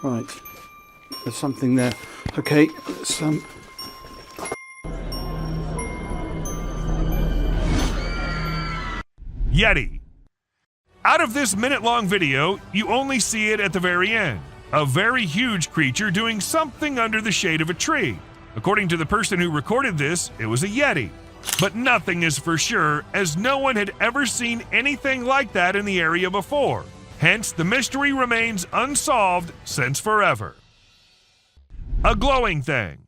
Right. There's something there. Okay, let's Yeti. Out of this minute-long video, you only see it at the very end. A very huge creature doing something under the shade of a tree. According to the person who recorded this, it was a Yeti. But nothing is for sure, as no one had ever seen anything like that in the area before. Hence, the mystery remains unsolved since forever. A glowing thing.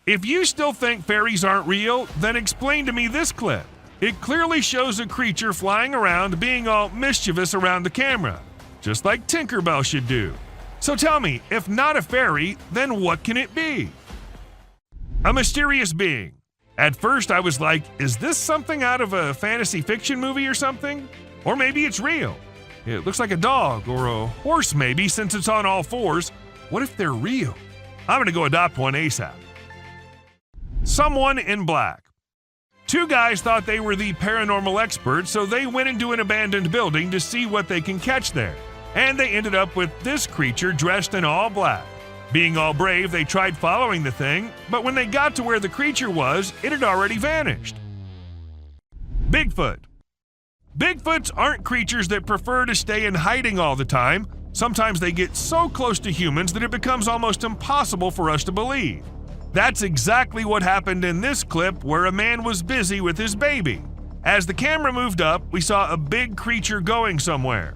If you still think fairies aren't real, then explain to me this clip. It clearly shows a creature flying around being all mischievous around the camera, just like Tinkerbell should do. So tell me, if not a fairy, then what can it be? A mysterious being. At first I was like, is this something out of a fantasy fiction movie or something? Or maybe it's real. It looks like a dog or a horse maybe, since it's on all fours. What if they're real? I'm gonna go adopt one ASAP. Someone in black. Two guys thought they were the paranormal experts, so they went into an abandoned building to see what they can catch there. And they ended up with this creature dressed in all black. Being all brave, they tried following the thing, but when they got to where the creature was, it had already vanished. Bigfoot. Bigfoots aren't creatures that prefer to stay in hiding all the time. Sometimes they get so close to humans that it becomes almost impossible for us to believe. That's exactly what happened in this clip, where a man was busy with his baby. As the camera moved up, we saw a big creature going somewhere.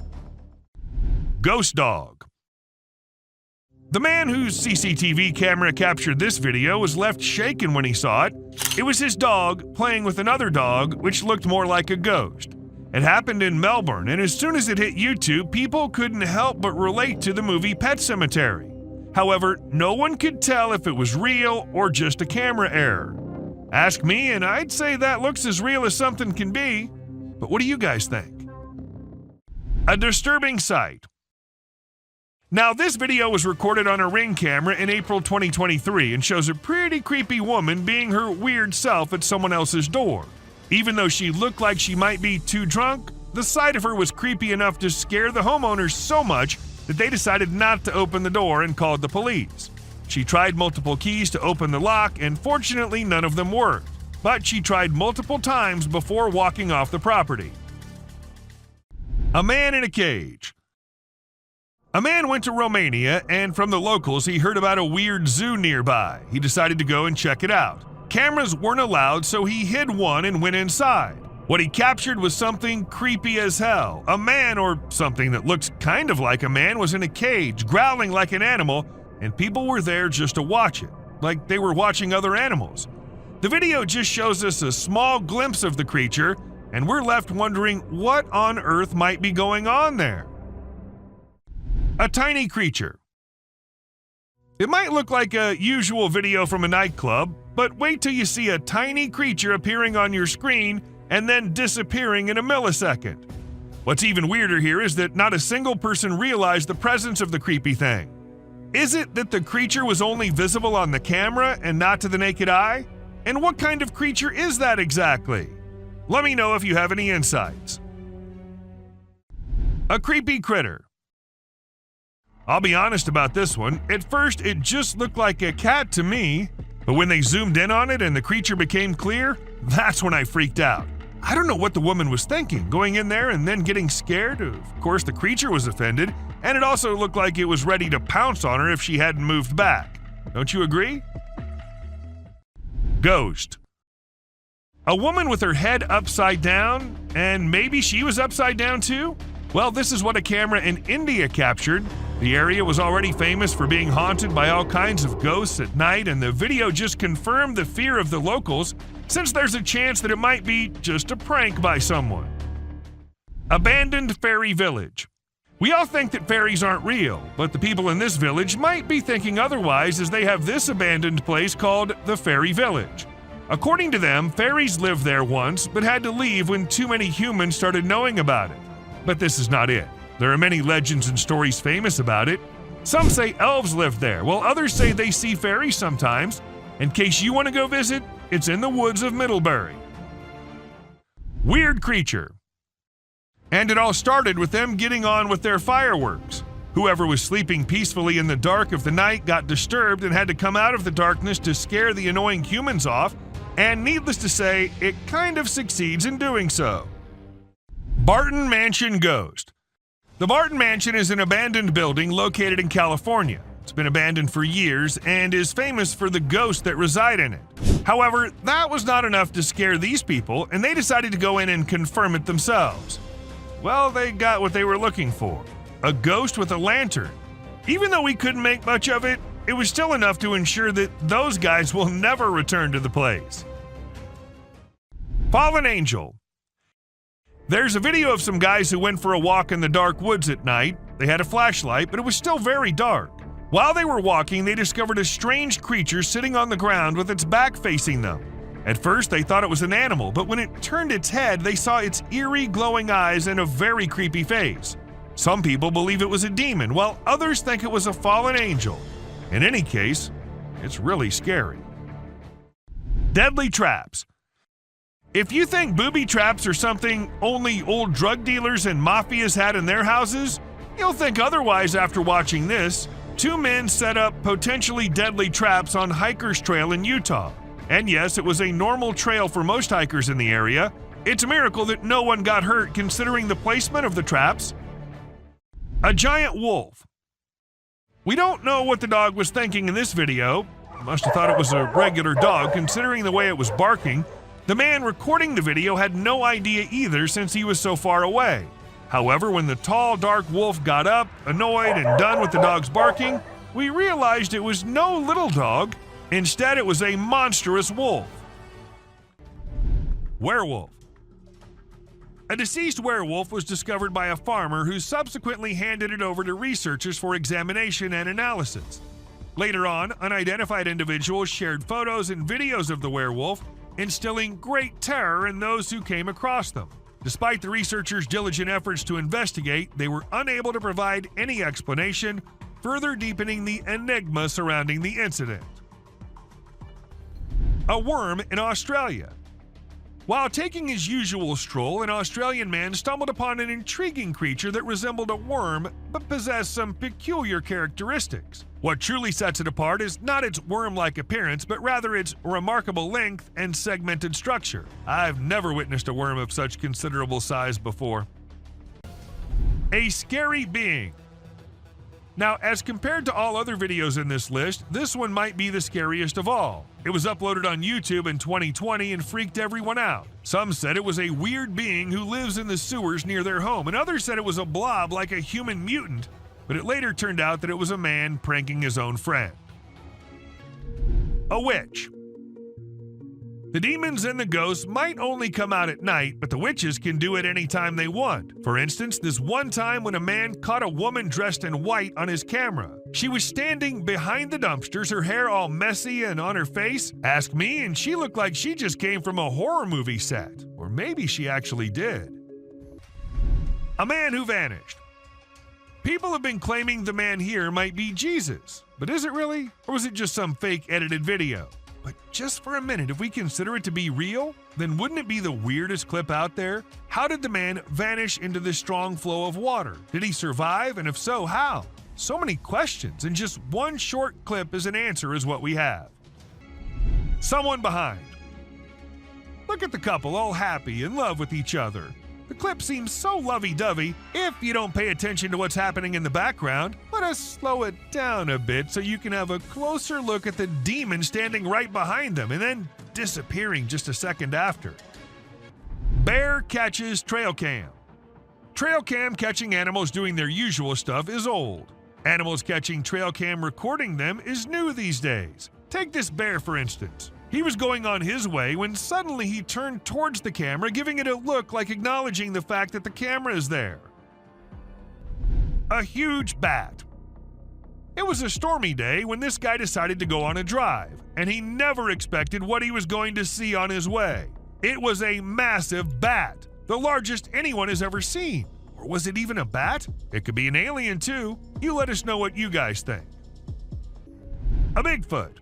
Ghost dog. The man whose CCTV camera captured this video was left shaken when he saw it. It was his dog playing with another dog, which looked more like a ghost. It happened in Melbourne, and as soon as it hit YouTube, people couldn't help but relate to the movie Pet Sematary. However, no one could tell if it was real or just a camera error. Ask me, and I'd say that looks as real as something can be. But what do you guys think? A disturbing sight. Now, this video was recorded on a Ring camera in April 2023 and shows a pretty creepy woman being her weird self at someone else's door. Even though she looked like she might be too drunk, the sight of her was creepy enough to scare the homeowners so much that they decided not to open the door and called the police. She tried multiple keys to open the lock, and fortunately none of them worked. But she tried multiple times before walking off the property. A man in a cage. A man went to Romania, and from the locals he heard about a weird zoo nearby. He decided to go and check it out. Cameras weren't allowed, so he hid one and went inside. What he captured was something creepy as hell. A man, or something that looks kind of like a man, was in a cage, growling like an animal, and people were there just to watch it, like they were watching other animals. The video just shows us a small glimpse of the creature, and we're left wondering what on earth might be going on there. A tiny creature. It might look like a usual video from a nightclub, but wait till you see a tiny creature appearing on your screen and then disappearing in a millisecond. What's even weirder here is that not a single person realized the presence of the creepy thing. Is it that the creature was only visible on the camera and not to the naked eye? And what kind of creature is that exactly? Let me know if you have any insights. A creepy critter. I'll be honest about this one. At first, it just looked like a cat to me, but when they zoomed in on it and the creature became clear, that's when I freaked out. I don't know what the woman was thinking, going in there and then getting scared. Of course, the creature was offended, and it also looked like it was ready to pounce on her if she hadn't moved back. Don't you agree? Ghost. A woman with her head upside down, and maybe she was upside down too? Well, this is what a camera in India captured. The area was already famous for being haunted by all kinds of ghosts at night, and the video just confirmed the fear of the locals, since there's a chance that it might be just a prank by someone. Abandoned fairy village. We all think that fairies aren't real, but the people in this village might be thinking otherwise, as they have this abandoned place called the Fairy Village. According to them, fairies lived there once, but had to leave when too many humans started knowing about it. But this is not it. There are many legends and stories famous about it. Some say elves live there, while others say they see fairies sometimes. In case you want to go visit, it's in the woods of Middlebury. Weird creature. And it all started with them getting on with their fireworks. Whoever was sleeping peacefully in the dark of the night got disturbed and had to come out of the darkness to scare the annoying humans off, and needless to say, it kind of succeeds in doing so. Barton Mansion Ghost. The Barton Mansion is an abandoned building located in California. It's been abandoned for years and is famous for the ghosts that reside in it. However, that was not enough to scare these people, and they decided to go in and confirm it themselves. Well, they got what they were looking for. A ghost with a lantern. Even though we couldn't make much of it, it was still enough to ensure that those guys will never return to the place. Fallen Angel. There's a video of some guys who went for a walk in the dark woods at night. They had a flashlight, but it was still very dark. While they were walking, they discovered a strange creature sitting on the ground with its back facing them. At first, they thought it was an animal, but when it turned its head, they saw its eerie, glowing eyes and a very creepy face. Some people believe it was a demon, while others think it was a fallen angel. In any case, it's really scary. Deadly traps. If you think booby traps are something only old drug dealers and mafias had in their houses, you'll think otherwise after watching this. 2 men set up potentially deadly traps on Hiker's Trail in Utah. And yes, it was a normal trail for most hikers in the area. It's a miracle that no one got hurt considering the placement of the traps. A giant wolf. We don't know what the dog was thinking in this video. Must have thought it was a regular dog considering the way it was barking. The man recording the video had no idea either since he was so far away. However, when the tall, dark wolf got up, annoyed and done with the dog's barking, we realized it was no little dog. Instead, it was a monstrous wolf. Werewolf. A deceased werewolf was discovered by a farmer who subsequently handed it over to researchers for examination and analysis. Later on, unidentified individuals shared photos and videos of the werewolf, instilling great terror in those who came across them. Despite the researchers' diligent efforts to investigate, they were unable to provide any explanation, further deepening the enigma surrounding the incident. A worm in Australia. While taking his usual stroll, an Australian man stumbled upon an intriguing creature that resembled a worm but possessed some peculiar characteristics. What truly sets it apart is not its worm-like appearance, but rather its remarkable length and segmented structure. I've never witnessed a worm of such considerable size before. A scary being. Now, as compared to all other videos in this list, this one might be the scariest of all. It was uploaded on YouTube in 2020 and freaked everyone out. Some said it was a weird being who lives in the sewers near their home, and others said it was a blob like a human mutant, but it later turned out that it was a man pranking his own friend. A witch. The demons and the ghosts might only come out at night, but the witches can do it anytime they want. For instance, this one time when a man caught a woman dressed in white on his camera. She was standing behind the dumpsters, her hair all messy and on her face. Ask me, and she looked like she just came from a horror movie set. Or maybe she actually did. A man who vanished. People have been claiming the man here might be Jesus. But is it really? Or was it just some fake edited video? But just for a minute, if we consider it to be real, then wouldn't it be the weirdest clip out there? How did the man vanish into this strong flow of water? Did he survive? And if so, how? So many questions, and just one short clip as an answer is what we have. Someone behind. Look at the couple all happy, in love with each other. The clip seems so lovey-dovey. If you don't pay attention to what's happening in the background, let us slow it down a bit so you can have a closer look at the demon standing right behind them and then disappearing just a second after. Bear catches trail cam. Trail cam catching animals doing their usual stuff is old. Animals catching trail cam recording them is new these days. Take this bear for instance. He was going on his way when suddenly he turned towards the camera, giving it a look like acknowledging the fact that the camera is there. A huge bat. It was a stormy day when this guy decided to go on a drive, and he never expected what he was going to see on his way. It was a massive bat, the largest anyone has ever seen. Or was it even a bat? It could be an alien too. You let us know what you guys think. A Bigfoot.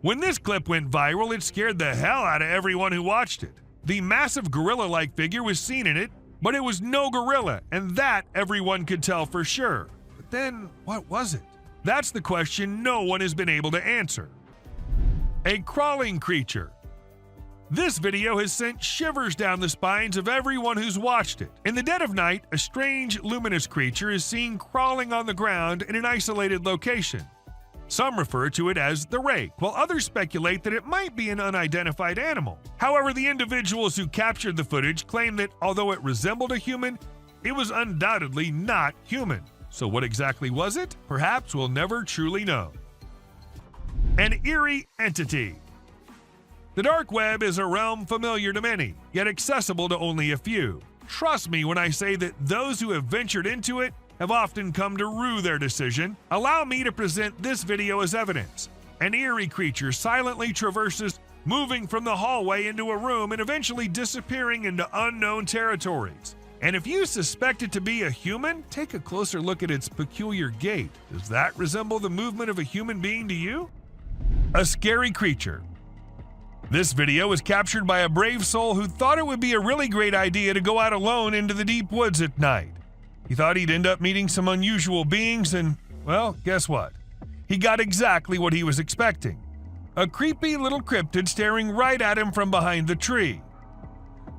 When this clip went viral, it scared the hell out of everyone who watched it. The massive gorilla-like figure was seen in it, But it was no gorilla, and that everyone could tell for sure. But then, what was it? That's the question no one has been able to answer. A crawling creature. This video has sent shivers down the spines of everyone who's watched it. In the dead of night, a strange, luminous creature is seen crawling on the ground in an isolated location. Some refer to it as the rake, while others speculate that it might be an unidentified animal. However, the individuals who captured the footage claim that although it resembled a human, it was undoubtedly not human. So what exactly was it? Perhaps we'll never truly know. An eerie entity. The dark web is a realm familiar to many, yet accessible to only a few. Trust me when I say that those who have ventured into it have often come to rue their decision. Allow me to present this video as evidence. An eerie creature silently traverses, moving from the hallway into a room and eventually disappearing into unknown territories. And if you suspect it to be a human, take a closer look at its peculiar gait. Does that resemble the movement of a human being to you? A scary creature. This video was captured by a brave soul who thought it would be a really great idea to go out alone into the deep woods at night. He thought he'd end up meeting some unusual beings and, well, guess what? He got exactly what he was expecting. A creepy little cryptid staring right at him from behind the tree.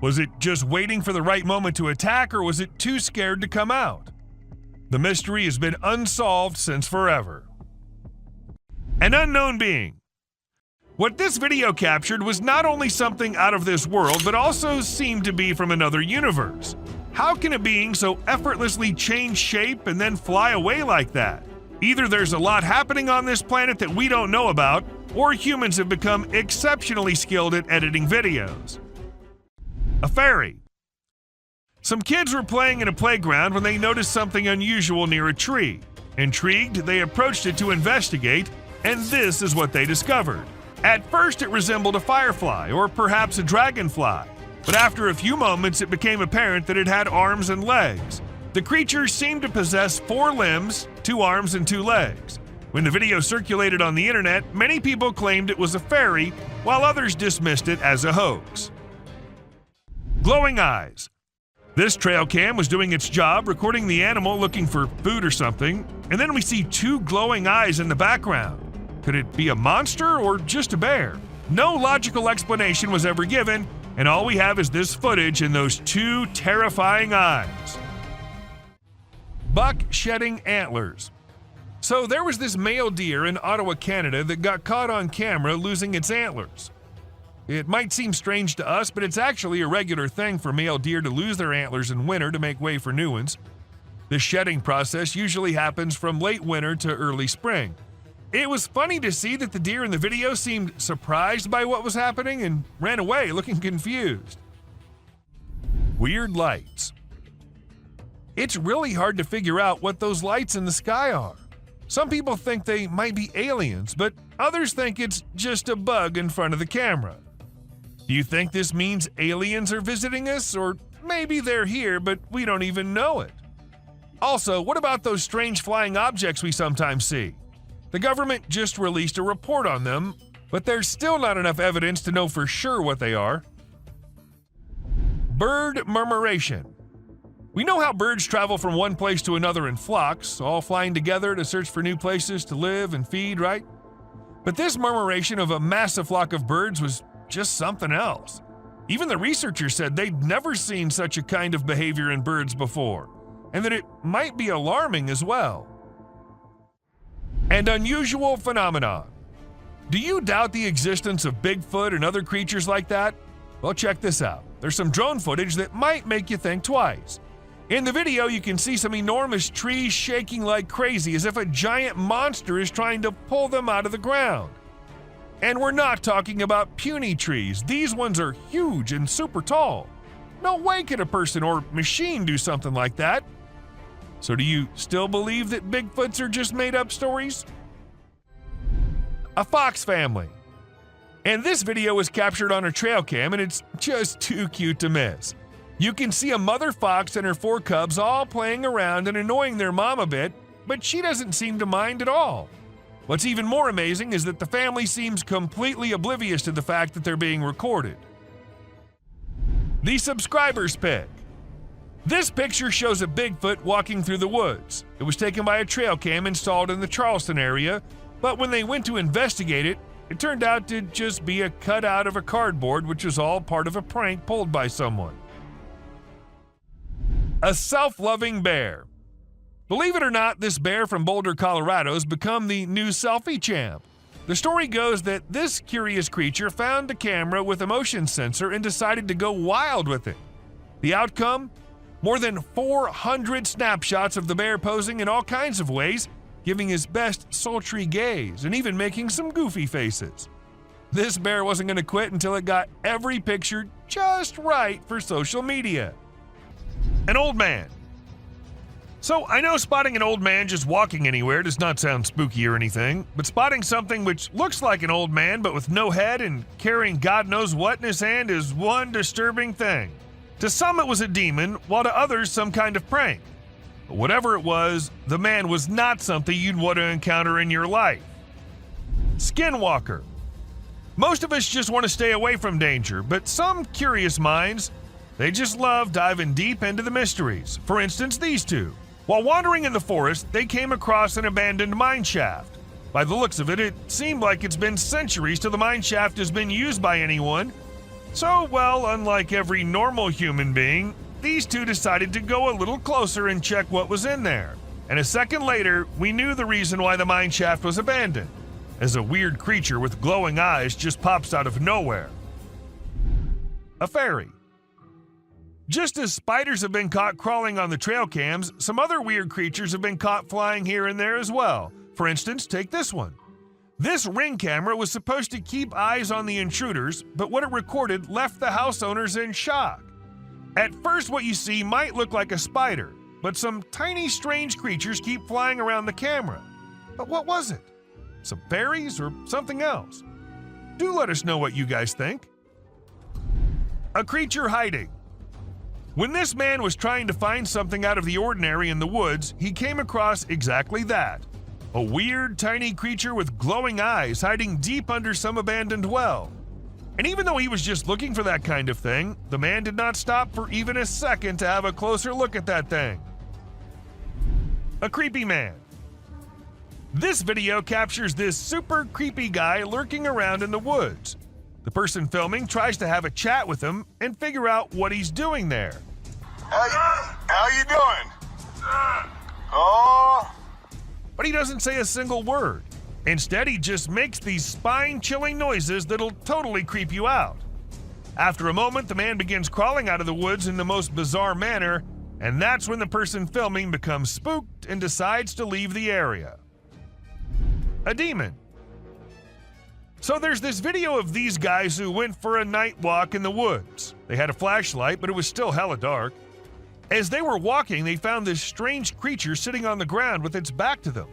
Was it just waiting for the right moment to attack, or was it too scared to come out? The mystery has been unsolved since forever. An unknown being. What this video captured was not only something out of this world, but also seemed to be from another universe. How can a being so effortlessly change shape and then fly away like that? Either there's a lot happening on this planet that we don't know about, or humans have become exceptionally skilled at editing videos. A fairy. Some kids were playing in a playground when they noticed something unusual near a tree. Intrigued, they approached it to investigate, and this is what they discovered. At first, it resembled a firefly, or perhaps a dragonfly. But after a few moments, it became apparent that it had arms and legs. The creature seemed to possess 4 limbs, 2 arms, and 2 legs. When the video circulated on the internet, many people claimed it was a fairy, while others dismissed it as a hoax. Glowing eyes. This trail cam was doing its job, recording the animal looking for food or something, and then we see 2 glowing eyes in the background. Could it be a monster or just a bear? No logical explanation was ever given, and all we have is this footage and those 2 terrifying eyes. Buck shedding antlers. So there was this male deer in Ottawa, Canada that got caught on camera losing its antlers. It might seem strange to us, but it's actually a regular thing for male deer to lose their antlers in winter to make way for new ones. The shedding process usually happens from late winter to early spring. It was funny to see that the deer in the video seemed surprised by what was happening and ran away looking confused. Weird lights. It's really hard to figure out what those lights in the sky are. Some people think they might be aliens, but others think it's just a bug in front of the camera. Do you think this means aliens are visiting us, or maybe they're here but we don't even know it? Also, what about those strange flying objects we sometimes see? The government just released a report on them, but there's still not enough evidence to know for sure what they are. Bird murmuration. We know how birds travel from one place to another in flocks, all flying together to search for new places to live and feed, right? But this murmuration of a massive flock of birds was just something else. Even the researchers said they'd never seen such a kind of behavior in birds before, and that it might be alarming as well. And unusual phenomenon. Do you doubt the existence of Bigfoot and other creatures like that? Well, check this out. There's some drone footage that might make you think twice. In the video, you can see some enormous trees shaking like crazy as if a giant monster is trying to pull them out of the ground. And we're not talking about puny trees. These ones are huge and super tall. No way could a person or machine do something like that. So do you still believe that Bigfoots are just made-up stories? A fox family. And this video was captured on a trail cam, and it's just too cute to miss. You can see a mother fox and her 4 cubs all playing around and annoying their mom a bit, but she doesn't seem to mind at all. What's even more amazing is that the family seems completely oblivious to the fact that they're being recorded. The subscribers pick. This picture shows a Bigfoot walking through the woods. It was taken by a trail cam installed in the Charleston area, but when they went to investigate it, it turned out to just be a cutout of a cardboard, which was all part of a prank pulled by someone. A self-loving bear. Believe it or not, this bear from Boulder, Colorado has become the new selfie champ. The story goes that this curious creature found a camera with a motion sensor and decided to go wild with it. The outcome? More than 400 snapshots of the bear posing in all kinds of ways, giving his best sultry gaze and even making some goofy faces. This bear wasn't going to quit until it got every picture just right for social media. An old man. So I know spotting an old man just walking anywhere does not sound spooky or anything, but spotting something which looks like an old man but with no head and carrying God knows what in his hand is one disturbing thing. To some it was a demon, while to others some kind of prank. But whatever it was, the man was not something you'd want to encounter in your life. Skinwalker. Most of us just want to stay away from danger, but some curious minds, they just love diving deep into the mysteries. For instance, these two. While wandering in the forest, they came across an abandoned mine shaft. By the looks of it, it seemed like it's been centuries till the mine shaft has been used by anyone. So, well, unlike every normal human being, these two decided to go a little closer and check what was in there. And a second later, we knew the reason why the mine shaft was abandoned, as a weird creature with glowing eyes just pops out of nowhere. A fairy. Just as spiders have been caught crawling on the trail cams, some other weird creatures have been caught flying here and there as well. For instance, take this one. This Ring camera was supposed to keep eyes on the intruders, but what it recorded left the house owners in shock. At first, what you see might look like a spider, but some tiny strange creatures keep flying around the camera. But what was it? Some fairies or something else? Do let us know what you guys think. A creature hiding. When this man was trying to find something out of the ordinary in the woods, he came across exactly that. A weird, tiny creature with glowing eyes hiding deep under some abandoned well. And even though he was just looking for that kind of thing, the man did not stop for even a second to have a closer look at that thing. A creepy man. This video captures this super creepy guy lurking around in the woods. The person filming tries to have a chat with him and figure out what he's doing there. How you doing? Oh. But he doesn't say a single word. Instead, he just makes these spine-chilling noises that'll totally creep you out. After a moment, the man begins crawling out of the woods in the most bizarre manner, and that's when the person filming becomes spooked and decides to leave the area. A demon. So there's this video of these guys who went for a night walk in the woods. They had a flashlight, but it was still hella dark. As they were walking, they found this strange creature sitting on the ground with its back to them.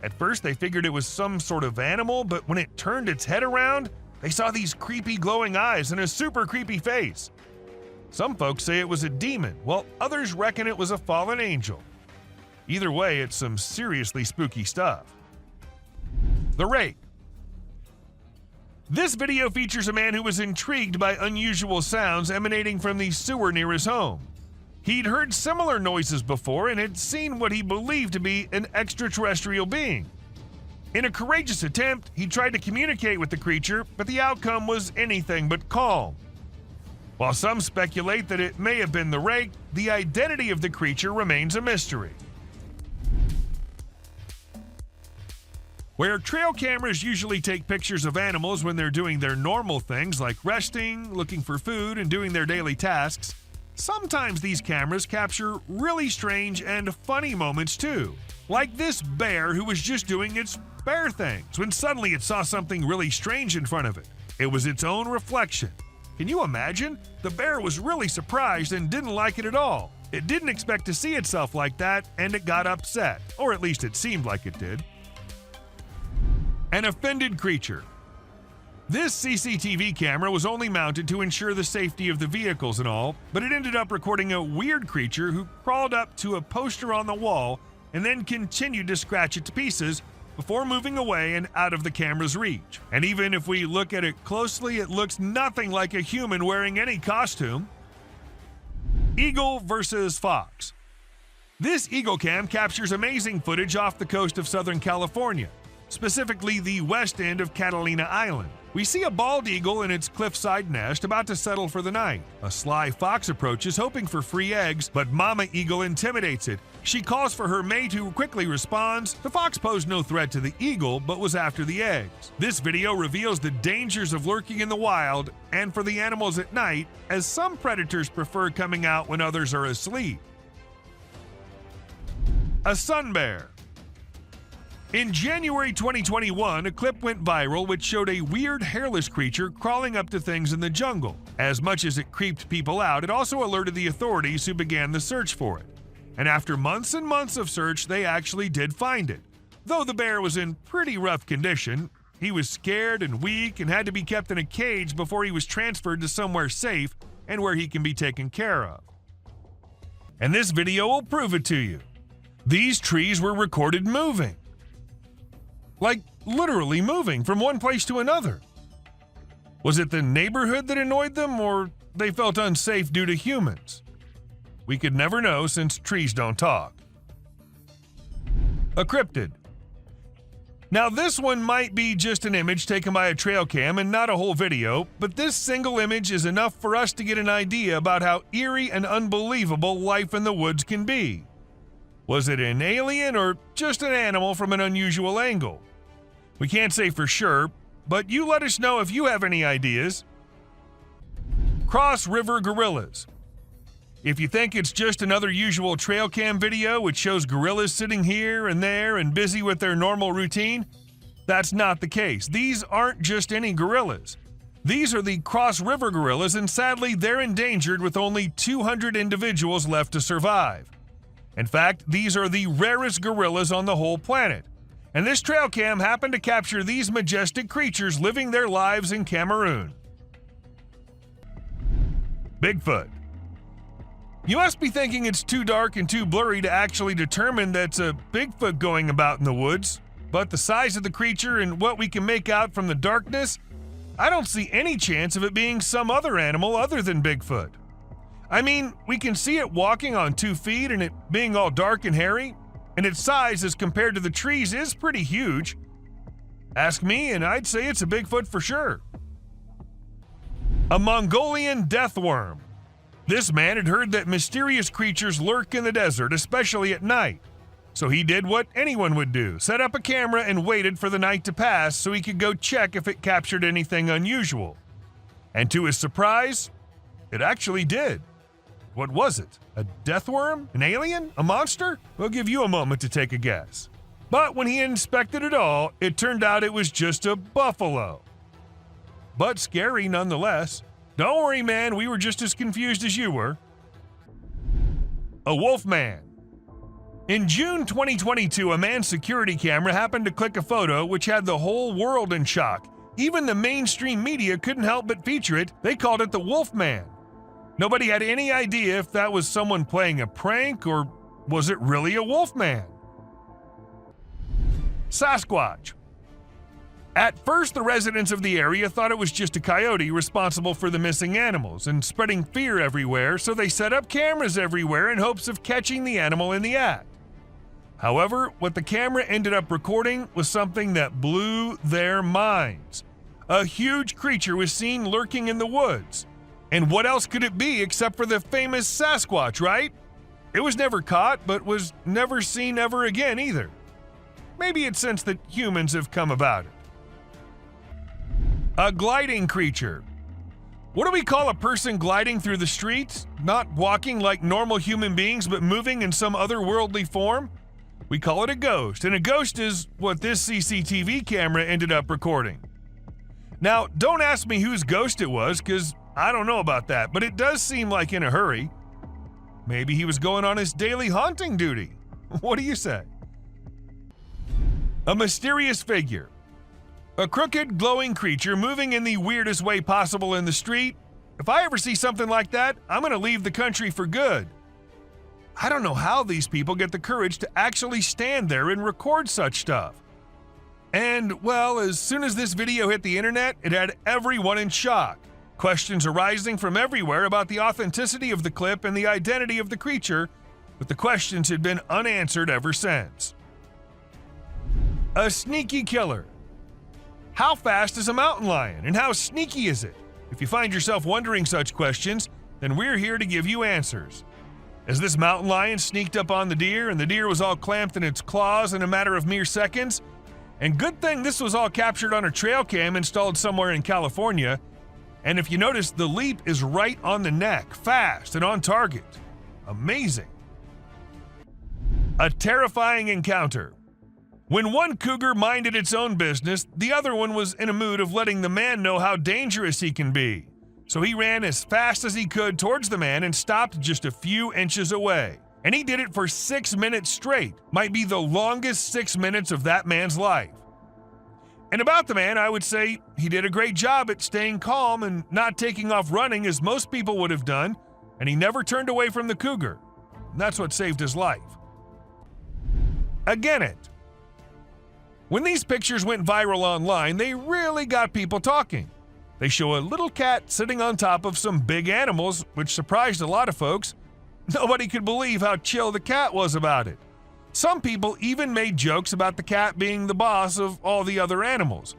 At first, they figured it was some sort of animal, but when it turned its head around, they saw these creepy glowing eyes and a super creepy face. Some folks say it was a demon, while others reckon it was a fallen angel. Either way, it's some seriously spooky stuff. The Rake. This video features a man who was intrigued by unusual sounds emanating from the sewer near his home. He'd heard similar noises before and had seen what he believed to be an extraterrestrial being. In a courageous attempt, he tried to communicate with the creature, but the outcome was anything but calm. While some speculate that it may have been the Rake, the identity of the creature remains a mystery. Where trail cameras usually take pictures of animals when they're doing their normal things like resting, looking for food, and doing their daily tasks, sometimes these cameras capture really strange and funny moments too. Like this bear who was just doing its bear things when suddenly it saw something really strange in front of it. It was its own reflection. Can you imagine? The bear was really surprised and didn't like it at all. It didn't expect to see itself like that, and it got upset, or at least it seemed like it did. An offended creature. This CCTV camera was only mounted to ensure the safety of the vehicles and all, but it ended up recording a weird creature who crawled up to a poster on the wall and then continued to scratch it to pieces before moving away and out of the camera's reach. And even if we look at it closely, it looks nothing like a human wearing any costume. Eagle versus fox. This Eagle Cam captures amazing footage off the coast of Southern California, specifically the west end of Catalina Island. We see a bald eagle in its cliffside nest about to settle for the night. A sly fox approaches hoping for free eggs, but Mama Eagle intimidates it. She calls for her mate who quickly responds. The fox posed no threat to the eagle, but was after the eggs. This video reveals the dangers of lurking in the wild and for the animals at night, as some predators prefer coming out when others are asleep. A sun bear. In January 2021, a clip went viral which showed a weird hairless creature crawling up to things in the jungle. As much as it creeped people out, it also alerted the authorities who began the search for it. And after months and months of search, they actually did find it. Though the bear was in pretty rough condition, he was scared and weak and had to be kept in a cage before he was transferred to somewhere safe and where he can be taken care of. And this video will prove it to you. These trees were recorded moving. Like literally moving from one place to another. Was it the neighborhood that annoyed them, or they felt unsafe due to humans? We could never know since trees don't talk. A cryptid. Now this one might be just an image taken by a trail cam and not a whole video, but this single image is enough for us to get an idea about how eerie and unbelievable life in the woods can be. Was it an alien or just an animal from an unusual angle? We can't say for sure, but you let us know if you have any ideas. Cross River Gorillas. If you think it's just another usual trail cam video which shows gorillas sitting here and there and busy with their normal routine, that's not the case. These aren't just any gorillas. These are the Cross River gorillas, and sadly they're endangered with only 200 individuals left to survive. In fact, these are the rarest gorillas on the whole planet. And this trail cam happened to capture these majestic creatures living their lives in Cameroon. Bigfoot. You must be thinking it's too dark and too blurry to actually determine that's a Bigfoot going about in the woods, but the size of the creature and what we can make out from the darkness, I don't see any chance of it being some other animal other than Bigfoot. I mean, we can see it walking on 2 feet and it being all dark and hairy, and its size as compared to the trees is pretty huge. Ask me and I'd say it's a Bigfoot for sure. A Mongolian death worm. This man had heard that mysterious creatures lurk in the desert, especially at night. So he did what anyone would do, set up a camera and waited for the night to pass so he could go check if it captured anything unusual. And to his surprise, it actually did. What was it? A death worm? An alien? A monster? We'll give you a moment to take a guess. But when he inspected it all, it turned out it was just a buffalo. But scary nonetheless. Don't worry, man, we were just as confused as you were. A wolf man. In June 2022, a man's security camera happened to click a photo which had the whole world in shock. Even the mainstream media couldn't help but feature it. They called it the Wolf Man. Nobody had any idea if that was someone playing a prank or was it really a wolf man. Sasquatch. At first, the residents of the area thought it was just a coyote responsible for the missing animals and spreading fear everywhere, so they set up cameras everywhere in hopes of catching the animal in the act. However, what the camera ended up recording was something that blew their minds. A huge creature was seen lurking in the woods. And what else could it be except for the famous Sasquatch, right? It was never caught, but was never seen ever again either. Maybe it's since that humans have come about it. A gliding creature. What do we call a person gliding through the streets? Not walking like normal human beings, but moving in some otherworldly form? We call it a ghost, and a ghost is what this CCTV camera ended up recording. Now, don't ask me whose ghost it was, because I don't know about that, but it does seem like in a hurry. Maybe he was going on his daily haunting duty. What do you say? A mysterious figure. A crooked, glowing creature moving in the weirdest way possible in the street. If I ever see something like that, I'm going to leave the country for good. I don't know how these people get the courage to actually stand there and record such stuff. And, well, as soon as this video hit the internet, it had everyone in shock. Questions arising from everywhere about the authenticity of the clip and the identity of the creature, but the questions had been unanswered ever since. A sneaky killer. How fast is a mountain lion, and how sneaky is it? If you find yourself wondering such questions, then we're here to give you answers. As this mountain lion sneaked up on the deer, and the deer was all clamped in its claws in a matter of mere seconds, and good thing this was all captured on a trail cam installed somewhere in California, and if you notice, the leap is right on the neck, fast and on target. Amazing. A terrifying encounter. When one cougar minded its own business, the other one was in a mood of letting the man know how dangerous he can be. So he ran as fast as he could towards the man and stopped just a few inches away. And he did it for 6 minutes straight. Might be the longest 6 minutes of that man's life. And about the man, I would say he did a great job at staying calm and not taking off running as most people would have done, and he never turned away from the cougar. And that's what saved his life. Again it. When these pictures went viral online, they really got people talking. They show a little cat sitting on top of some big animals, which surprised a lot of folks. Nobody could believe how chill the cat was about it. Some people even made jokes about the cat being the boss of all the other animals.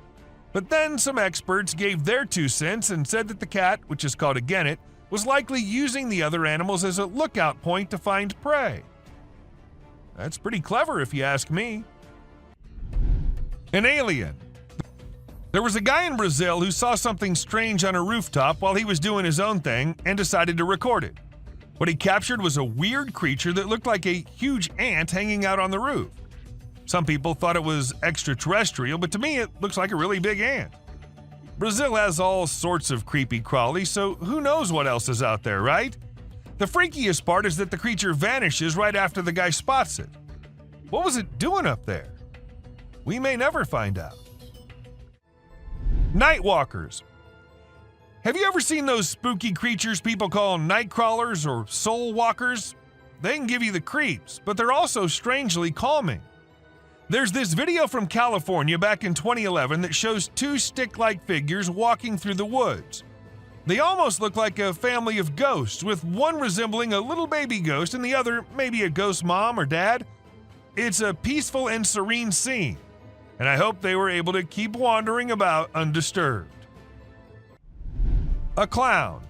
But then some experts gave their 2 cents and said that the cat, which is called a genet, was likely using the other animals as a lookout point to find prey. That's pretty clever if you ask me. An alien. There was a guy in Brazil who saw something strange on a rooftop while he was doing his own thing and decided to record it. What he captured was a weird creature that looked like a huge ant hanging out on the roof. Some people thought it was extraterrestrial, but to me it looks like a really big ant. Brazil has all sorts of creepy crawlies, so who knows what else is out there, right? The freakiest part is that the creature vanishes right after the guy spots it. What was it doing up there? We may never find out. Night walkers. Have you ever seen those spooky creatures people call night crawlers or soul walkers? They can give you the creeps, but they're also strangely calming. There's this video from California back in 2011 that shows 2 stick-like figures walking through the woods. They almost look like a family of ghosts, with one resembling a little baby ghost and the other maybe a ghost mom or dad. It's a peaceful and serene scene, and I hope they were able to keep wandering about undisturbed. A clown.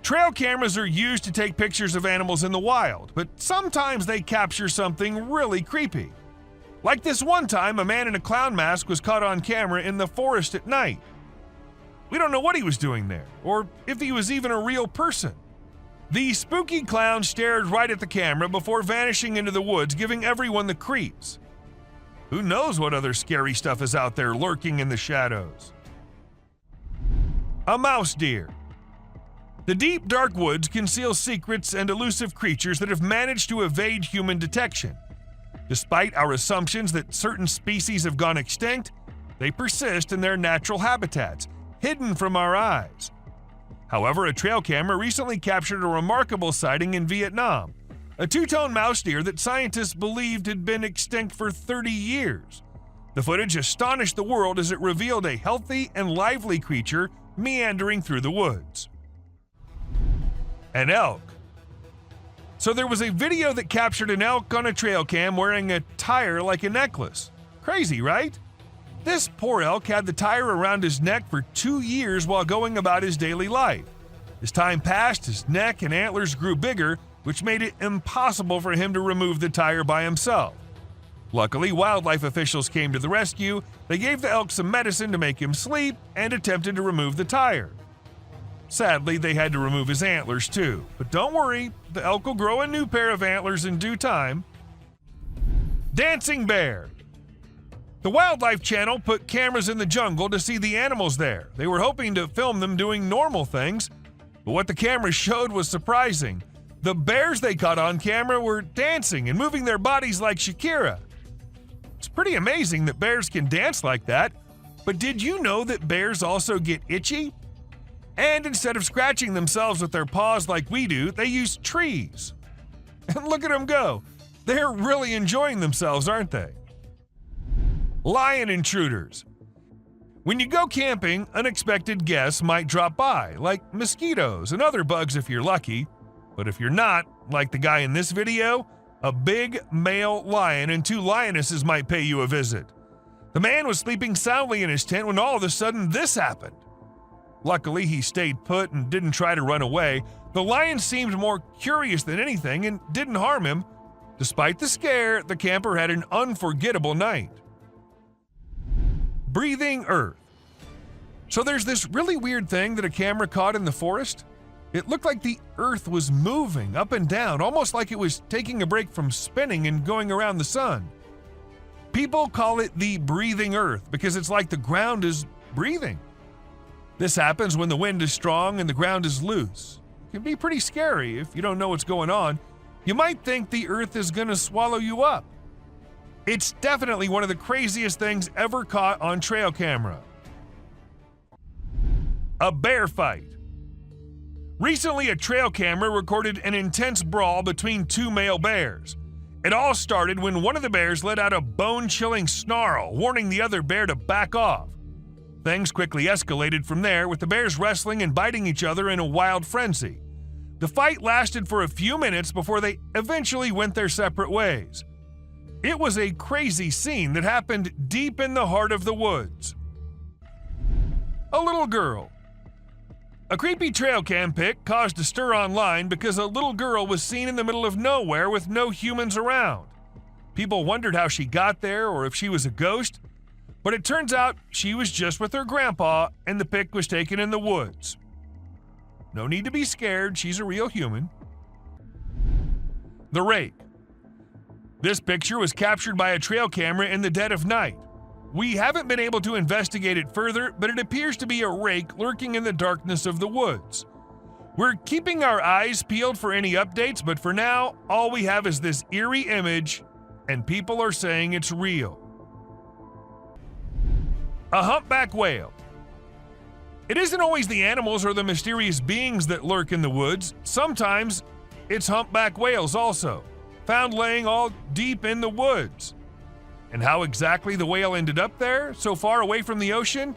Trail cameras are used to take pictures of animals in the wild, but sometimes they capture something really creepy. Like this one time, a man in a clown mask was caught on camera in the forest at night. We don't know what he was doing there, or if he was even a real person. The spooky clown stared right at the camera before vanishing into the woods, giving everyone the creeps. Who knows what other scary stuff is out there lurking in the shadows? A mouse deer. The deep, dark woods conceal secrets and elusive creatures that have managed to evade human detection. Despite our assumptions that certain species have gone extinct, they persist in their natural habitats, hidden from our eyes. However, a trail camera recently captured a remarkable sighting in Vietnam, a two-tone mouse deer that scientists believed had been extinct for 30 years. The footage astonished the world as it revealed a healthy and lively creature meandering through the woods. An elk. So there was a video that captured an elk on a trail cam wearing a tire like a necklace. Crazy, right? This poor elk had the tire around his neck for 2 years while going about his daily life. As time passed, his neck and antlers grew bigger, which made it impossible for him to remove the tire by himself. Luckily, wildlife officials came to the rescue. They gave the elk some medicine to make him sleep and attempted to remove the tire. Sadly, they had to remove his antlers too. But don't worry, the elk will grow a new pair of antlers in due time. Dancing bear. The Wildlife Channel put cameras in the jungle to see the animals there. They were hoping to film them doing normal things, but what the cameras showed was surprising. The bears they caught on camera were dancing and moving their bodies like Shakira. It's pretty amazing that bears can dance like that, but did you know that bears also get itchy? And instead of scratching themselves with their paws like we do, they use trees. And look at them go. They're really enjoying themselves, aren't they? Lion intruders. When you go camping, unexpected guests might drop by, like mosquitoes and other bugs if you're lucky. But if you're not, like the guy in this video, a big male lion and 2 lionesses might pay you a visit. The man was sleeping soundly in his tent when all of a sudden this happened. Luckily, he stayed put and didn't try to run away. The lion seemed more curious than anything and didn't harm him. Despite the scare, the camper had an unforgettable night. Breathing Earth. So there's this really weird thing that a camera caught in the forest. It looked like the earth was moving up and down, almost like it was taking a break from spinning and going around the sun. People call it the breathing earth because it's like the ground is breathing. This happens when the wind is strong and the ground is loose. It can be pretty scary if you don't know what's going on. You might think the earth is going to swallow you up. It's definitely one of the craziest things ever caught on trail camera. A bear fight. Recently, a trail camera recorded an intense brawl between 2 male bears. It all started when one of the bears let out a bone-chilling snarl, warning the other bear to back off. Things quickly escalated from there, with the bears wrestling and biting each other in a wild frenzy. The fight lasted for a few minutes before they eventually went their separate ways. It was a crazy scene that happened deep in the heart of the woods. A little girl. A creepy trail cam pic caused a stir online because a little girl was seen in the middle of nowhere with no humans around. People wondered how she got there or if she was a ghost, but it turns out she was just with her grandpa and the pic was taken in the woods. No need to be scared, she's a real human. The Rake. This picture was captured by a trail camera in the dead of night. We haven't been able to investigate it further, but it appears to be a rake lurking in the darkness of the woods. We're keeping our eyes peeled for any updates, but for now, all we have is this eerie image, and people are saying it's real. A humpback whale. It isn't always the animals or the mysterious beings that lurk in the woods. Sometimes it's humpback whales also, found laying all deep in the woods. And how exactly the whale ended up there, so far away from the ocean?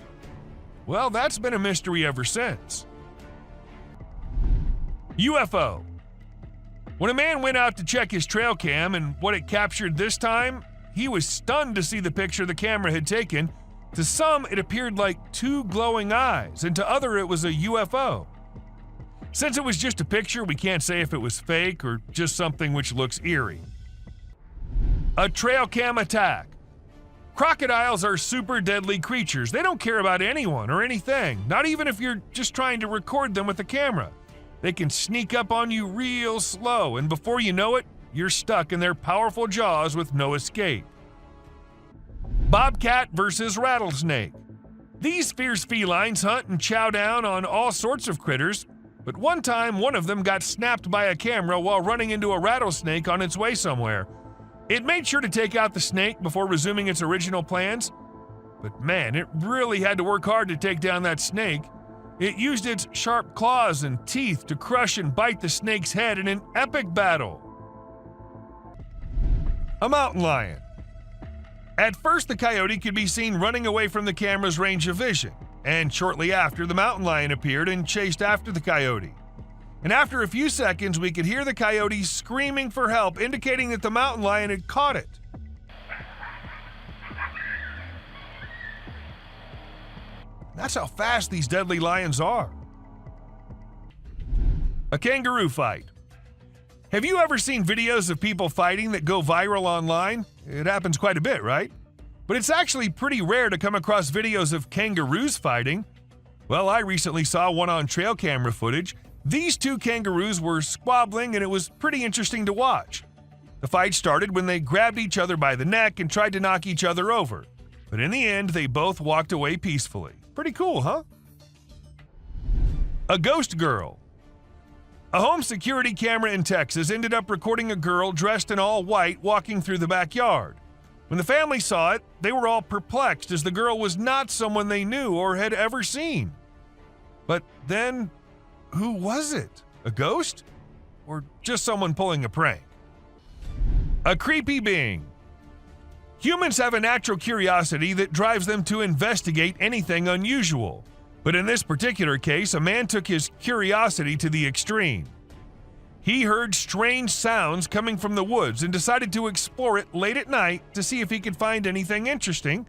Well, that's been a mystery ever since. UFO. When a man went out to check his trail cam and what it captured this time, he was stunned to see the picture the camera had taken. To some, it appeared like 2 glowing eyes, and to others, it was a UFO. Since it was just a picture, we can't say if it was fake or just something which looks eerie. A trail cam attack. Crocodiles are super deadly creatures. They don't care about anyone or anything, not even if you're just trying to record them with a camera. They can sneak up on you real slow, and before you know it, you're stuck in their powerful jaws with no escape. Bobcat versus rattlesnake. These fierce felines hunt and chow down on all sorts of critters, but one time one of them got snapped by a camera while running into a rattlesnake on its way somewhere. It made sure to take out the snake before resuming its original plans, but man, it really had to work hard to take down that snake. It used its sharp claws and teeth to crush and bite the snake's head in an epic battle. A mountain lion. At first, the coyote could be seen running away from the camera's range of vision, and shortly after, the mountain lion appeared and chased after the coyote. And after a few seconds, we could hear the coyote screaming for help, indicating that the mountain lion had caught it. That's how fast these deadly lions are. A kangaroo fight. Have you ever seen videos of people fighting that go viral online? It happens quite a bit, right? But it's actually pretty rare to come across videos of kangaroos fighting. Well, I recently saw one on trail camera footage. These 2 kangaroos were squabbling and it was pretty interesting to watch. The fight started when they grabbed each other by the neck and tried to knock each other over. But in the end, they both walked away peacefully. Pretty cool, huh? A ghost girl. A home security camera in Texas ended up recording a girl dressed in all white walking through the backyard. When the family saw it, they were all perplexed as the girl was not someone they knew or had ever seen. But then, who was it? A ghost? Or just someone pulling a prank? A creepy being. Humans have a natural curiosity that drives them to investigate anything unusual. But in this particular case, a man took his curiosity to the extreme. He heard strange sounds coming from the woods and decided to explore it late at night to see if he could find anything interesting.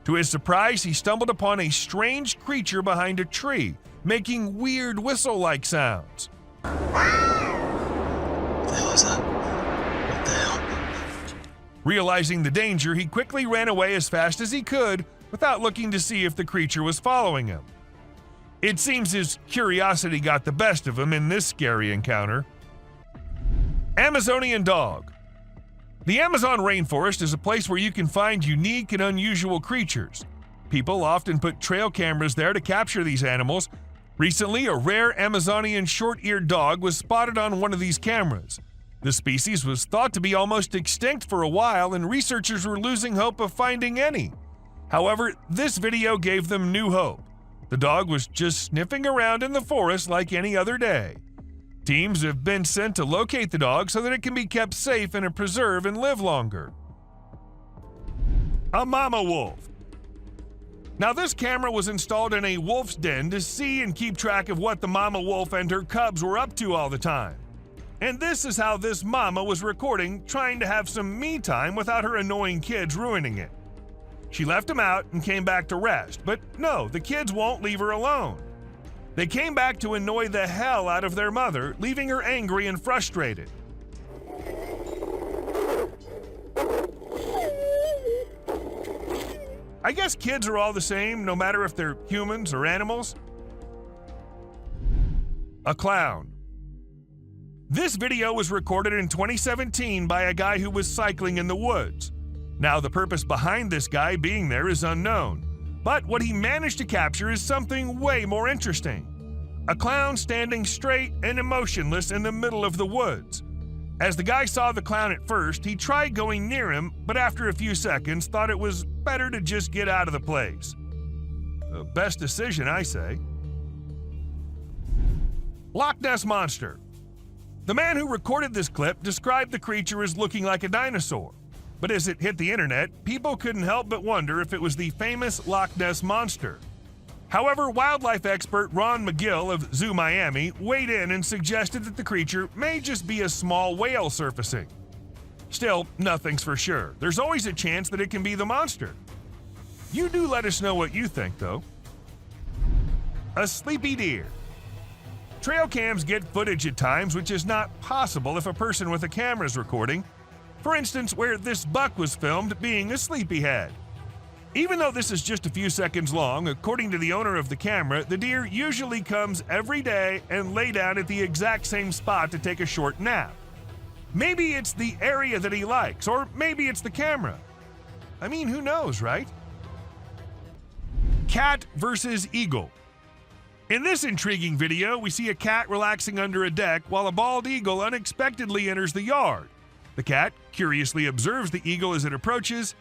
To his surprise, he stumbled upon a strange creature behind a tree, making weird whistle-like sounds. What the hell is that? What the hell? Realizing the danger, he quickly ran away as fast as he could without looking to see if the creature was following him. It seems his curiosity got the best of him in this scary encounter. Amazonian dog. The Amazon rainforest is a place where you can find unique and unusual creatures. People often put trail cameras there to capture these animals. Recently, a rare Amazonian short-eared dog was spotted on one of these cameras. The species was thought to be almost extinct for a while, and researchers were losing hope of finding any. However, this video gave them new hope. The dog was just sniffing around in the forest like any other day. Teams have been sent to locate the dog so that it can be kept safe in a preserve and live longer. A mama wolf. Now, this camera was installed in a wolf's den to see and keep track of what the mama wolf and her cubs were up to all the time. And this is how this mama was recording, trying to have some me time without her annoying kids ruining it. She left them out and came back to rest, but no, the kids won't leave her alone. They came back to annoy the hell out of their mother, leaving her angry and frustrated. I guess kids are all the same, no matter if they're humans or animals. A clown. This video was recorded in 2017 by a guy who was cycling in the woods. Now, the purpose behind this guy being there is unknown, but what he managed to capture is something way more interesting. A clown standing straight and emotionless in the middle of the woods. As the guy saw the clown at first, he tried going near him, but after a few seconds thought it was better to just get out of the place. Best decision, I say. Loch Ness Monster. The man who recorded this clip described the creature as looking like a dinosaur. But as it hit the internet, people couldn't help but wonder if it was the famous Loch Ness Monster. However, wildlife expert Ron McGill of Zoo Miami weighed in and suggested that the creature may just be a small whale surfacing. Still, nothing's for sure. There's always a chance that it can be the monster. You do let us know what you think, though. A sleepy deer. Trail cams get footage at times which is not possible if a person with a camera is recording. For instance, where this buck was filmed being a sleepyhead. Even though this is just a few seconds long, according to the owner of the camera, the deer usually comes every day and lay down at the exact same spot to take a short nap. Maybe it's the area that he likes, or maybe it's the camera. I mean, who knows, right? Cat versus eagle. In this intriguing video, we see a cat relaxing under a deck while a bald eagle unexpectedly enters the yard. The cat curiously observes the eagle as it approaches.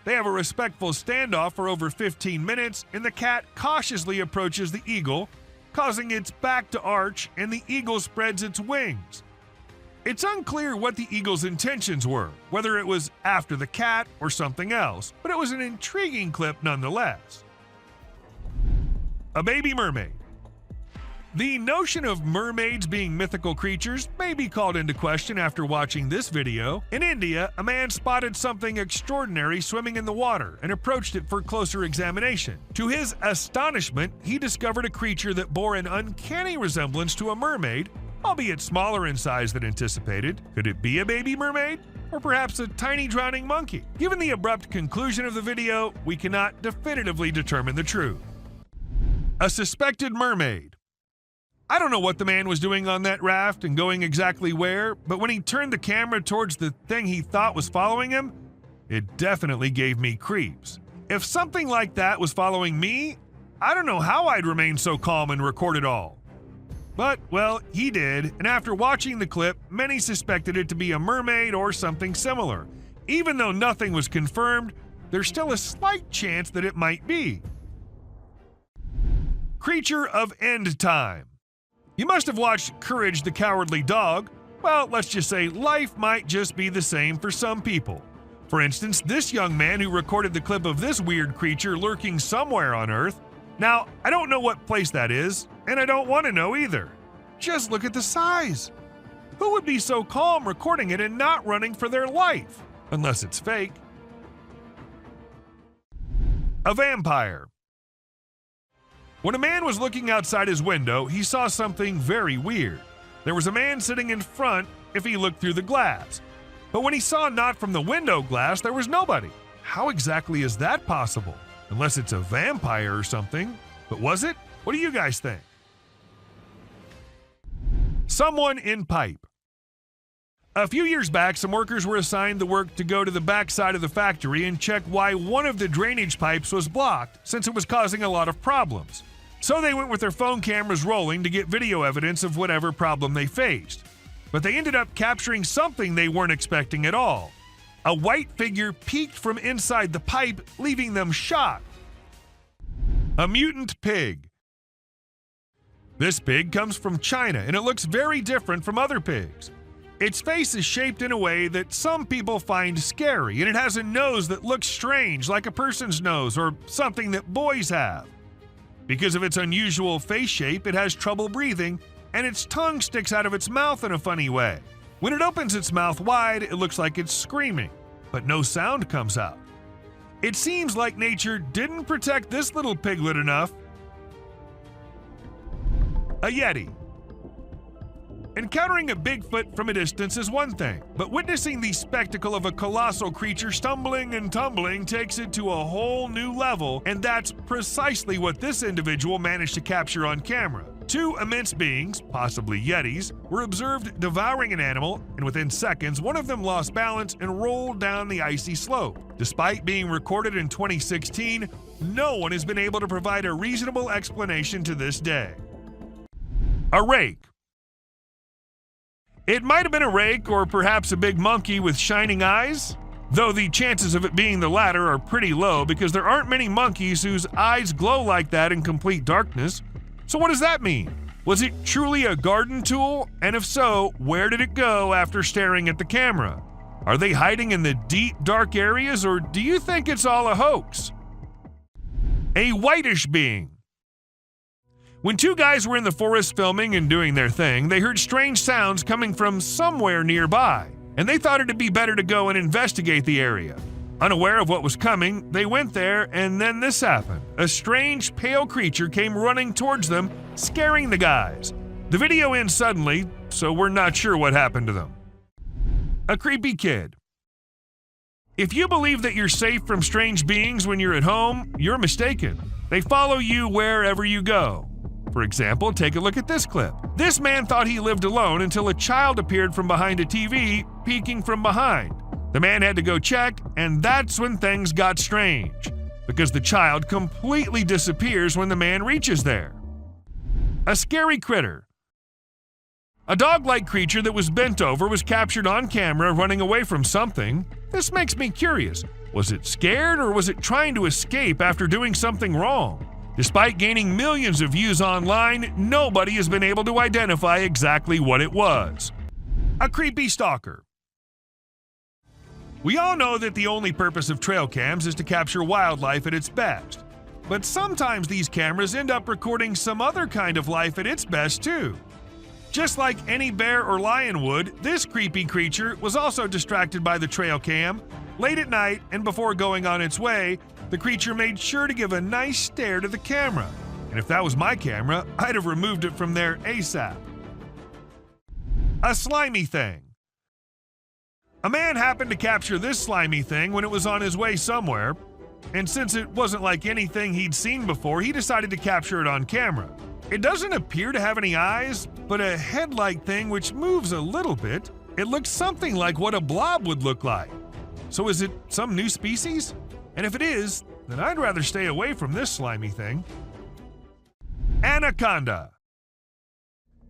They have a respectful standoff for over 15 minutes, and the cat cautiously approaches the eagle, causing its back to arch, and the eagle spreads its wings. It's unclear what the eagle's intentions were, whether it was after the cat or something else, but it was an intriguing clip nonetheless. A baby mermaid. The notion of mermaids being mythical creatures may be called into question after watching this video. In India, a man spotted something extraordinary swimming in the water and approached it for closer examination. To his astonishment, he discovered a creature that bore an uncanny resemblance to a mermaid, albeit smaller in size than anticipated. Could it be a baby mermaid? Or perhaps a tiny drowning monkey? Given the abrupt conclusion of the video, we cannot definitively determine the truth. A suspected mermaid. I don't know what the man was doing on that raft and going exactly where, but when he turned the camera towards the thing he thought was following him, it definitely gave me creeps. If something like that was following me, I don't know how I'd remain so calm and record it all. But, well, he did, and after watching the clip, many suspected it to be a mermaid or something similar. Even though nothing was confirmed, there's still a slight chance that it might be. Creature of End Time. You must have watched Courage the Cowardly Dog. Well, let's just say life might just be the same for some people. For instance, this young man who recorded the clip of this weird creature lurking somewhere on Earth. Now, I don't know what place that is, and I don't want to know either. Just look at the size. Who would be so calm recording it and not running for their life? Unless it's fake. A vampire. When a man was looking outside his window, he saw something very weird. There was a man sitting in front if he looked through the glass. But when he saw not from the window glass, there was nobody. How exactly is that possible? Unless it's a vampire or something. But was it? What do you guys think? Someone in pipe. A few years back, some workers were assigned the work to go to the back side of the factory and check why one of the drainage pipes was blocked, since it was causing a lot of problems. So they went with their phone cameras rolling to get video evidence of whatever problem they faced. But they ended up capturing something they weren't expecting at all. A white figure peeked from inside the pipe, leaving them shocked. A mutant pig. This pig comes from China, and it looks very different from other pigs. Its face is shaped in a way that some people find scary, and it has a nose that looks strange, like a person's nose or something that boys have. Because of its unusual face shape, it has trouble breathing, and its tongue sticks out of its mouth in a funny way. When it opens its mouth wide, it looks like it's screaming, but no sound comes out. It seems like nature didn't protect this little piglet enough. A Yeti. Encountering a Bigfoot from a distance is one thing, but witnessing the spectacle of a colossal creature stumbling and tumbling takes it to a whole new level, and that's precisely what this individual managed to capture on camera. Two immense beings, possibly Yetis, were observed devouring an animal, and within seconds, one of them lost balance and rolled down the icy slope. Despite being recorded in 2016, no one has been able to provide a reasonable explanation to this day. A rake. It might have been a rake or perhaps a big monkey with shining eyes, though the chances of it being the latter are pretty low because there aren't many monkeys whose eyes glow like that in complete darkness. So what does that mean? Was it truly a garden tool? And if so, where did it go after staring at the camera? Are they hiding in the deep, dark areas, or do you think it's all a hoax? A whitish being. When two guys were in the forest filming and doing their thing, they heard strange sounds coming from somewhere nearby, and they thought it'd be better to go and investigate the area. Unaware of what was coming, they went there, and then this happened. A strange, pale creature came running towards them, scaring the guys. The video ends suddenly, so we're not sure what happened to them. A creepy kid. If you believe that you're safe from strange beings when you're at home, you're mistaken. They follow you wherever you go. For example, take a look at this clip. This man thought he lived alone until a child appeared from behind a TV, peeking from behind. The man had to go check, and that's when things got strange, because the child completely disappears when the man reaches there. A scary critter. A dog-like creature that was bent over was captured on camera running away from something. This makes me curious. Was it scared, or was it trying to escape after doing something wrong? Despite gaining millions of views online, nobody has been able to identify exactly what it was. A creepy stalker. We all know that the only purpose of trail cams is to capture wildlife at its best. But sometimes these cameras end up recording some other kind of life at its best too. Just like any bear or lion would, this creepy creature was also distracted by the trail cam. Late at night and before going on its way, the creature made sure to give a nice stare to the camera. And if that was my camera, I'd have removed it from there ASAP. A slimy thing. A man happened to capture this slimy thing when it was on his way somewhere, and since it wasn't like anything he'd seen before, he decided to capture it on camera. It doesn't appear to have any eyes, but a head-like thing which moves a little bit. It looks something like what a blob would look like. So is it some new species? And if it is, then I'd rather stay away from this slimy thing. Anaconda.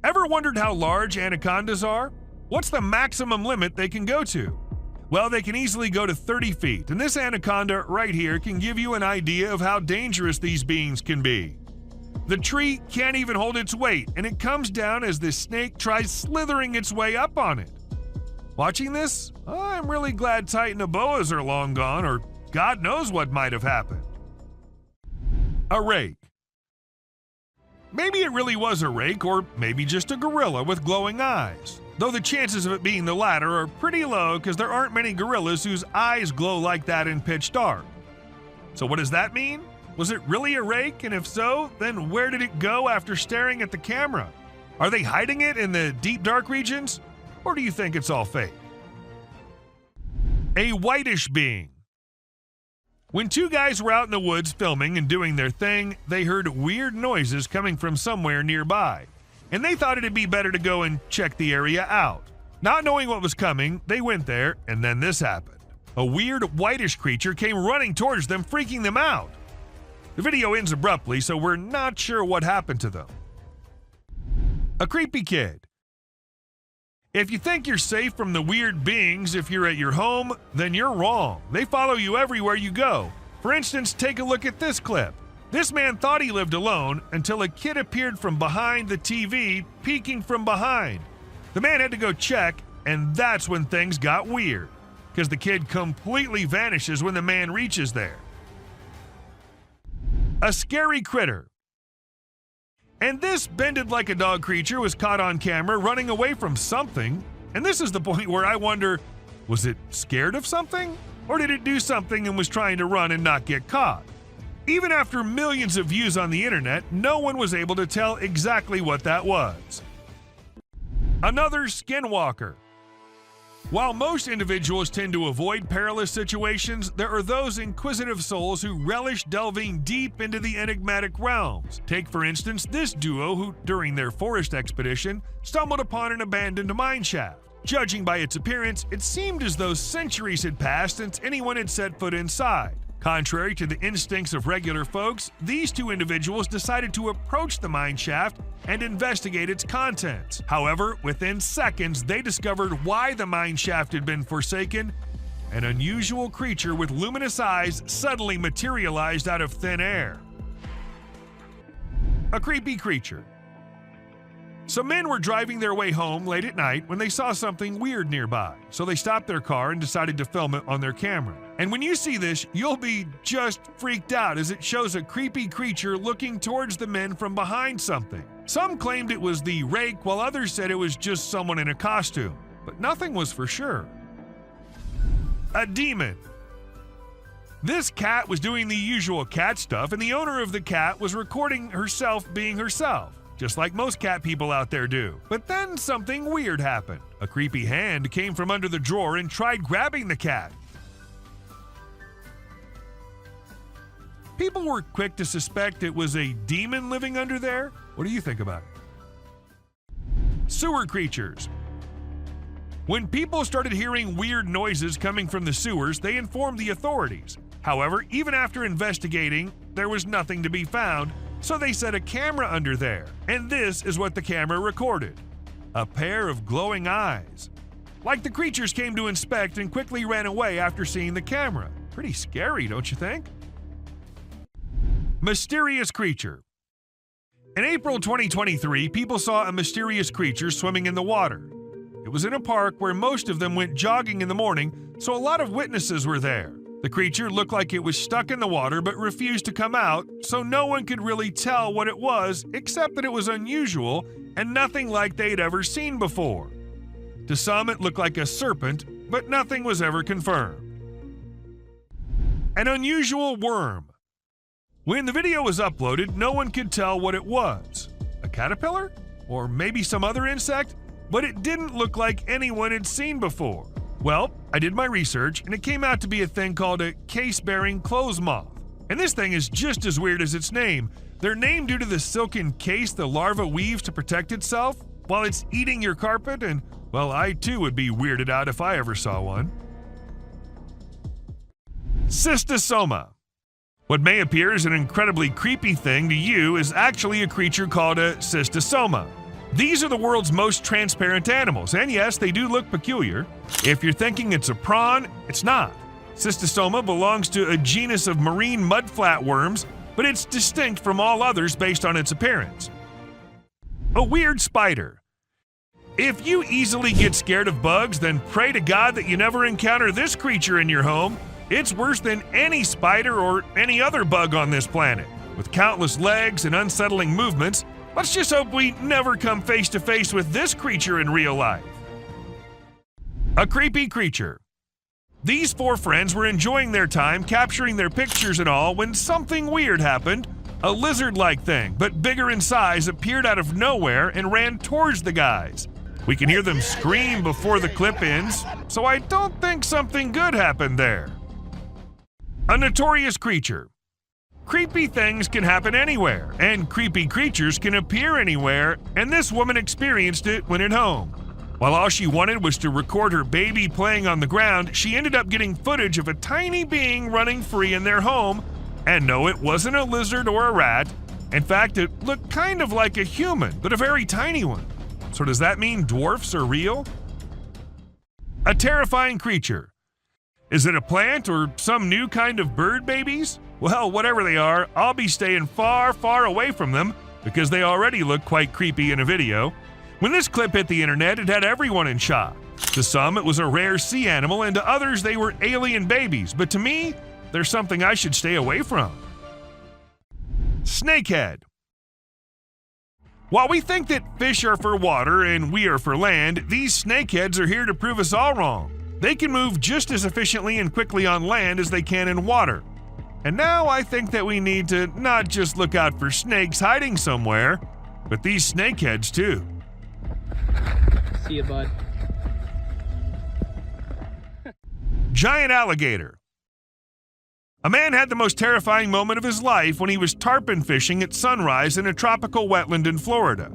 Ever wondered how large anacondas are? What's the maximum limit they can go to? Well, they can easily go to 30 feet, and this anaconda right here can give you an idea of how dangerous these beings can be. The tree can't even hold its weight, and it comes down as this snake tries slithering its way up on it. Watching this, I'm really glad Titan boas are long gone, or God knows what might have happened. A rake. Maybe it really was a rake, or maybe just a gorilla with glowing eyes. Though the chances of it being the latter are pretty low because there aren't many gorillas whose eyes glow like that in pitch dark. So what does that mean? Was it really a rake? And if so, then where did it go after staring at the camera? Are they hiding it in the deep dark regions? Or do you think it's all fake? A whitish being. When two guys were out in the woods filming and doing their thing, they heard weird noises coming from somewhere nearby, and they thought it'd be better to go and check the area out. Not knowing what was coming, they went there, and then this happened. A weird whitish creature came running towards them, freaking them out. The video ends abruptly, so we're not sure what happened to them. A creepy kid. If you think you're safe from the weird beings if you're at your home, then you're wrong. They follow you everywhere you go. For instance, take a look at this clip. This man thought he lived alone until a kid appeared from behind the TV, peeking from behind. The man had to go check, and that's when things got weird, because the kid completely vanishes when the man reaches there. A scary critter. And this bended like a dog creature was caught on camera running away from something. And this is the point where I wonder, was it scared of something? Or did it do something and was trying to run and not get caught? Even after millions of views on the internet, no one was able to tell exactly what that was. Another skinwalker. While most individuals tend to avoid perilous situations, there are those inquisitive souls who relish delving deep into the enigmatic realms. Take, for instance, this duo who, during their forest expedition, stumbled upon an abandoned mine shaft. Judging by its appearance, it seemed as though centuries had passed since anyone had set foot inside. Contrary to the instincts of regular folks, these two individuals decided to approach the mine shaft and investigate its contents. However, within seconds, they discovered why the mine shaft had been forsaken. An unusual creature with luminous eyes suddenly materialized out of thin air. A creepy creature. Some men were driving their way home late at night when they saw something weird nearby, so they stopped their car and decided to film it on their camera. And when you see this, you'll be just freaked out as it shows a creepy creature looking towards the men from behind something. Some claimed it was the rake, while others said it was just someone in a costume, but nothing was for sure. A demon. This cat was doing the usual cat stuff, and the owner of the cat was recording herself being herself, just like most cat people out there do. But then something weird happened. A creepy hand came from under the drawer and tried grabbing the cat. People were quick to suspect it was a demon living under there. What do you think about it? Sewer creatures. When people started hearing weird noises coming from the sewers, they informed the authorities. However, even after investigating, there was nothing to be found, so they set a camera under there. And this is what the camera recorded. A pair of glowing eyes. Like the creatures came to inspect and quickly ran away after seeing the camera. Pretty scary, don't you think? Mysterious creature. In April 2023, people saw a mysterious creature swimming in the water. It was in a park where most of them went jogging in the morning, so a lot of witnesses were there. The creature looked like it was stuck in the water but refused to come out, so no one could really tell what it was except that it was unusual and nothing like they'd ever seen before. To some, it looked like a serpent, but nothing was ever confirmed. An unusual worm. When the video was uploaded, no one could tell what it was. A caterpillar? Or maybe some other insect? But it didn't look like anyone had seen before. Well, I did my research, and it came out to be a thing called a case-bearing clothes moth. And this thing is just as weird as its name. They're named due to the silken case the larva weaves to protect itself while it's eating your carpet, and, well, I too would be weirded out if I ever saw one. Cystosoma. What may appear as an incredibly creepy thing to you is actually a creature called a cystosoma. These are the world's most transparent animals, and yes, they do look peculiar. If you're thinking it's a prawn, it's not. Cystosoma belongs to a genus of marine mudflat worms, but it's distinct from all others based on its appearance. A weird spider. If you easily get scared of bugs, then pray to God that you never encounter this creature in your home. It's worse than any spider or any other bug on this planet. With countless legs and unsettling movements, let's just hope we never come face to face with this creature in real life. A creepy creature. These four friends were enjoying their time capturing their pictures and all when something weird happened. A lizard-like thing, but bigger in size, appeared out of nowhere and ran towards the guys. We can hear them scream before the clip ends, so I don't think something good happened there. A notorious creature. Creepy things can happen anywhere, and creepy creatures can appear anywhere, and this woman experienced it when at home. While all she wanted was to record her baby playing on the ground, she ended up getting footage of a tiny being running free in their home, and no, it wasn't a lizard or a rat. In fact, it looked kind of like a human, but a very tiny one. So does that mean dwarfs are real? A terrifying creature. Is it a plant or some new kind of bird babies? Well, whatever they are, I'll be staying far, far away from them because they already look quite creepy in a video. When this clip hit the internet, it had everyone in shock. To some, it was a rare sea animal, and to others, they were alien babies. But to me, there's something I should stay away from. Snakehead. While we think that fish are for water and we are for land, these snakeheads are here to prove us all wrong. They can move just as efficiently and quickly on land as they can in water. And now I think that we need to not just look out for snakes hiding somewhere, but these snakeheads too. See you, bud. Giant alligator. A man had the most terrifying moment of his life when he was tarpon fishing at sunrise in a tropical wetland in Florida.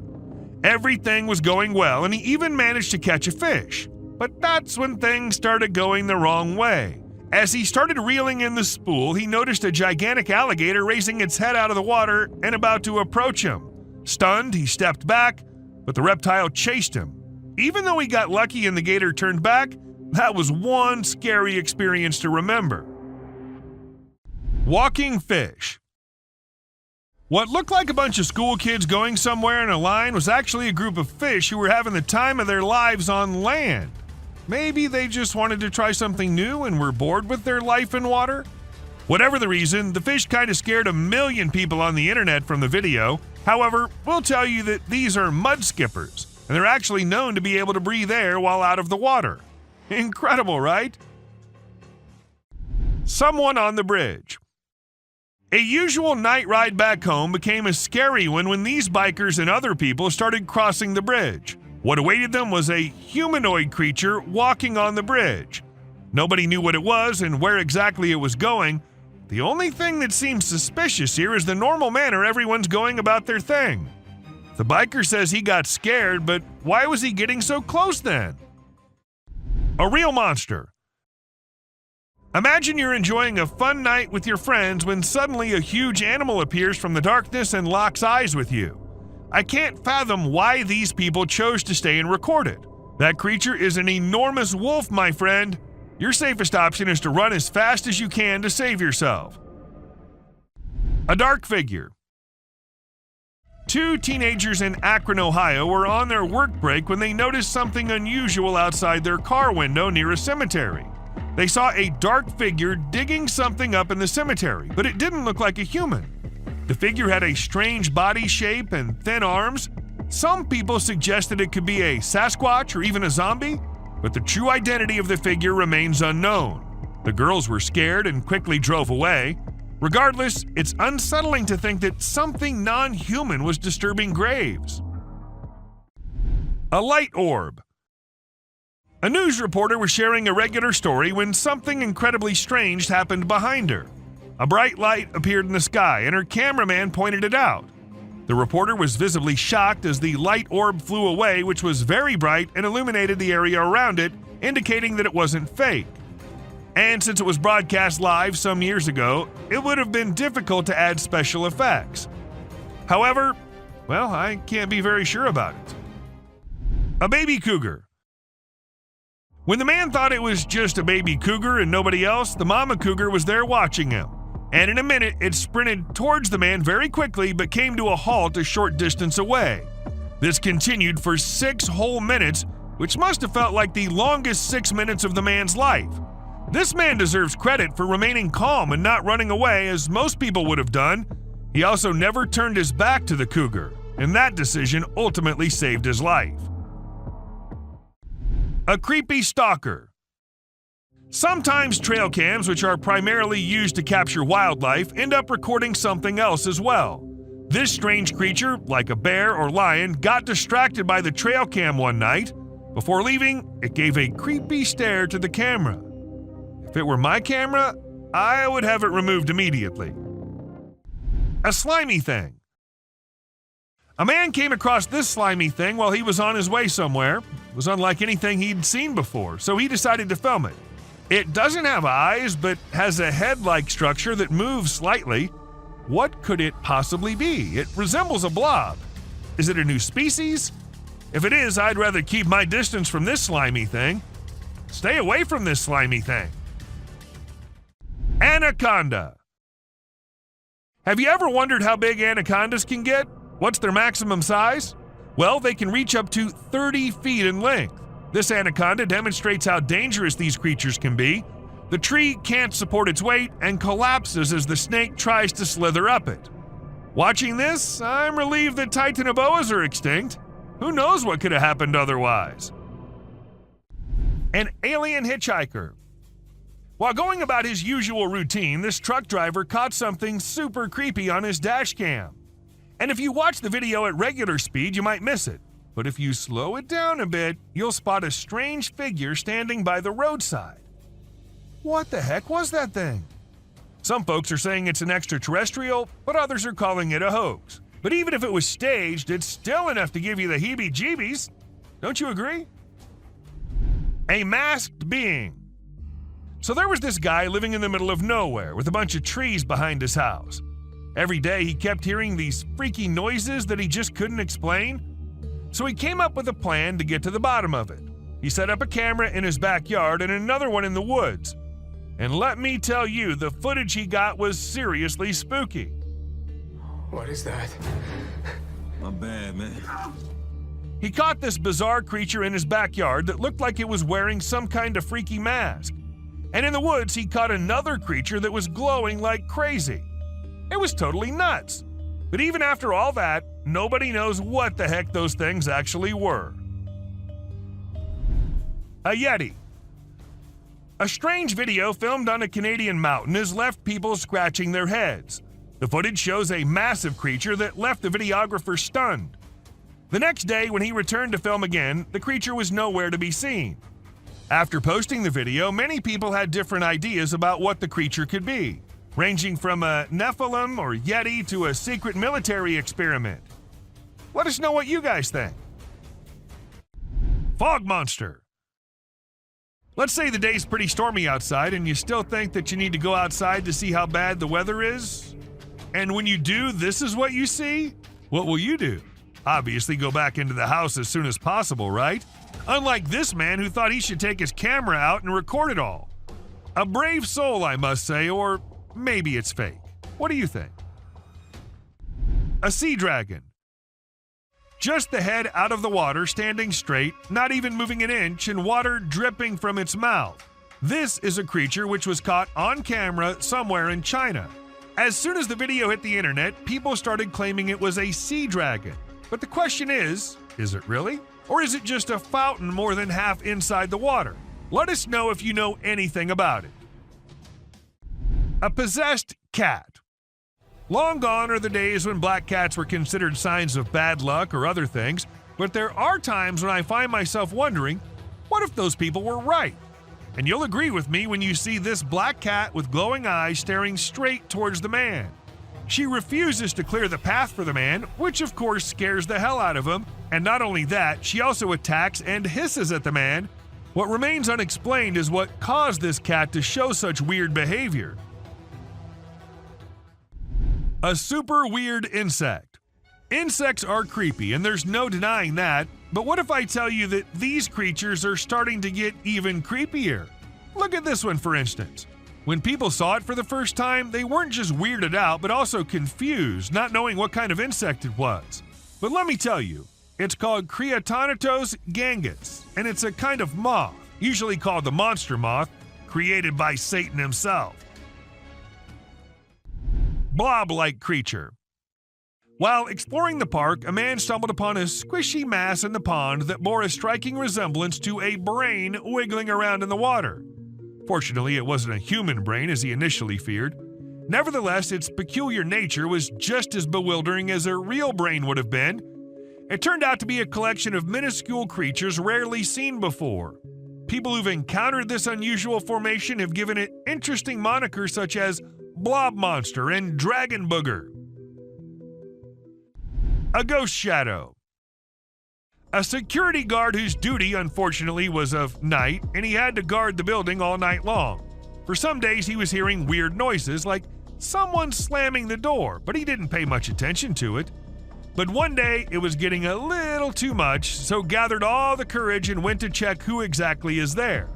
Everything was going well, and he even managed to catch a fish. But that's when things started going the wrong way. As he started reeling in the spool, he noticed a gigantic alligator raising its head out of the water and about to approach him. Stunned, he stepped back, but the reptile chased him. Even though he got lucky and the gator turned back, that was one scary experience to remember. Walking fish. What looked like a bunch of school kids going somewhere in a line was actually a group of fish who were having the time of their lives on land. Maybe they just wanted to try something new and were bored with their life in water? Whatever the reason, the fish kind of scared a million people on the internet from the video. However, we'll tell you that these are mud skippers, and they're actually known to be able to breathe air while out of the water. Incredible, right? Someone on the bridge. A usual night ride back home became a scary one when these bikers and other people started crossing the bridge. What awaited them was a humanoid creature walking on the bridge. Nobody knew what it was and where exactly it was going. The only thing that seems suspicious here is the normal manner everyone's going about their thing. The biker says he got scared, but why was he getting so close then? A real monster. Imagine you're enjoying a fun night with your friends when suddenly a huge animal appears from the darkness and locks eyes with you. I can't fathom why these people chose to stay and record it. That creature is an enormous wolf, my friend. Your safest option is to run as fast as you can to save yourself. A dark figure. Two teenagers in Akron, Ohio were on their work break when they noticed something unusual outside their car window near a cemetery. They saw a dark figure digging something up in the cemetery, but it didn't look like a human. The figure had a strange body shape and thin arms. Some people suggested it could be a Sasquatch or even a zombie, but the true identity of the figure remains unknown. The girls were scared and quickly drove away. Regardless, it's unsettling to think that something non-human was disturbing graves. A light orb. A news reporter was sharing a regular story when something incredibly strange happened behind her. A bright light appeared in the sky, and her cameraman pointed it out. The reporter was visibly shocked as the light orb flew away, which was very bright and illuminated the area around it, indicating that it wasn't fake. And since it was broadcast live some years ago, it would have been difficult to add special effects. However, well, I can't be very sure about it. A baby cougar. When the man thought it was just a baby cougar and nobody else, the mama cougar was there watching him. And in a minute, it sprinted towards the man very quickly but came to a halt a short distance away. This continued for 6 whole minutes, which must have felt like the longest 6 minutes of the man's life. This man deserves credit for remaining calm and not running away as most people would have done. He also never turned his back to the cougar, and that decision ultimately saved his life. A creepy stalker. Sometimes trail cams, which are primarily used to capture wildlife, end up recording something else as well. This strange creature, like a bear or lion, got distracted by the trail cam one night. Before leaving, it gave a creepy stare to the camera. If it were my camera, I would have it removed immediately. A slimy thing. A man came across this slimy thing while he was on his way somewhere. It was unlike anything he'd seen before, so he decided to film it. It doesn't have eyes, but has a head-like structure that moves slightly. What could it possibly be? It resembles a blob. Is it a new species? If it is, I'd rather keep my distance from this slimy thing. Stay away from this slimy thing. Anaconda. Have you ever wondered how big anacondas can get? What's their maximum size? Well, they can reach up to 30 feet in length. This anaconda demonstrates how dangerous these creatures can be. The tree can't support its weight and collapses as the snake tries to slither up it. Watching this, I'm relieved that titanoboas are extinct. Who knows what could have happened otherwise? An alien hitchhiker. While going about his usual routine, this truck driver caught something super creepy on his dash cam. And if you watch the video at regular speed, you might miss it. But if you slow it down a bit, you'll spot a strange figure standing by the roadside. What the heck was that thing? Some folks are saying it's an extraterrestrial, but others are calling it a hoax. But even if it was staged, it's still enough to give you the heebie-jeebies. Don't you agree? A masked being. So there was this guy living in the middle of nowhere with a bunch of trees behind his house. Every day he kept hearing these freaky noises that he just couldn't explain. So he came up with a plan to get to the bottom of it. He set up a camera in his backyard and another one in the woods. And let me tell you, the footage he got was seriously spooky. What is that? My bad, man. He caught this bizarre creature in his backyard that looked like it was wearing some kind of freaky mask. And in the woods, he caught another creature that was glowing like crazy. It was totally nuts. But even after all that, nobody knows what the heck those things actually were. A Yeti. A strange video filmed on a Canadian mountain has left people scratching their heads. The footage shows a massive creature that left the videographer stunned. The next day, when he returned to film again, the creature was nowhere to be seen. After posting the video, many people had different ideas about what the creature could be, ranging from a Nephilim or Yeti to a secret military experiment. Let us know what you guys think. Fog monster. Let's say the day's pretty stormy outside and you still think that you need to go outside to see how bad the weather is. And when you do, this is what you see? What will you do? Obviously go back into the house as soon as possible, right? Unlike this man who thought he should take his camera out and record it all. A brave soul, I must say, or maybe it's fake. What do you think? A sea dragon. Just the head out of the water, standing straight, not even moving an inch, and water dripping from its mouth. This is a creature which was caught on camera somewhere in China. As soon as the video hit the internet, people started claiming it was a sea dragon. But the question is it really? Or is it just a fountain more than half inside the water? Let us know if you know anything about it. A possessed cat. Long gone are the days when black cats were considered signs of bad luck or other things, but there are times when I find myself wondering, what if those people were right? And you'll agree with me when you see this black cat with glowing eyes staring straight towards the man. She refuses to clear the path for the man, which of course scares the hell out of him, and not only that, she also attacks and hisses at the man. What remains unexplained is what caused this cat to show such weird behavior. A super weird insect. Insects are creepy, and there's no denying that, but what if I tell you that these creatures are starting to get even creepier? Look at this one, for instance. When people saw it for the first time, they weren't just weirded out, but also confused, not knowing what kind of insect it was. But let me tell you, It's called Creatonitos gangus, and it's a kind of moth, usually called the monster moth, created by Satan himself. Blob-like creature. While exploring the park, a man stumbled upon a squishy mass in the pond that bore a striking resemblance to a brain wiggling around in the water. Fortunately, it wasn't a human brain as he initially feared. Nevertheless, its peculiar nature was just as bewildering as a real brain would have been. It turned out to be a collection of minuscule creatures rarely seen before. People who've encountered this unusual formation have given it interesting monikers such as Blob Monster and Dragon Booger. A ghost shadow. A security guard whose duty, unfortunately, was of night, and he had to guard the building all night long. For some days, he was hearing weird noises like someone slamming the door, but he didn't pay much attention to it. But one day, it was getting a little too much, so gathered all the courage and went to check who exactly is there.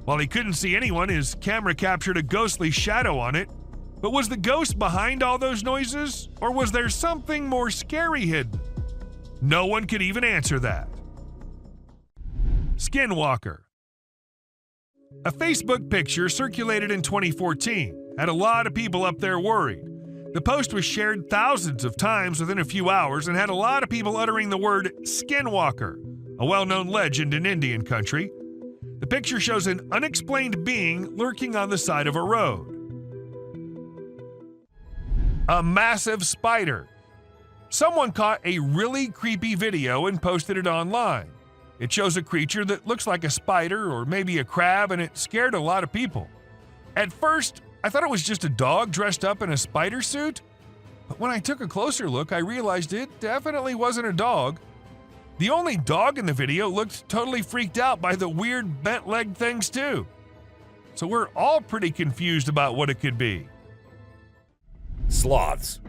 While he couldn't see anyone, his camera captured a ghostly shadow on it. But was the ghost behind all those noises, or was there something more scary hidden? No one could even answer that. Skinwalker. A Facebook picture circulated in 2014 had a lot of people up there worried. The post was shared thousands of times within a few hours and had a lot of people uttering the word Skinwalker, a well-known legend in Indian country. The picture shows an unexplained being lurking on the side of a road. A massive spider. Someone caught a really creepy video and posted it online. It shows a creature that looks like a spider or maybe a crab, and it scared a lot of people. At first, I thought it was just a dog dressed up in a spider suit, but when I took a closer look, I realized it definitely wasn't a dog. The only dog in the video looked totally freaked out by the weird bent-legged things too. So we're all pretty confused about what it could be. Sloths.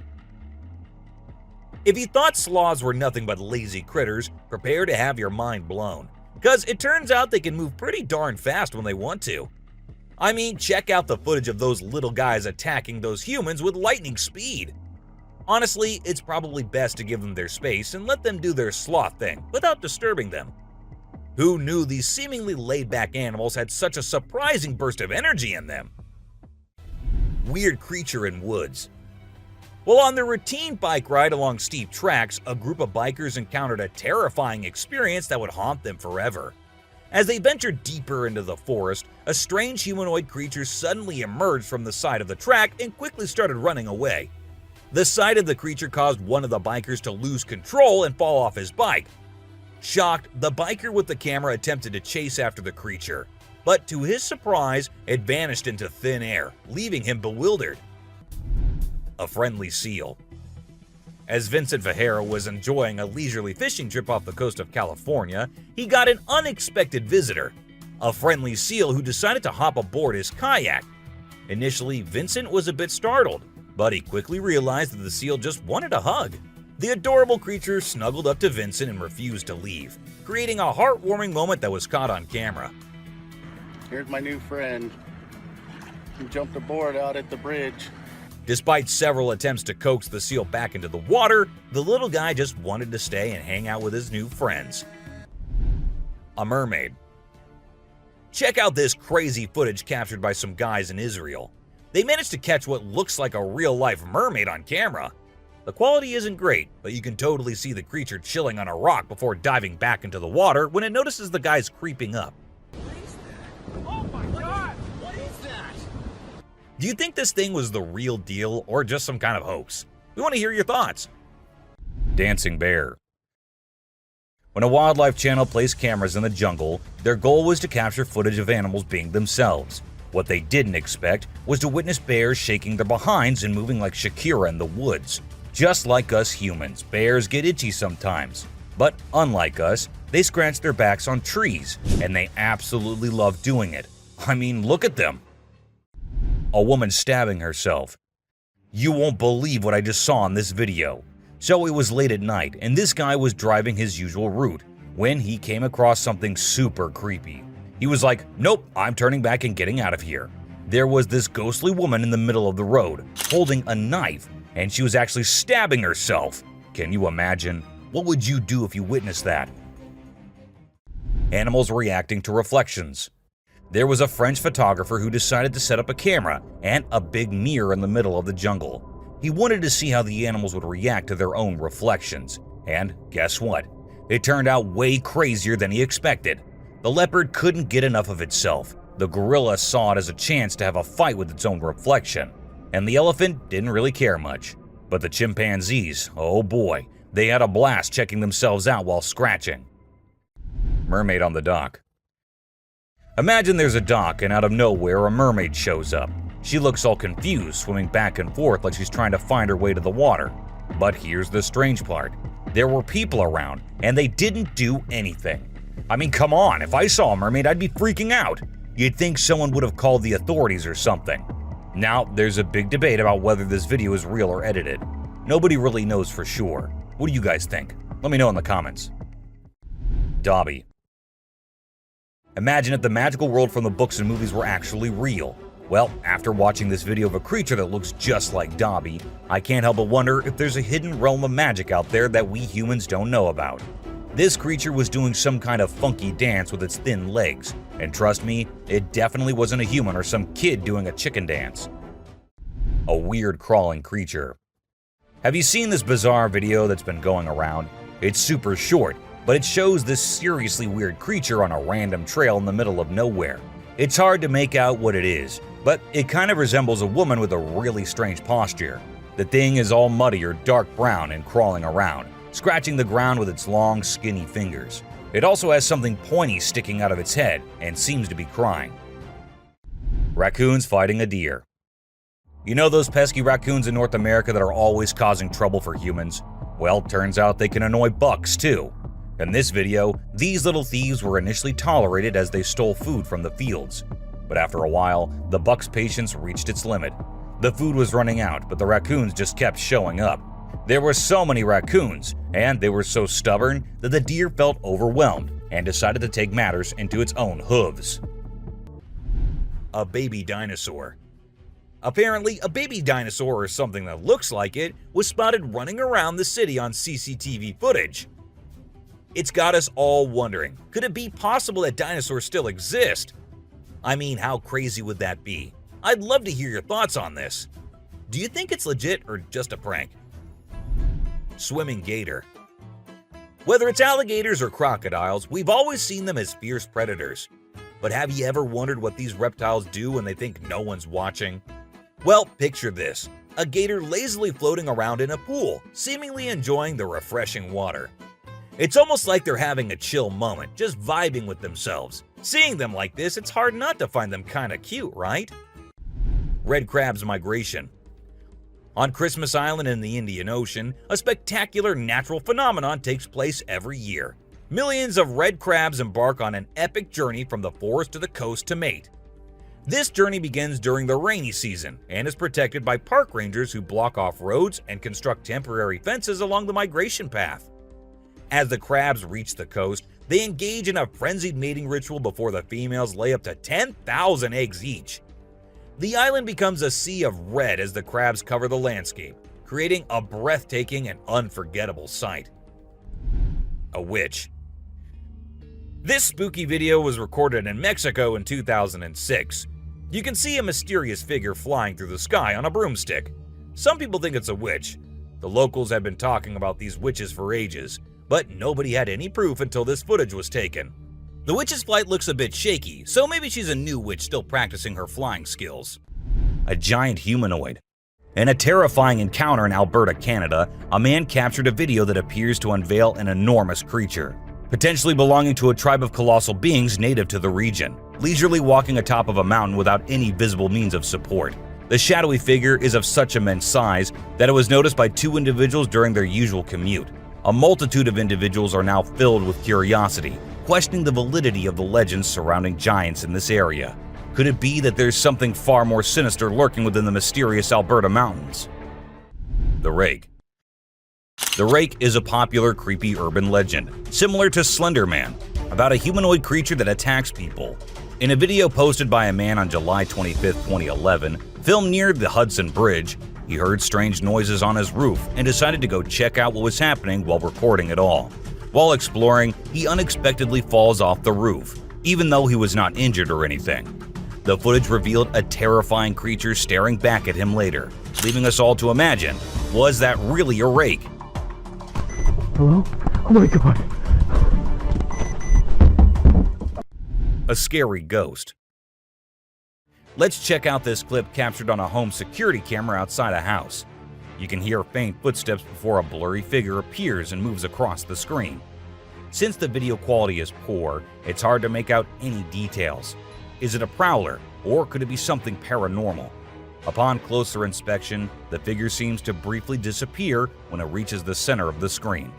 If you thought sloths were nothing but lazy critters, prepare to have your mind blown. Because it turns out they can move pretty darn fast when they want to. I mean, check out the footage of those little guys attacking those humans with lightning speed. Honestly, it's probably best to give them their space and let them do their sloth thing without disturbing them. Who knew these seemingly laid-back animals had such a surprising burst of energy in them? Weird creature in woods. Well, on their routine bike ride along steep tracks, a group of bikers encountered a terrifying experience that would haunt them forever. As they ventured deeper into the forest, a strange humanoid creature suddenly emerged from the side of the track and quickly started running away. The sight of the creature caused one of the bikers to lose control and fall off his bike. Shocked, the biker with the camera attempted to chase after the creature, but to his surprise, it vanished into thin air, leaving him bewildered. A friendly seal. As Vincent Vajera was enjoying a leisurely fishing trip off the coast of California, he got an unexpected visitor, a friendly seal who decided to hop aboard his kayak. Initially, Vincent was a bit startled, but he quickly realized that the seal just wanted a hug. The adorable creature snuggled up to Vincent and refused to leave, creating a heartwarming moment that was caught on camera. Here's my new friend. He jumped aboard out at the bridge. Despite several attempts to coax the seal back into the water, the little guy just wanted to stay and hang out with his new friends. A mermaid. Check out this crazy footage captured by some guys in Israel. They managed to catch what looks like a real-life mermaid on camera. The quality isn't great, but you can totally see the creature chilling on a rock before diving back into the water when it notices the guys creeping up. Do you think this thing was the real deal or just some kind of hoax? We want to hear your thoughts. Dancing bear. When a wildlife channel placed cameras in the jungle, their goal was to capture footage of animals being themselves. What they didn't expect was to witness bears shaking their behinds and moving like Shakira in the woods. Just like us humans, bears get itchy sometimes. But unlike us, they scratch their backs on trees, and they absolutely love doing it. I mean, look at them. A woman stabbing herself. You won't believe what I just saw in this video. So it was late at night, and this guy was driving his usual route when he came across something super creepy. He was like, nope, I'm turning back and getting out of here. There was this ghostly woman in the middle of the road, holding a knife, and she was actually stabbing herself. Can you imagine? What would you do if you witnessed that? Animals reacting to reflections. There was a French photographer who decided to set up a camera and a big mirror in the middle of the jungle. He wanted to see how the animals would react to their own reflections. And guess what? It turned out way crazier than he expected. The leopard couldn't get enough of itself. The gorilla saw it as a chance to have a fight with its own reflection. And the elephant didn't really care much. But the chimpanzees, oh boy, they had a blast checking themselves out while scratching. Mermaid on the dock. Imagine there's a dock and out of nowhere a mermaid shows up. She looks all confused, swimming back and forth like she's trying to find her way to the water. But here's the strange part. There were people around, and they didn't do anything. I mean, come on, if I saw a mermaid, I'd be freaking out. You'd think someone would have called the authorities or something. Now, there's a big debate about whether this video is real or edited. Nobody really knows for sure. What do you guys think? Let me know in the comments. Dobby. Imagine if the magical world from the books and movies were actually real. Well, after watching this video of a creature that looks just like Dobby, I can't help but wonder if there's a hidden realm of magic out there that we humans don't know about. This creature was doing some kind of funky dance with its thin legs, and trust me, it definitely wasn't a human or some kid doing a chicken dance. A weird crawling creature. Have you seen this bizarre video that's been going around? It's super short, but it shows this seriously weird creature on a random trail in the middle of nowhere. It's hard to make out what it is, but it kind of resembles a woman with a really strange posture. The thing is all muddy or dark brown and crawling around, scratching the ground with its long, skinny fingers. It also has something pointy sticking out of its head and seems to be crying. Raccoons fighting a deer. You know those pesky raccoons in North America that are always causing trouble for humans? Well, turns out they can annoy bucks too. In this video, these little thieves were initially tolerated as they stole food from the fields. But after a while, the buck's patience reached its limit. The food was running out, but the raccoons just kept showing up. There were so many raccoons, and they were so stubborn that the deer felt overwhelmed and decided to take matters into its own hooves. A baby dinosaur. Apparently, a baby dinosaur or something that looks like it was spotted running around the city on CCTV footage. It's got us all wondering, could it be possible that dinosaurs still exist? I mean, how crazy would that be? I'd love to hear your thoughts on this. Do you think it's legit or just a prank? Swimming gator. Whether it's alligators or crocodiles, we've always seen them as fierce predators. But have you ever wondered what these reptiles do when they think no one's watching? Well, picture this. A gator lazily floating around in a pool, seemingly enjoying the refreshing water. It's almost like they're having a chill moment, just vibing with themselves. Seeing them like this, it's hard not to find them kinda cute, right? Red crab's migration. On Christmas Island in the Indian Ocean, a spectacular natural phenomenon takes place every year. Millions of red crabs embark on an epic journey from the forest to the coast to mate. This journey begins during the rainy season and is protected by park rangers who block off roads and construct temporary fences along the migration path. As the crabs reach the coast, they engage in a frenzied mating ritual before the females lay up to 10,000 eggs each. The island becomes a sea of red as the crabs cover the landscape, creating a breathtaking and unforgettable sight. A witch. This spooky video was recorded in Mexico in 2006. You can see a mysterious figure flying through the sky on a broomstick. Some people think it's a witch. The locals have been talking about these witches for ages, but nobody had any proof until this footage was taken. The witch's flight looks a bit shaky, so maybe she's a new witch still practicing her flying skills. A giant humanoid. In a terrifying encounter in Alberta, Canada, a man captured a video that appears to unveil an enormous creature, potentially belonging to a tribe of colossal beings native to the region, leisurely walking atop of a mountain without any visible means of support. The shadowy figure is of such immense size that it was noticed by two individuals during their usual commute. A multitude of individuals are now filled with curiosity, questioning the validity of the legends surrounding giants in this area. Could it be that there's something far more sinister lurking within the mysterious Alberta mountains? The Rake. The Rake is a popular creepy urban legend, similar to Slender Man, about a humanoid creature that attacks people. In a video posted by a man on July 25, 2011, filmed near the Hudson Bridge, He heard strange noises on his roof and decided to go check out what was happening while recording it all. While exploring, he unexpectedly falls off the roof, even though he was not injured or anything. The footage revealed a terrifying creature staring back at him later, leaving us all to imagine, was that really a rake? Hello? Oh my god. A scary ghost. Let's check out this clip captured on a home security camera outside a house. You can hear faint footsteps before a blurry figure appears and moves across the screen. Since the video quality is poor, it's hard to make out any details. Is it a prowler, or could it be something paranormal? Upon closer inspection, the figure seems to briefly disappear when it reaches the center of the screen.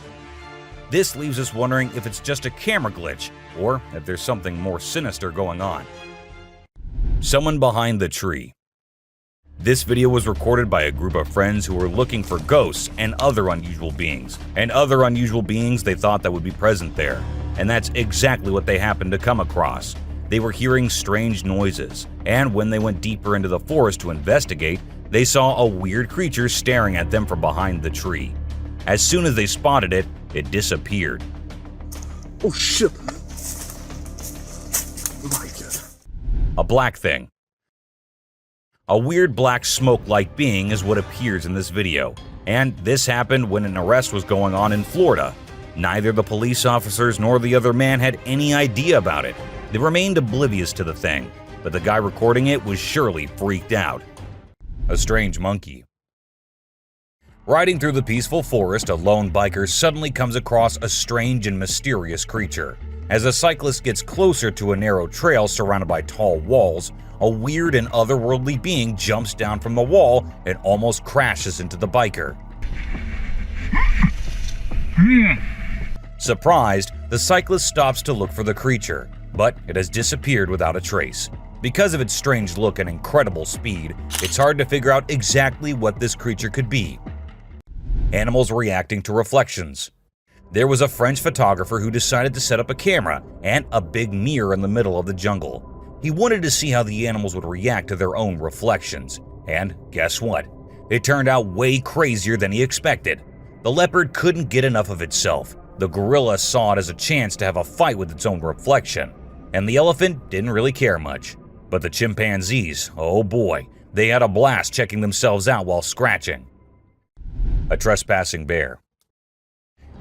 This leaves us wondering if it's just a camera glitch, or if there's something more sinister going on. Someone behind the tree. This video was recorded by a group of friends who were looking for ghosts and other unusual beings, they thought that would be present there. And that's exactly what they happened to come across. They were hearing strange noises, and when they went deeper into the forest to investigate, they saw a weird creature staring at them from behind the tree. As soon as they spotted it, it disappeared. Oh shit! My God. A black thing. A weird black smoke-like being is what appears in this video, and this happened when an arrest was going on in Florida. Neither the police officers nor the other man had any idea about it. They remained oblivious to the thing, but the guy recording it was surely freaked out. A strange monkey. Riding through the peaceful forest, a lone biker suddenly comes across a strange and mysterious creature. As a cyclist gets closer to a narrow trail surrounded by tall walls, a weird and otherworldly being jumps down from the wall and almost crashes into the biker. Surprised, the cyclist stops to look for the creature, but it has disappeared without a trace. Because of its strange look and incredible speed, it's hard to figure out exactly what this creature could be. Animals reacting to reflections. There was a French photographer who decided to set up a camera and a big mirror in the middle of the jungle. He wanted to see how the animals would react to their own reflections, and guess what? It turned out way crazier than he expected. The leopard couldn't get enough of itself, the gorilla saw it as a chance to have a fight with its own reflection, and the elephant didn't really care much. But the chimpanzees, oh boy, they had a blast checking themselves out while scratching. A trespassing bear.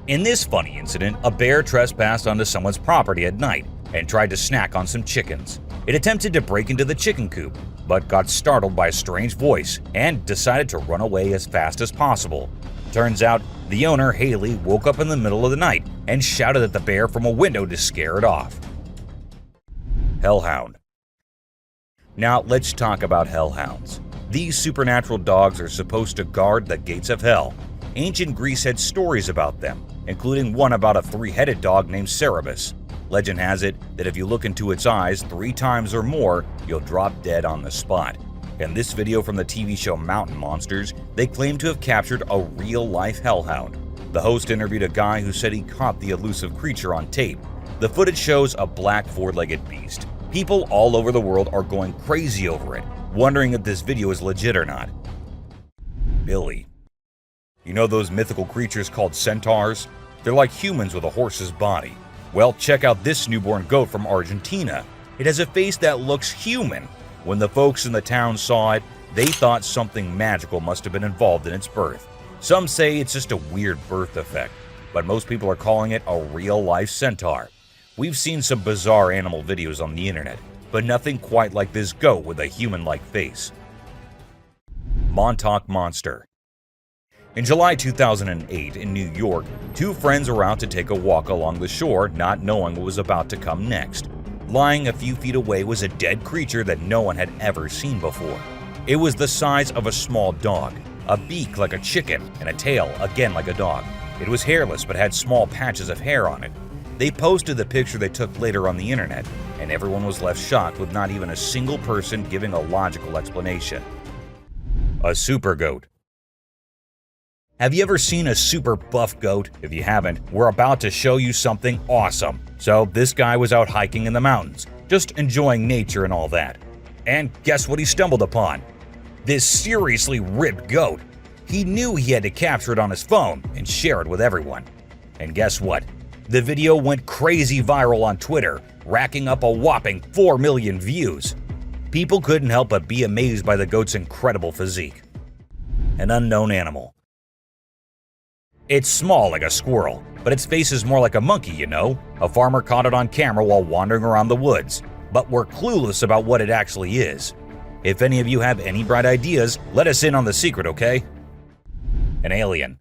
In this funny incident, a bear trespassed onto someone's property at night and tried to snack on some chickens. It attempted to break into the chicken coop, but got startled by a strange voice and decided to run away as fast as possible. Turns out, the owner, Haley, woke up in the middle of the night and shouted at the bear from a window to scare it off. Hellhound. Now let's talk about hellhounds. These supernatural dogs are supposed to guard the gates of hell. Ancient Greece had stories about them, including one about a three-headed dog named Cerberus. Legend has it that if you look into its eyes 3 times or more, you'll drop dead on the spot. In this video from the TV show Mountain Monsters, they claim to have captured a real-life hellhound. The host interviewed a guy who said he caught the elusive creature on tape. The footage shows a black 4-legged beast. People all over the world are going crazy over it, wondering if this video is legit or not. Billy. You know those mythical creatures called centaurs? They're like humans with a horse's body. Well, check out this newborn goat from Argentina. It has a face that looks human. When the folks in the town saw it, they thought something magical must have been involved in its birth. Some say it's just a weird birth effect, but most people are calling it a real-life centaur. We've seen some bizarre animal videos on the internet, but nothing quite like this goat with a human-like face. Montauk Monster. In July 2008 in New York, 2 friends were out to take a walk along the shore, not knowing what was about to come next. Lying a few feet away was a dead creature that no one had ever seen before. It was the size of a small dog, a beak like a chicken, and a tail again like a dog. It was hairless but had small patches of hair on it. They posted the picture they took later on the internet, and everyone was left shocked with not even a single person giving a logical explanation. A super goat. Have you ever seen a super buff goat? If you haven't, we're about to show you something awesome. So this guy was out hiking in the mountains, just enjoying nature and all that. And guess what he stumbled upon? This seriously ripped goat. He knew he had to capture it on his phone and share it with everyone. And guess what? The video went crazy viral on Twitter, racking up a whopping 4 million views. People couldn't help but be amazed by the goat's incredible physique. An unknown animal. It's small like a squirrel, but its face is more like a monkey, you know? A farmer caught it on camera while wandering around the woods, but we're clueless about what it actually is. If any of you have any bright ideas, let us in on the secret, okay? An alien.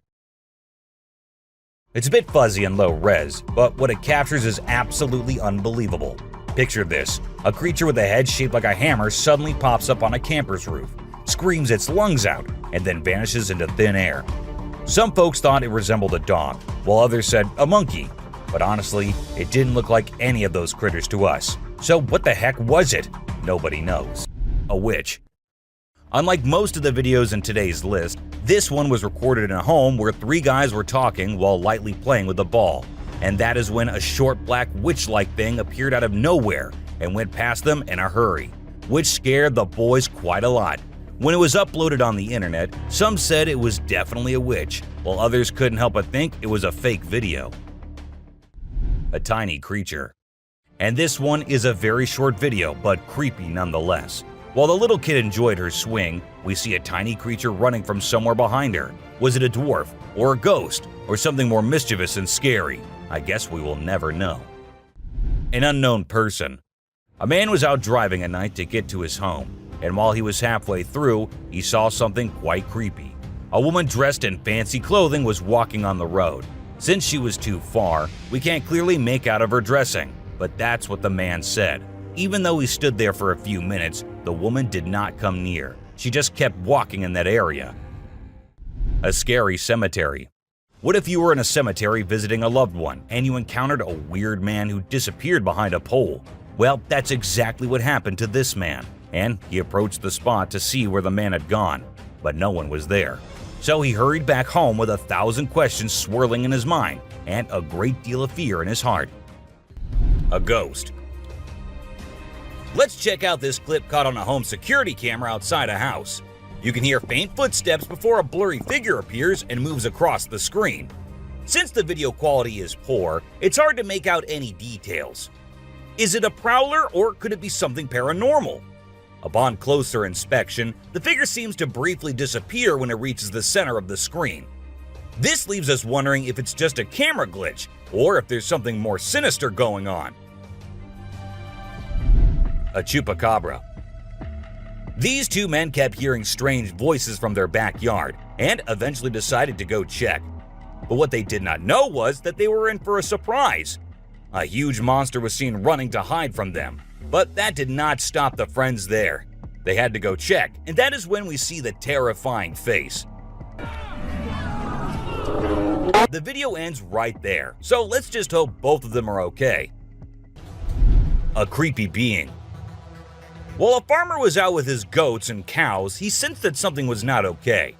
It's a bit fuzzy and low res, but what it captures is absolutely unbelievable. Picture this: a creature with a head shaped like a hammer suddenly pops up on a camper's roof, screams its lungs out, and then vanishes into thin air. Some folks thought it resembled a dog, while others said a monkey. But honestly, it didn't look like any of those critters to us. So what the heck was it? Nobody knows. A witch. Unlike most of the videos in today's list, this one was recorded in a home where 3 guys were talking while lightly playing with a ball. And that is when a short black witch-like thing appeared out of nowhere and went past them in a hurry, which scared the boys quite a lot. When it was uploaded on the internet, some said it was definitely a witch, while others couldn't help but think it was a fake video. A tiny creature. And this one is a very short video, but creepy nonetheless. While the little kid enjoyed her swing, we see a tiny creature running from somewhere behind her. Was it a dwarf, or a ghost, or something more mischievous and scary? I guess we will never know. An unknown person. A man was out driving at night to get to his home, and while he was halfway through, he saw something quite creepy. A woman dressed in fancy clothing was walking on the road. Since she was too far, we can't clearly make out of her dressing, but that's what the man said. Even though he stood there for a few minutes, the woman did not come near. She just kept walking in that area. A scary cemetery. What if you were in a cemetery visiting a loved one and you encountered a weird man who disappeared behind a pole? Well, that's exactly what happened to this man, and he approached the spot to see where the man had gone, but no one was there. So he hurried back home with 1,000 questions swirling in his mind and a great deal of fear in his heart. A ghost. Let's check out this clip caught on a home security camera outside a house. You can hear faint footsteps before a blurry figure appears and moves across the screen. Since the video quality is poor, it's hard to make out any details. Is it a prowler, or could it be something paranormal? Upon closer inspection, the figure seems to briefly disappear when it reaches the center of the screen. This leaves us wondering if it's just a camera glitch, or if there's something more sinister going on. A chupacabra. These 2 men kept hearing strange voices from their backyard and eventually decided to go check. But what they did not know was that they were in for a surprise. A huge monster was seen running to hide from them, but that did not stop the friends there. They had to go check, and that is when we see the terrifying face. The video ends right there, so let's just hope both of them are okay. A creepy being. While a farmer was out with his goats and cows, he sensed that something was not okay.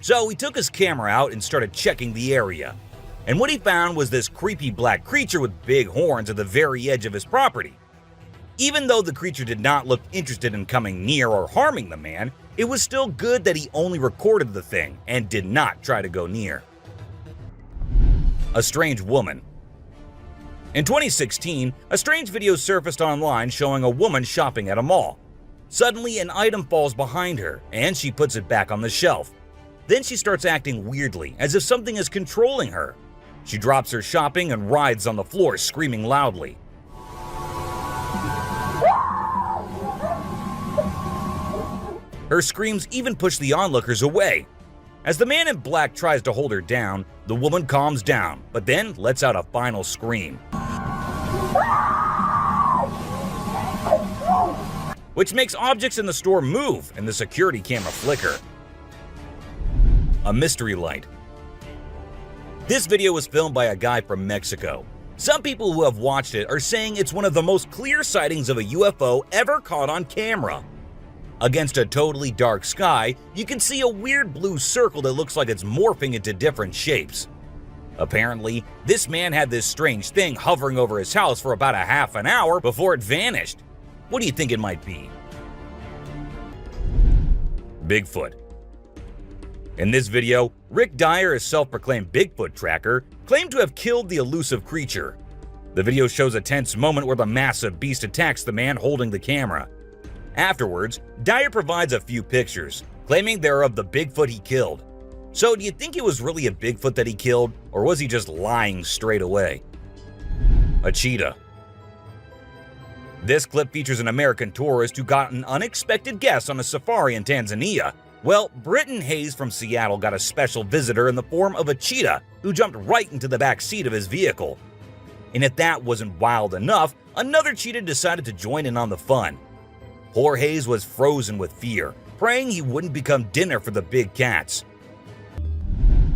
So he took his camera out and started checking the area. And what he found was this creepy black creature with big horns at the very edge of his property. Even though the creature did not look interested in coming near or harming the man, it was still good that he only recorded the thing and did not try to go near. A strange woman. In 2016, a strange video surfaced online showing a woman shopping at a mall. Suddenly, an item falls behind her, and she puts it back on the shelf. Then she starts acting weirdly, as if something is controlling her. She drops her shopping and writhes on the floor, screaming loudly. Her screams even push the onlookers away. As the man in black tries to hold her down, the woman calms down, but then lets out a final scream, which makes objects in the store move and the security camera flicker. A mystery light. This video was filmed by a guy from Mexico. Some people who have watched it are saying it's one of the most clear sightings of a UFO ever caught on camera. Against a totally dark sky, you can see a weird blue circle that looks like it's morphing into different shapes. Apparently, this man had this strange thing hovering over his house for about a half an hour before it vanished. What do you think it might be? Bigfoot. In this video, Rick Dyer, a self-proclaimed Bigfoot tracker, claimed to have killed the elusive creature. The video shows a tense moment where the massive beast attacks the man holding the camera. Afterwards, Dyer provides a few pictures, claiming they're of the Bigfoot he killed. So do you think it was really a Bigfoot that he killed, or was he just lying straight away? A cheetah. This clip features an American tourist who got an unexpected guest on a safari in Tanzania. Well, Britton Hayes from Seattle got a special visitor in the form of a cheetah who jumped right into the back seat of his vehicle. And if that wasn't wild enough, another cheetah decided to join in on the fun. Poor Hayes was frozen with fear, praying he wouldn't become dinner for the big cats.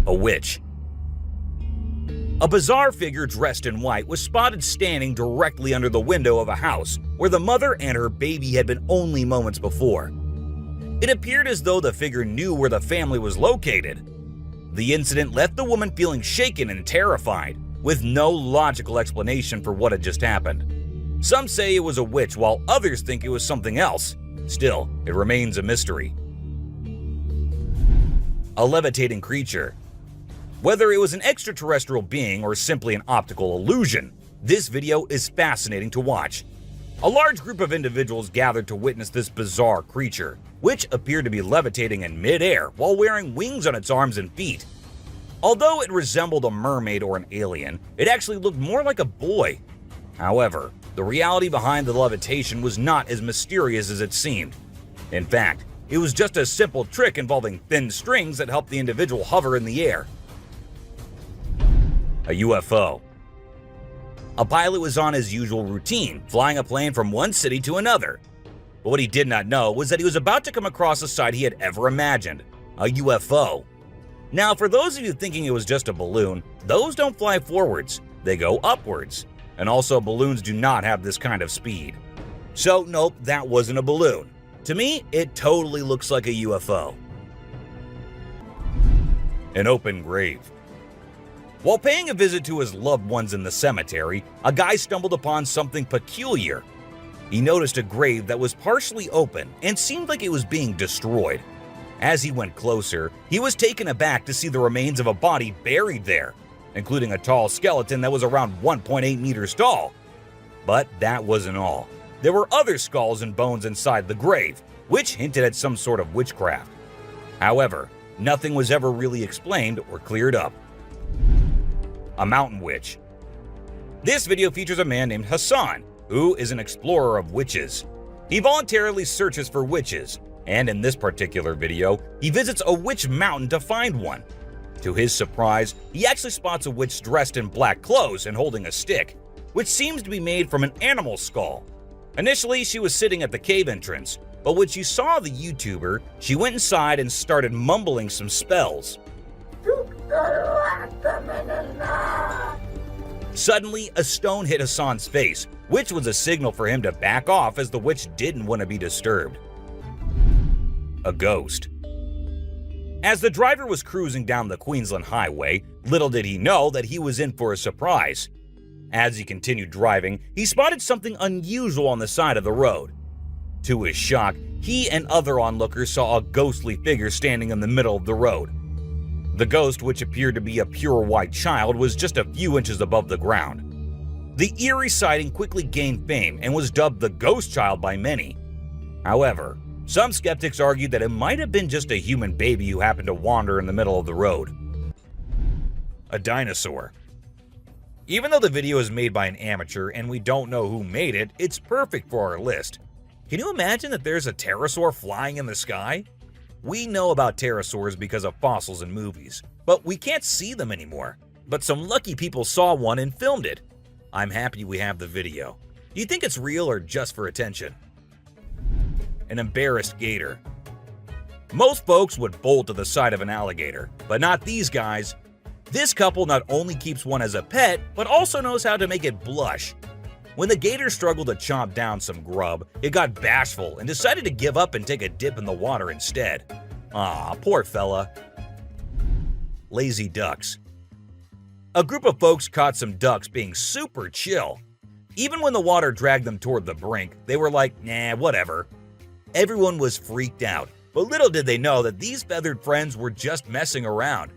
A witch. A bizarre figure dressed in white was spotted standing directly under the window of a house where the mother and her baby had been only moments before. It appeared as though the figure knew where the family was located. The incident left the woman feeling shaken and terrified, with no logical explanation for what had just happened. Some say it was a witch, while others think it was something else. Still, it remains a mystery. A levitating creature. Whether it was an extraterrestrial being or simply an optical illusion, this video is fascinating to watch. A large group of individuals gathered to witness this bizarre creature, which appeared to be levitating in midair while wearing wings on its arms and feet. Although it resembled a mermaid or an alien, it actually looked more like a boy. However, the reality behind the levitation was not as mysterious as it seemed. In fact, it was just a simple trick involving thin strings that helped the individual hover in the air. A UFO. A pilot was on his usual routine, flying a plane from one city to another. But what he did not know was that he was about to come across a sight he had ever imagined, a UFO. Now, for those of you thinking it was just a balloon, those don't fly forwards, they go upwards. And also, balloons do not have this kind of speed. So, nope, that wasn't a balloon. To me, it totally looks like a UFO. An open grave. While paying a visit to his loved ones in the cemetery, a guy stumbled upon something peculiar. He noticed a grave that was partially open and seemed like it was being destroyed. As he went closer, he was taken aback to see the remains of a body buried there, including a tall skeleton that was around 1.8 meters tall. But that wasn't all. There were other skulls and bones inside the grave, which hinted at some sort of witchcraft. However, nothing was ever really explained or cleared up. A mountain witch. This video features a man named Hassan, who is an explorer of witches. He voluntarily searches for witches, and in this particular video, he visits a witch mountain to find one. To his surprise, he actually spots a witch dressed in black clothes and holding a stick, which seems to be made from an animal skull. Initially, she was sitting at the cave entrance, but when she saw the YouTuber, she went inside and started mumbling some spells. Suddenly, a stone hit Hassan's face, which was a signal for him to back off as the witch didn't want to be disturbed. A ghost. As the driver was cruising down the Queensland Highway, little did he know that he was in for a surprise. As he continued driving, he spotted something unusual on the side of the road. To his shock, he and other onlookers saw a ghostly figure standing in the middle of the road. The ghost, which appeared to be a pure white child, was just a few inches above the ground. The eerie sighting quickly gained fame and was dubbed the Ghost Child by many. However, some skeptics argued that it might have been just a human baby who happened to wander in the middle of the road. A dinosaur. Even though the video is made by an amateur and we don't know who made it, it's perfect for our list. Can you imagine that there's a pterosaur flying in the sky? We know about pterosaurs because of fossils in movies, but we can't see them anymore. But some lucky people saw one and filmed it. I'm happy we have the video. Do you think it's real or just for attention? An embarrassed gator. Most folks would bolt to the side of an alligator, but not these guys. This couple not only keeps one as a pet, but also knows how to make it blush. When the gator struggled to chomp down some grub, it got bashful and decided to give up and take a dip in the water instead. Aw, poor fella. Lazy ducks. A group of folks caught some ducks being super chill. Even when the water dragged them toward the brink, they were like, nah, whatever. Everyone was freaked out, But little did they know that these feathered friends were just messing around.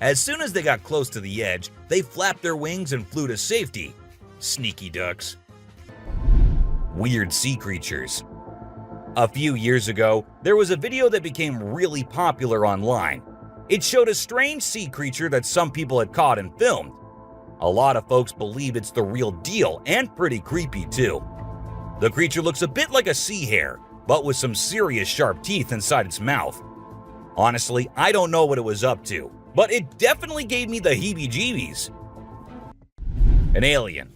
As soon as they got close to the edge, they flapped their wings and flew to safety. Sneaky ducks. Weird sea creatures. A few years ago, there was a video that became really popular online. It showed a strange sea creature that some people had caught and filmed. A lot of folks believe it's the real deal and pretty creepy too. The creature looks a bit like a sea hare, but with some serious sharp teeth inside its mouth. Honestly, I don't know what it was up to, but it definitely gave me the heebie-jeebies. An alien.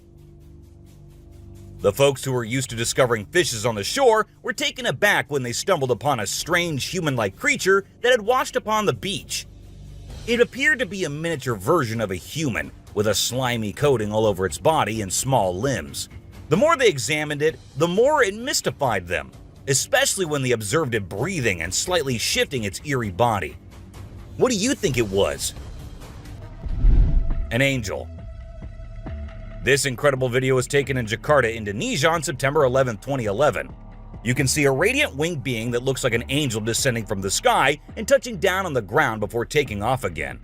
The folks who were used to discovering fishes on the shore were taken aback when they stumbled upon a strange human-like creature that had washed upon the beach. It appeared to be a miniature version of a human, with a slimy coating all over its body and small limbs. The more they examined it, the more it mystified them, especially when they observed it breathing and slightly shifting its eerie body. What do you think it was? An angel. This incredible video was taken in Jakarta, Indonesia on September 11, 2011. You can see a radiant winged being that looks like an angel descending from the sky and touching down on the ground before taking off again.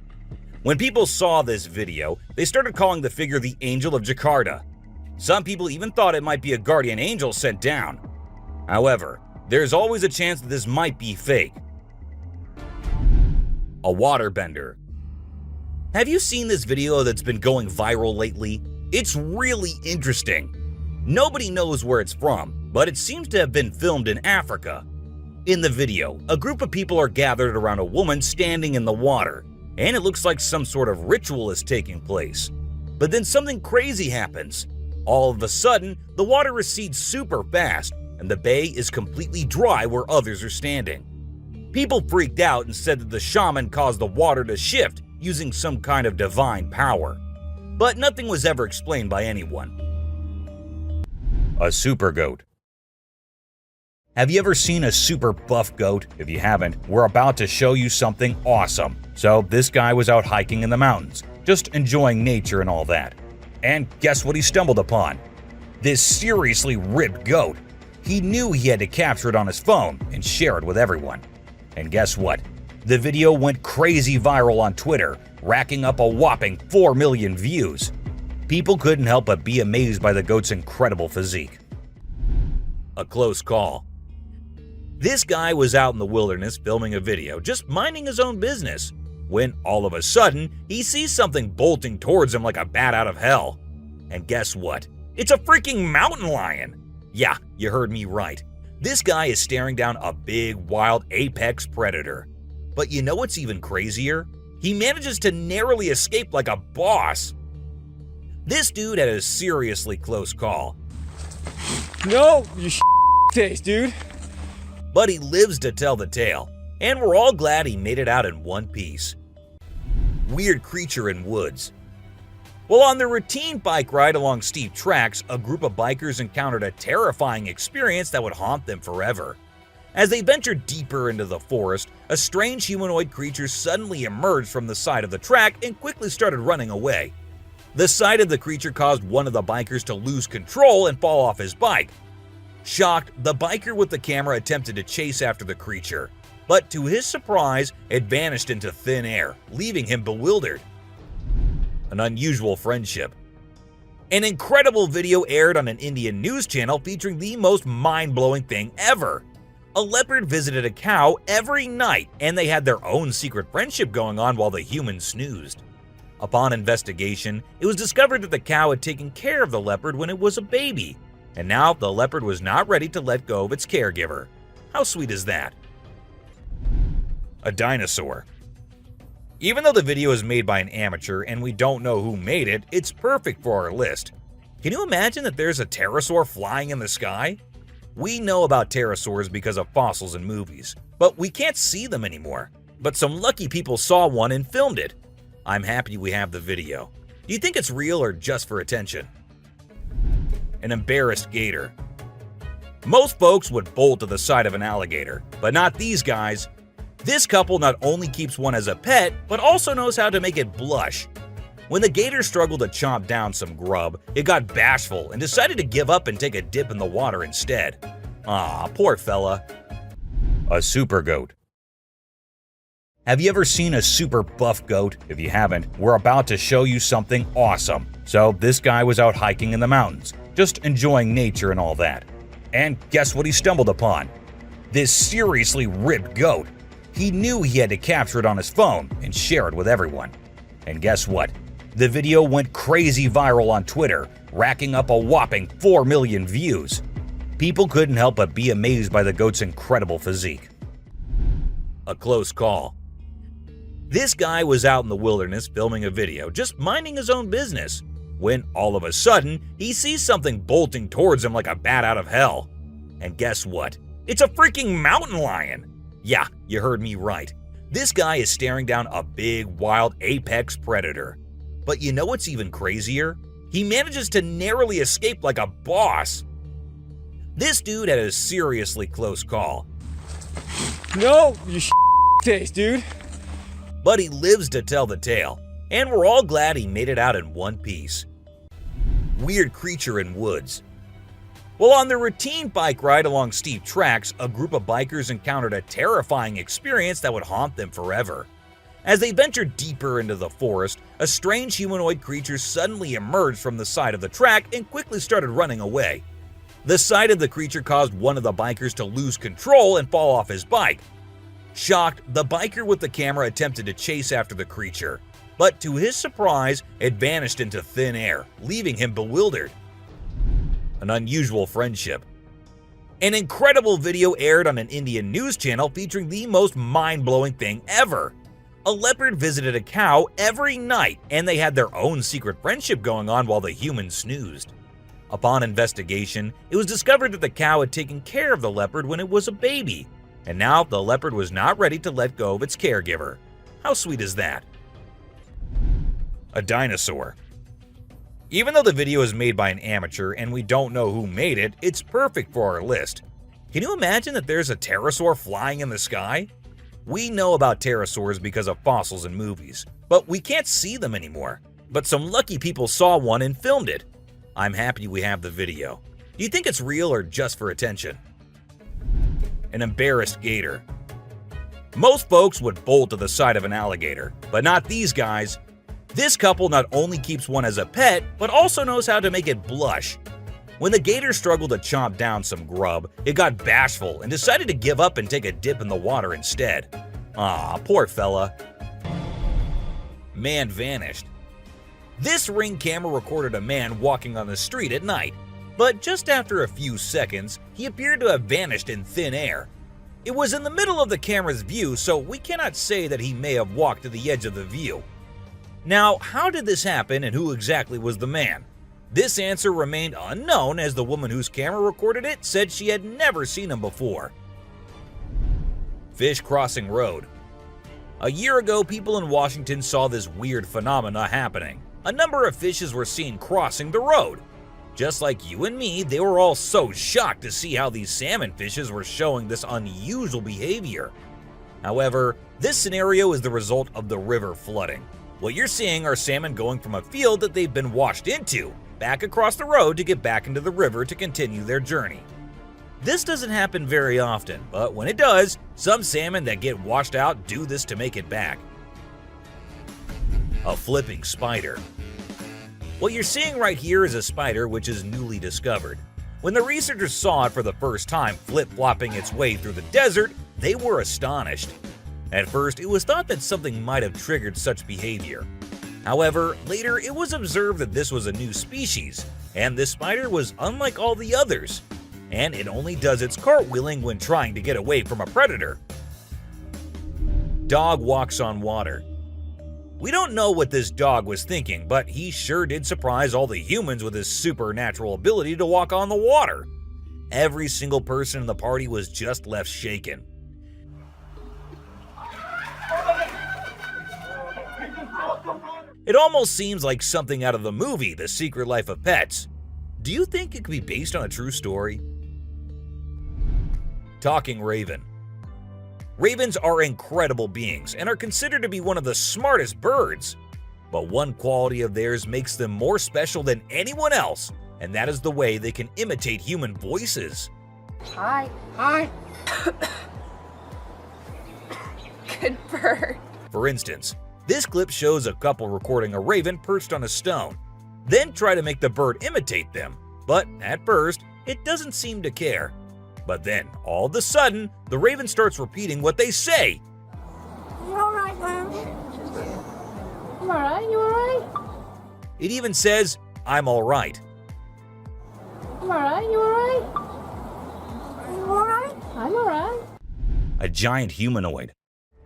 When people saw this video, they started calling the figure the Angel of Jakarta. Some people even thought it might be a guardian angel sent down. However, there's always a chance that this might be fake. A waterbender. Have you seen this video that's been going viral lately? It's really interesting. Nobody knows where it's from, but it seems to have been filmed in Africa. In the video, a group of people are gathered around a woman standing in the water, and it looks like some sort of ritual is taking place. But then something crazy happens. All of a sudden, the water recedes super fast, and the bay is completely dry where others are standing. People freaked out and said that the shaman caused the water to shift using some kind of divine power. But nothing was ever explained by anyone. A super goat. Have you ever seen a super buff goat? If you haven't, we're about to show you something awesome. So this guy was out hiking in the mountains, just enjoying nature and all that. And guess what he stumbled upon? This seriously ripped goat. He knew he had to capture it on his phone and share it with everyone. And guess what? The video went crazy viral on Twitter, racking up a whopping 4 million views. People couldn't help but be amazed by the goat's incredible physique. A close call. This guy was out in the wilderness filming a video, just minding his own business, when all of a sudden, he sees something bolting towards him like a bat out of hell. And guess what? It's a freaking mountain lion! Yeah, you heard me right. This guy is staring down a big, wild apex predator. But you know what's even crazier? He manages to narrowly escape like a boss. This dude had a seriously close call. No, you taste, dude. But he lives to tell the tale, and we're all glad he made it out in one piece. Weird creature in woods. Well, on their routine bike ride along steep tracks, a group of bikers encountered a terrifying experience that would haunt them forever. As they ventured deeper into the forest, a strange humanoid creature suddenly emerged from the side of the track and quickly started running away. The sight of the creature caused one of the bikers to lose control and fall off his bike. Shocked, the biker with the camera attempted to chase after the creature, but to his surprise, it vanished into thin air, leaving him bewildered. An unusual friendship. An incredible video aired on an Indian news channel featuring the most mind-blowing thing ever. A leopard visited a cow every night, and they had their own secret friendship going on while the human snoozed. Upon investigation, it was discovered that the cow had taken care of the leopard when it was a baby, and now the leopard was not ready to let go of its caregiver. How sweet is that? A dinosaur. Even though the video is made by an amateur and we don't know who made it, it's perfect for our list. Can you imagine that there's a pterosaur flying in the sky? We know about pterosaurs because of fossils in movies, but we can't see them anymore. But some lucky people saw one and filmed it. I'm happy we have the video. Do you think it's real or just for attention? An embarrassed gator. Most folks would bolt to the side of an alligator, but not these guys. This couple not only keeps one as a pet, but also knows how to make it blush. When the gator struggled to chomp down some grub, it got bashful and decided to give up and take a dip in the water instead. Aw, poor fella. A super goat. Have you ever seen a super buff goat? If you haven't, we're about to show you something awesome. So this guy was out hiking in the mountains, just enjoying nature and all that. And guess what he stumbled upon? This seriously ripped goat. He knew he had to capture it on his phone and share it with everyone. And guess what? The video went crazy viral on Twitter, racking up a whopping 4 million views. People couldn't help but be amazed by the goat's incredible physique. A close call. This guy was out in the wilderness filming a video, just minding his own business, when all of a sudden, he sees something bolting towards him like a bat out of hell. And guess what? It's a freaking mountain lion! Yeah, you heard me right. This guy is staring down a big, wild apex predator. But you know what's even crazier? He manages to narrowly escape like a boss. This dude had a seriously close call. No, you taste, dude. But he lives to tell the tale, and we're all glad he made it out in one piece. Weird creature in woods. Well, on their routine bike ride along steep tracks, a group of bikers encountered a terrifying experience that would haunt them forever. As they ventured deeper into the forest, a strange humanoid creature suddenly emerged from the side of the track and quickly started running away. The sight of the creature caused one of the bikers to lose control and fall off his bike. Shocked, the biker with the camera attempted to chase after the creature, but to his surprise, it vanished into thin air, leaving him bewildered. An unusual friendship. An incredible video aired on an Indian news channel featuring the most mind-blowing thing ever. A leopard visited a cow every night, and they had their own secret friendship going on while the human snoozed. Upon investigation, it was discovered that the cow had taken care of the leopard when it was a baby, and now the leopard was not ready to let go of its caregiver. How sweet is that? A dinosaur. Even though the video is made by an amateur and we don't know who made it, it's perfect for our list. Can you imagine that there's a pterosaur flying in the sky? We know about pterosaurs because of fossils in movies, but we can't see them anymore. But some lucky people saw one and filmed it. I'm happy we have the video. Do you think it's real or just for attention? An embarrassed gator. Most folks would bolt to the side of an alligator, but not these guys. This couple not only keeps one as a pet, but also knows how to make it blush. When the gator struggled to chomp down some grub, it got bashful and decided to give up and take a dip in the water instead. Aw, poor fella. Man vanished. This Ring camera recorded a man walking on the street at night, but just after a few seconds, he appeared to have vanished in thin air. It was in the middle of the camera's view, so we cannot say that he may have walked to the edge of the view. Now, how did this happen and who exactly was the man? This answer remained unknown as the woman whose camera recorded it said she had never seen him before. Fish crossing road. A year ago, people in Washington saw this weird phenomena happening. A number of fishes were seen crossing the road. Just like you and me, they were all so shocked to see how these salmon fishes were showing this unusual behavior. However, this scenario is the result of the river flooding. What you're seeing are salmon going from a field that they've been washed into, back across the road to get back into the river to continue their journey. This doesn't happen very often, but when it does, some salmon that get washed out do this to make it back. A flipping spider. What you're seeing right here is a spider which is newly discovered. When the researchers saw it for the first time flip-flopping its way through the desert, they were astonished. At first, it was thought that something might have triggered such behavior. However, later it was observed that this was a new species, and this spider was unlike all the others, and it only does its cartwheeling when trying to get away from a predator. Dog walks on water. We don't know what this dog was thinking, but he sure did surprise all the humans with his supernatural ability to walk on the water. Every single person in the party was just left shaken. It almost seems like something out of the movie The Secret Life of Pets. Do you think it could be based on a true story? Talking raven. Ravens are incredible beings and are considered to be one of the smartest birds. But one quality of theirs makes them more special than anyone else, and that is the way they can imitate human voices. Hi. Hi. good bird. For instance, this clip shows a couple recording a raven perched on a stone, then try to make the bird imitate them, but at first, it doesn't seem to care. But then, all of a sudden, the raven starts repeating what they say. You alright, man? You alright? You alright? It even says, "I'm alright." You alright? You alright? You alright? I'm alright. A giant humanoid.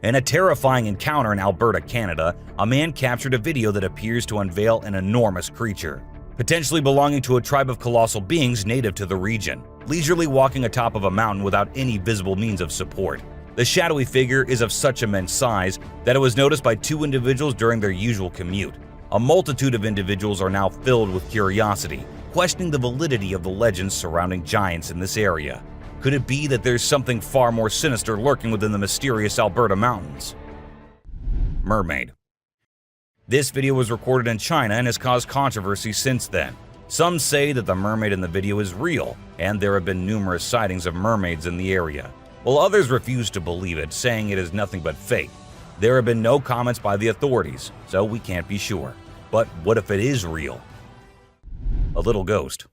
In a terrifying encounter in Alberta, Canada, a man captured a video that appears to unveil an enormous creature, potentially belonging to a tribe of colossal beings native to the region, leisurely walking atop of a mountain without any visible means of support. The shadowy figure is of such immense size that it was noticed by 2 individuals during their usual commute. A multitude of individuals are now filled with curiosity, questioning the validity of the legends surrounding giants in this area. Could it be that there's something far more sinister lurking within the mysterious Alberta mountains? Mermaid. This video was recorded in China and has caused controversy since then. Some say that the mermaid in the video is real, and there have been numerous sightings of mermaids in the area, while others refuse to believe it, saying it is nothing but fake. There have been no comments by the authorities, so we can't be sure. But what if it is real? A little ghost.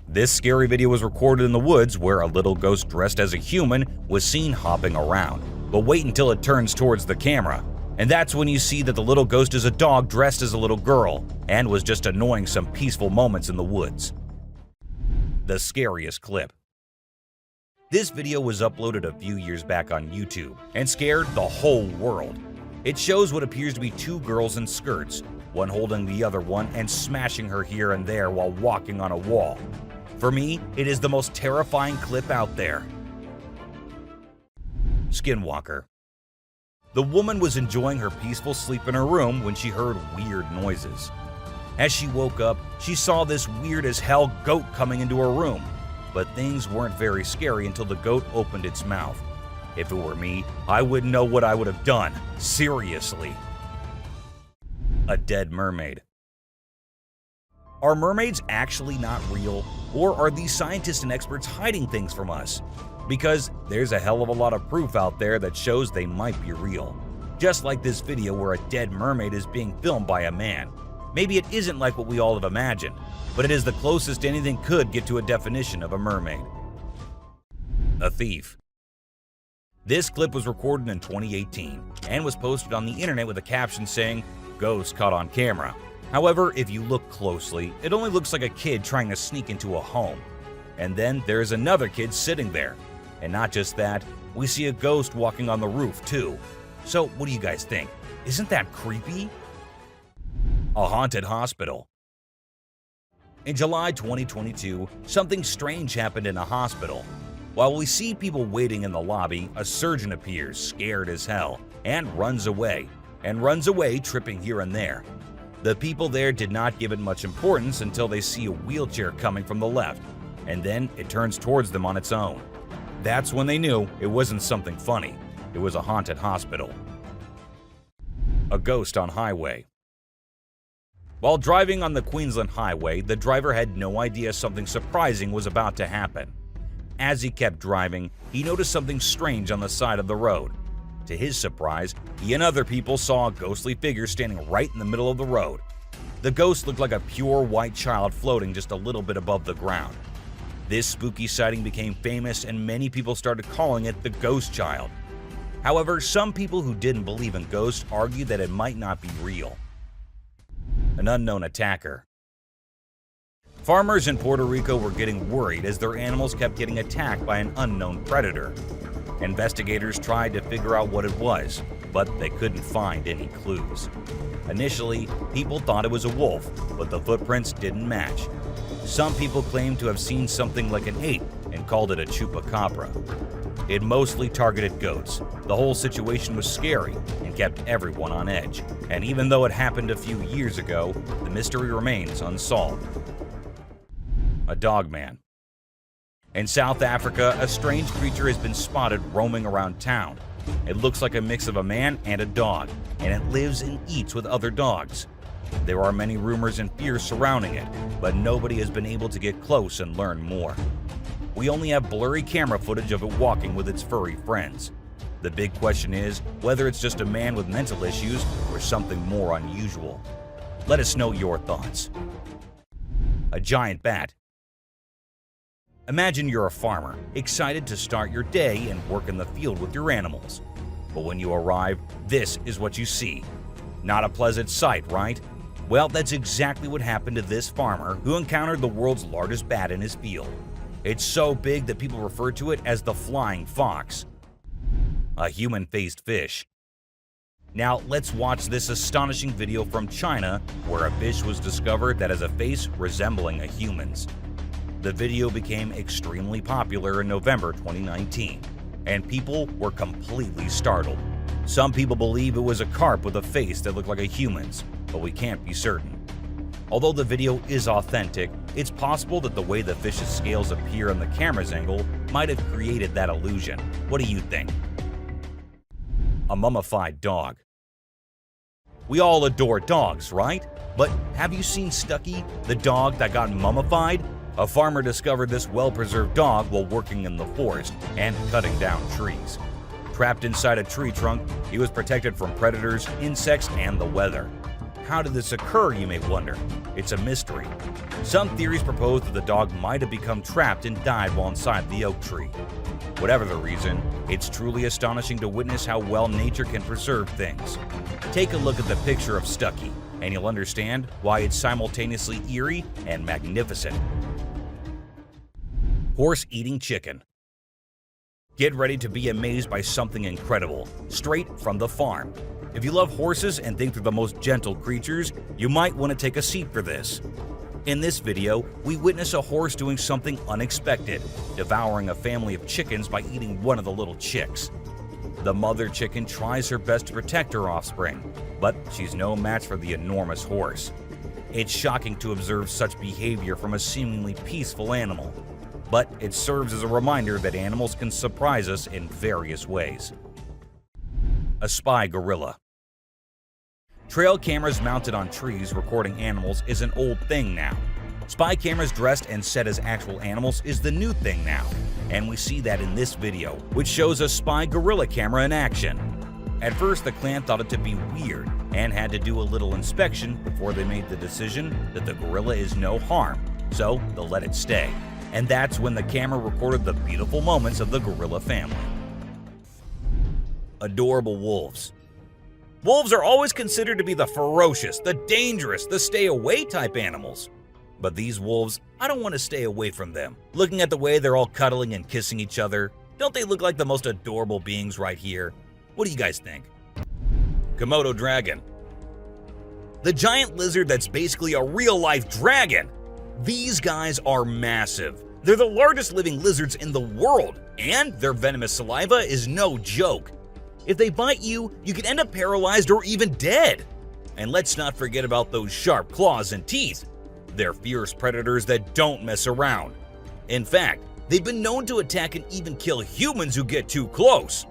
This scary video was recorded in the woods where a little ghost dressed as a human was seen hopping around. But wait until it turns towards the camera, and that's when you see that the little ghost is a dog dressed as a little girl and was just annoying some peaceful moments in the woods. The scariest clip. This video was uploaded a few years back on YouTube and scared the whole world. It shows what appears to be 2 girls in skirts, one holding the other one and smashing her here and there while walking on a wall. For me, it is the most terrifying clip out there. Skinwalker. The woman was enjoying her peaceful sleep in her room when she heard weird noises. As she woke up, she saw this weird as hell goat coming into her room. But things weren't very scary until the goat opened its mouth. If it were me, I wouldn't know what I would have done. Seriously. A dead mermaid. Are mermaids actually not real? Or are these scientists and experts hiding things from us? Because there's a hell of a lot of proof out there that shows they might be real. Just like this video where a dead mermaid is being filmed by a man. Maybe it isn't like what we all have imagined, but it is the closest anything could get to a definition of a mermaid. A thief. This clip was recorded in 2018 and was posted on the internet with a caption saying, "Ghost caught on camera." However, if you look closely, it only looks like a kid trying to sneak into a home. And then there's another kid sitting there. And not just that, we see a ghost walking on the roof too. So what do you guys think? Isn't that creepy? A haunted hospital. In July 2022, something strange happened in a hospital. While we see people waiting in the lobby, a surgeon appears, scared as hell, and runs away, tripping here and there. The people there did not give it much importance until they see a wheelchair coming from the left, and then it turns towards them on its own. That's when they knew it wasn't something funny. It was a haunted hospital. A ghost on highway. While driving on the Queensland Highway, the driver had no idea something surprising was about to happen. As he kept driving, he noticed something strange on the side of the road. To his surprise, he and other people saw a ghostly figure standing right in the middle of the road. The ghost looked like a pure white child floating just a little bit above the ground. This spooky sighting became famous and many people started calling it the Ghost Child. However, some people who didn't believe in ghosts argued that it might not be real. An unknown attacker. Farmers in Puerto Rico were getting worried as their animals kept getting attacked by an unknown predator. Investigators tried to figure out what it was, but they couldn't find any clues. Initially, people thought it was a wolf, but the footprints didn't match. Some people claimed to have seen something like an ape and called it a chupacabra. It mostly targeted goats. The whole situation was scary and kept everyone on edge. And even though it happened a few years ago, the mystery remains unsolved. A dogman. In South Africa, a strange creature has been spotted roaming around town. It looks like a mix of a man and a dog, and it lives and eats with other dogs. There are many rumors and fears surrounding it, but nobody has been able to get close and learn more. We only have blurry camera footage of it walking with its furry friends. The big question is whether it's just a man with mental issues or something more unusual. Let us know your thoughts. A giant bat. Imagine you're a farmer, excited to start your day and work in the field with your animals. But when you arrive, this is what you see. Not a pleasant sight, right? Well, that's exactly what happened to this farmer who encountered the world's largest bat in his field. It's so big that people refer to it as the flying fox. A human-faced fish. Now, let's watch this astonishing video from China where a fish was discovered that has a face resembling a human's. The video became extremely popular in November 2019, and people were completely startled. Some people believe it was a carp with a face that looked like a human's, but we can't be certain. Although the video is authentic, it's possible that the way the fish's scales appear on the camera's angle might have created that illusion. What do you think? A mummified dog. We all adore dogs, right? But have you seen Stucky, the dog that got mummified? A farmer discovered this well-preserved dog while working in the forest and cutting down trees. Trapped inside a tree trunk, he was protected from predators, insects, and the weather. How did this occur, you may wonder? It's a mystery. Some theories propose that the dog might have become trapped and died while inside the oak tree. Whatever the reason, it's truly astonishing to witness how well nature can preserve things. Take a look at the picture of Stucky, and you'll understand why it's simultaneously eerie and magnificent. Horse eating chicken. Get ready to be amazed by something incredible, straight from the farm. If you love horses and think they're the most gentle creatures, you might want to take a seat for this. In this video, we witness a horse doing something unexpected, devouring a family of chickens by eating one of the little chicks. The mother chicken tries her best to protect her offspring, but she's no match for the enormous horse. It's shocking to observe such behavior from a seemingly peaceful animal, but it serves as a reminder that animals can surprise us in various ways. A spy gorilla. Trail cameras mounted on trees recording animals is an old thing now. Spy cameras dressed and set as actual animals is the new thing now, and we see that in this video, which shows a spy gorilla camera in action. At first, the clan thought it to be weird and had to do a little inspection before they made the decision that the gorilla is no harm, so they'll let it stay. And that's when the camera recorded the beautiful moments of the gorilla family. Adorable wolves. Wolves are always considered to be the ferocious, the dangerous, the stay-away type animals. But these wolves, I don't want to stay away from them. Looking at the way they're all cuddling and kissing each other, don't they look like the most adorable beings right here? What do you guys think? Komodo dragon. The giant lizard that's basically a real-life dragon. These guys are massive. They're the largest living lizards in the world, and their venomous saliva is no joke. If they bite you, you could end up paralyzed or even dead. And let's not forget about those sharp claws and teeth. They're fierce predators that don't mess around. In fact, they've been known to attack and even kill humans who get too close.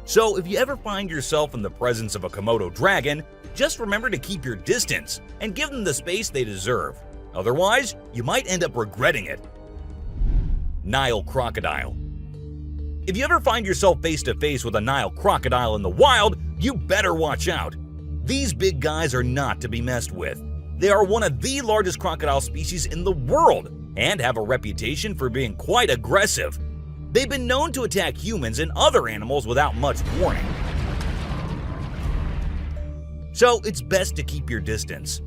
So if you ever find yourself in the presence of a Komodo dragon, just remember to keep your distance and give them the space they deserve. Otherwise, you might end up regretting it. Nile crocodile. If you ever find yourself face to face with a Nile crocodile in the wild, you better watch out. These big guys are not to be messed with. They are one of the largest crocodile species in the world and have a reputation for being quite aggressive. They've been known to attack humans and other animals without much warning. So it's best to keep your distance.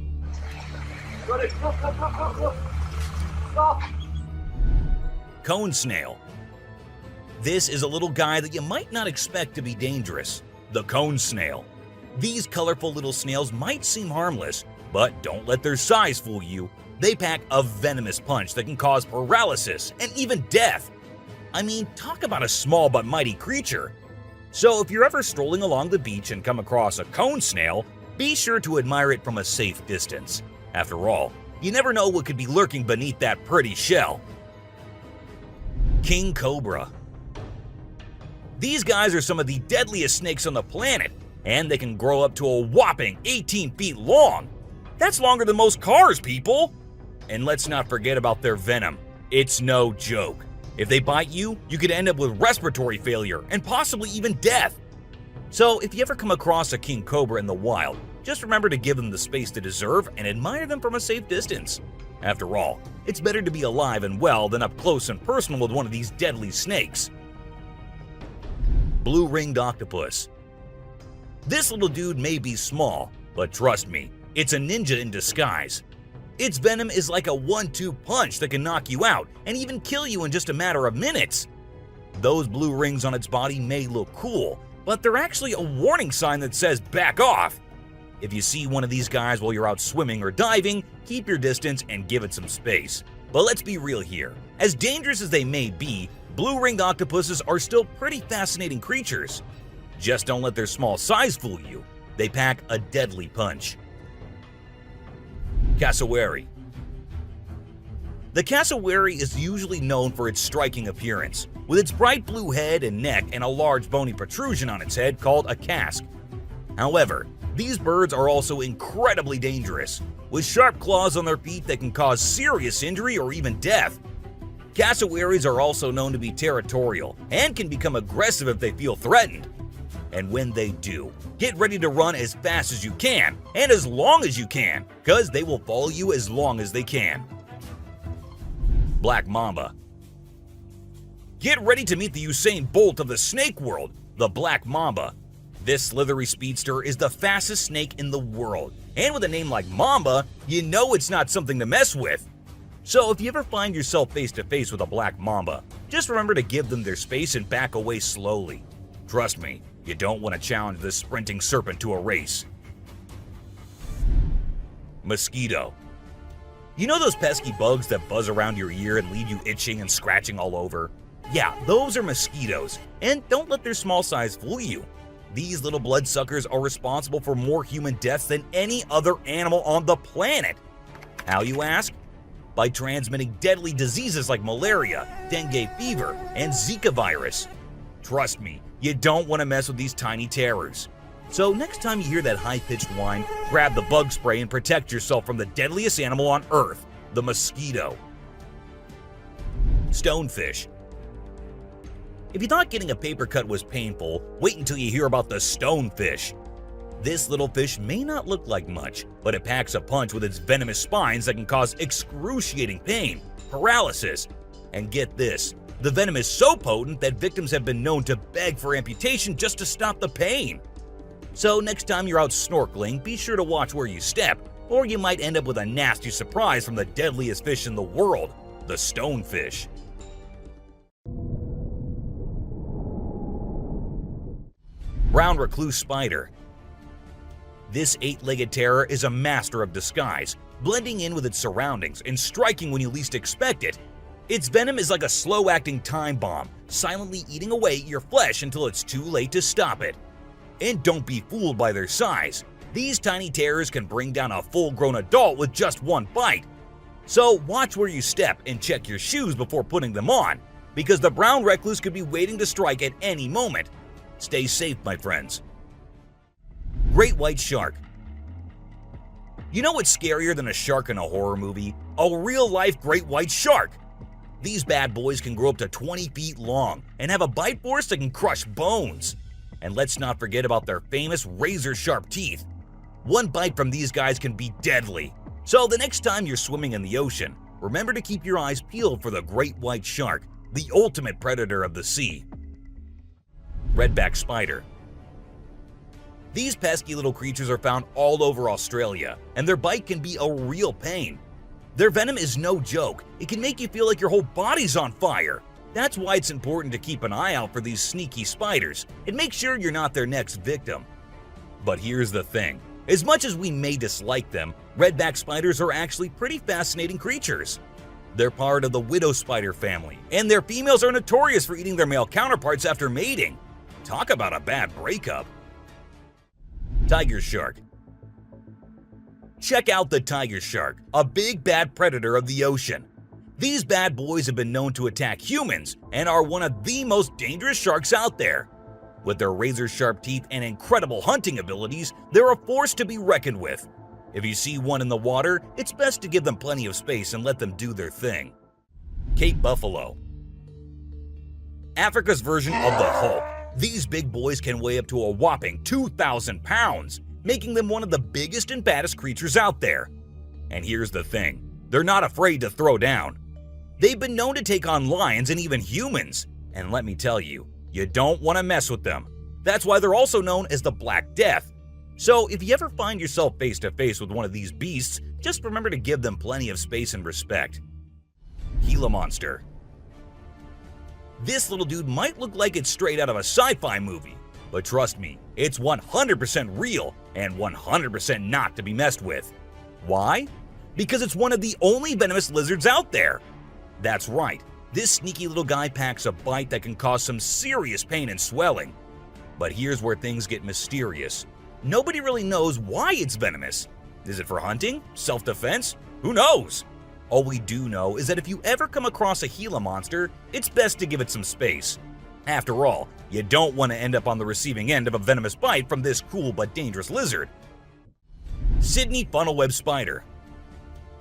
Cone snail. This is a little guy that you might not expect to be dangerous. The cone snail. These colorful little snails might seem harmless, but don't let their size fool you. They pack a venomous punch that can cause paralysis and even death. I mean, talk about a small but mighty creature. So if you're ever strolling along the beach and come across a cone snail, be sure to admire it from a safe distance. After all, you never know what could be lurking beneath that pretty shell. King cobra. These guys are some of the deadliest snakes on the planet, and they can grow up to a whopping 18 feet long. That's longer than most cars, people! And let's not forget about their venom. It's no joke. If they bite you, you could end up with respiratory failure and possibly even death. So if you ever come across a king cobra in the wild, just remember to give them the space they deserve and admire them from a safe distance. After all, it's better to be alive and well than up close and personal with one of these deadly snakes. Blue-ringed octopus. This little dude may be small, but trust me, it's a ninja in disguise. Its venom is like a 1-2 punch that can knock you out and even kill you in just a matter of minutes. Those blue rings on its body may look cool, but they're actually a warning sign that says back off. If you see one of these guys while you're out swimming or diving, keep your distance and give it some space. But let's be real here. As dangerous as they may be, blue-ringed octopuses are still pretty fascinating creatures. Just don't let their small size fool you. They pack a deadly punch. Cassowary. The cassowary is usually known for its striking appearance, with its bright blue head and neck and a large bony protrusion on its head called a casque. However, these birds are also incredibly dangerous, with sharp claws on their feet that can cause serious injury or even death. Cassowaries are also known to be territorial and can become aggressive if they feel threatened. And when they do, get ready to run as fast as you can and as long as you can, because they will follow you as long as they can. Black mamba. Get ready to meet the Usain Bolt of the snake world, the black mamba. This slithery speedster is the fastest snake in the world, and with a name like Mamba, you know it's not something to mess with. So if you ever find yourself face to face with a black mamba, just remember to give them their space and back away slowly. Trust me, you don't want to challenge this sprinting serpent to a race. Mosquito. You know those pesky bugs that buzz around your ear and leave you itching and scratching all over? Yeah, those are mosquitoes, and don't let their small size fool you. These little bloodsuckers are responsible for more human deaths than any other animal on the planet. How, you ask? By transmitting deadly diseases like malaria, dengue fever, and Zika virus. Trust me, you don't want to mess with these tiny terrors. So next time you hear that high-pitched whine, grab the bug spray and protect yourself from the deadliest animal on Earth, the mosquito. Stonefish. If you thought getting a paper cut was painful, wait until you hear about the stonefish. This little fish may not look like much, but it packs a punch with its venomous spines that can cause excruciating pain, paralysis, and get this, the venom is so potent that victims have been known to beg for amputation just to stop the pain. So next time you're out snorkeling, be sure to watch where you step, or you might end up with a nasty surprise from the deadliest fish in the world, the stonefish. Brown recluse spider. This 8-legged terror is a master of disguise, blending in with its surroundings and striking when you least expect it. Its venom is like a slow-acting time bomb, silently eating away at your flesh until it's too late to stop it. And don't be fooled by their size. These tiny terrors can bring down a full-grown adult with just one bite. So watch where you step and check your shoes before putting them on, because the brown recluse could be waiting to strike at any moment. Stay safe, my friends. Great white shark. You know what's scarier than a shark in a horror movie? A real-life great white shark. These bad boys can grow up to 20 feet long and have a bite force that can crush bones. And let's not forget about their famous razor-sharp teeth. One bite from these guys can be deadly. So the next time you're swimming in the ocean, remember to keep your eyes peeled for the great white shark, the ultimate predator of the sea. Redback spider. These pesky little creatures are found all over Australia, and their bite can be a real pain. Their venom is no joke. It can make you feel like your whole body's on fire. That's why it's important to keep an eye out for these sneaky spiders and make sure you're not their next victim. But here's the thing. As much as we may dislike them, redback spiders are actually pretty fascinating creatures. They're part of the widow spider family, and their females are notorious for eating their male counterparts after mating. Talk about a bad breakup. Tiger shark. Check out the tiger shark, a big bad predator of the ocean. These bad boys have been known to attack humans and are one of the most dangerous sharks out there. With their razor-sharp teeth and incredible hunting abilities, they're a force to be reckoned with. If you see one in the water, it's best to give them plenty of space and let them do their thing. Cape buffalo. Africa's version of the Hulk. These big boys can weigh up to a whopping 2,000 pounds, making them one of the biggest and baddest creatures out there. And here's the thing, they're not afraid to throw down. They've been known to take on lions and even humans, and let me tell you, you don't want to mess with them. That's why they're also known as the Black Death. So if you ever find yourself face to face with one of these beasts, just remember to give them plenty of space and respect. Gila Monster. This little dude might look like it's straight out of a sci-fi movie, but trust me, it's 100% real and 100% not to be messed with. Why? Because it's one of the only venomous lizards out there. That's right, this sneaky little guy packs a bite that can cause some serious pain and swelling. But here's where things get mysterious. Nobody really knows why it's venomous. Is it for hunting? Self-defense? Who knows? All we do know is that if you ever come across a Gila monster, it's best to give it some space. After all, you don't want to end up on the receiving end of a venomous bite from this cool but dangerous lizard. Sydney funnel-web spider.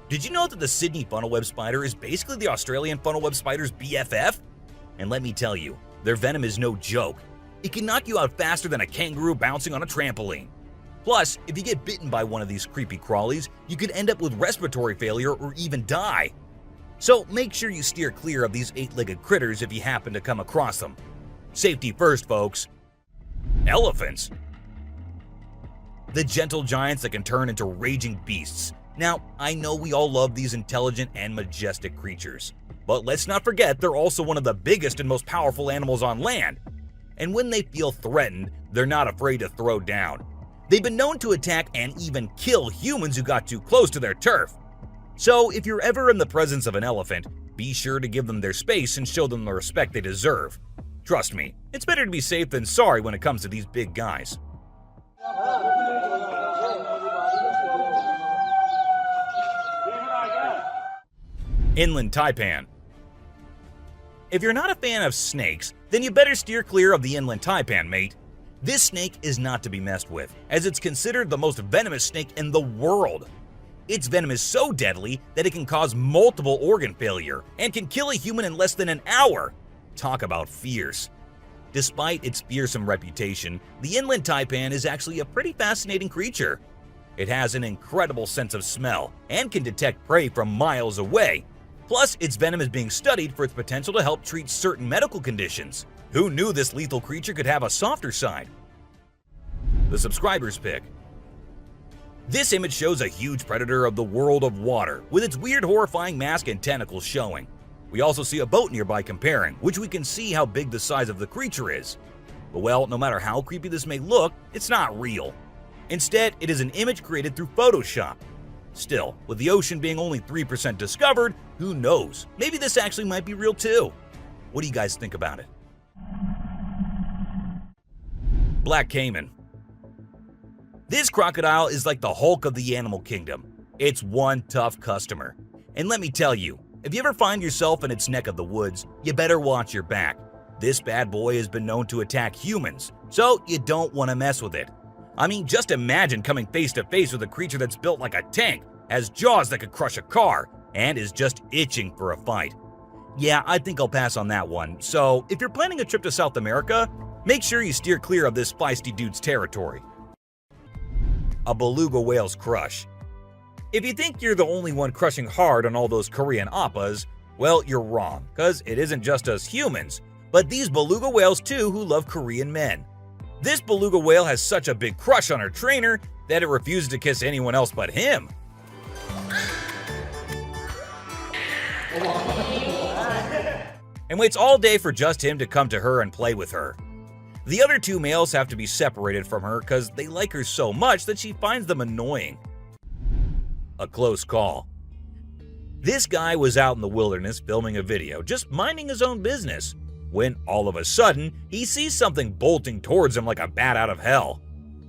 Did you know that the Sydney funnel-web spider is basically the Australian funnel-web spider's BFF? And let me tell you, their venom is no joke. It can knock you out faster than a kangaroo bouncing on a trampoline. Plus, if you get bitten by one of these creepy crawlies, you could end up with respiratory failure or even die. So make sure you steer clear of these 8-legged critters if you happen to come across them. Safety first, folks. Elephants. The gentle giants that can turn into raging beasts. Now, I know we all love these intelligent and majestic creatures, but let's not forget they're also one of the biggest and most powerful animals on land. And when they feel threatened, they're not afraid to throw down. They've been known to attack and even kill humans who got too close to their turf. So if you're ever in the presence of an elephant, be sure to give them their space and show them the respect they deserve. Trust me, it's better to be safe than sorry when it comes to these big guys. Inland taipan. If you're not a fan of snakes, then you better steer clear of the inland taipan, mate. This snake is not to be messed with, as it's considered the most venomous snake in the world. Its venom is so deadly that it can cause multiple organ failure and can kill a human in less than an hour. Talk about fierce. Despite its fearsome reputation, the inland taipan is actually a pretty fascinating creature. It has an incredible sense of smell and can detect prey from miles away. Plus, its venom is being studied for its potential to help treat certain medical conditions. Who knew this lethal creature could have a softer side? The subscriber's pick. This image shows a huge predator of the world of water, with its weird horrifying mask and tentacles showing. We also see a boat nearby comparing, which we can see how big the size of the creature is. But well, no matter how creepy this may look, it's not real. Instead, it is an image created through Photoshop. Still, with the ocean being only 3% discovered, who knows? Maybe this actually might be real too. What do you guys think about it? Black caiman. This crocodile is like the Hulk of the animal kingdom. It's one tough customer. And let me tell you, if you ever find yourself in its neck of the woods, you better watch your back. This bad boy has been known to attack humans, so you don't want to mess with it. I mean, just imagine coming face to face with a creature that's built like a tank, has jaws that could crush a car, and is just itching for a fight. Yeah, I think I'll pass on that one. So, if you're planning a trip to South America, make sure you steer clear of this feisty dude's territory. A beluga whale's crush. If you think you're the only one crushing hard on all those Korean oppas, well, you're wrong, because it isn't just us humans, but these beluga whales too who love Korean men. This beluga whale has such a big crush on her trainer that it refuses to kiss anyone else but him. And waits all day for just him to come to her and play with her. The other two males have to be separated from her because they like her so much that she finds them annoying. A close call. This guy was out in the wilderness filming a video, just minding his own business, when all of a sudden, he sees something bolting towards him like a bat out of hell.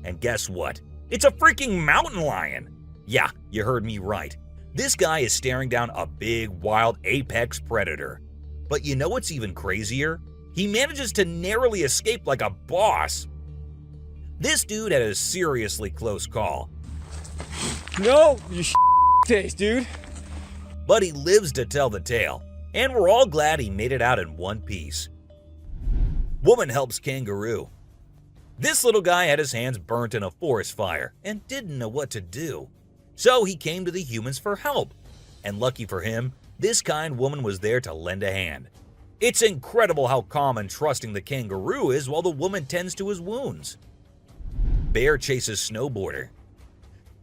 And guess what? It's a freaking mountain lion! Yeah, you heard me right. This guy is staring down a big, wild apex predator. But you know what's even crazier? He manages to narrowly escape like a boss. This dude had a seriously close call. No, you taste, dude. But he lives to tell the tale, and we're all glad he made it out in one piece. Woman helps kangaroo. This little guy had his hands burnt in a forest fire and didn't know what to do. So he came to the humans for help. And lucky for him, this kind woman was there to lend a hand. It's incredible how calm and trusting the kangaroo is while the woman tends to his wounds. Bear chases snowboarder.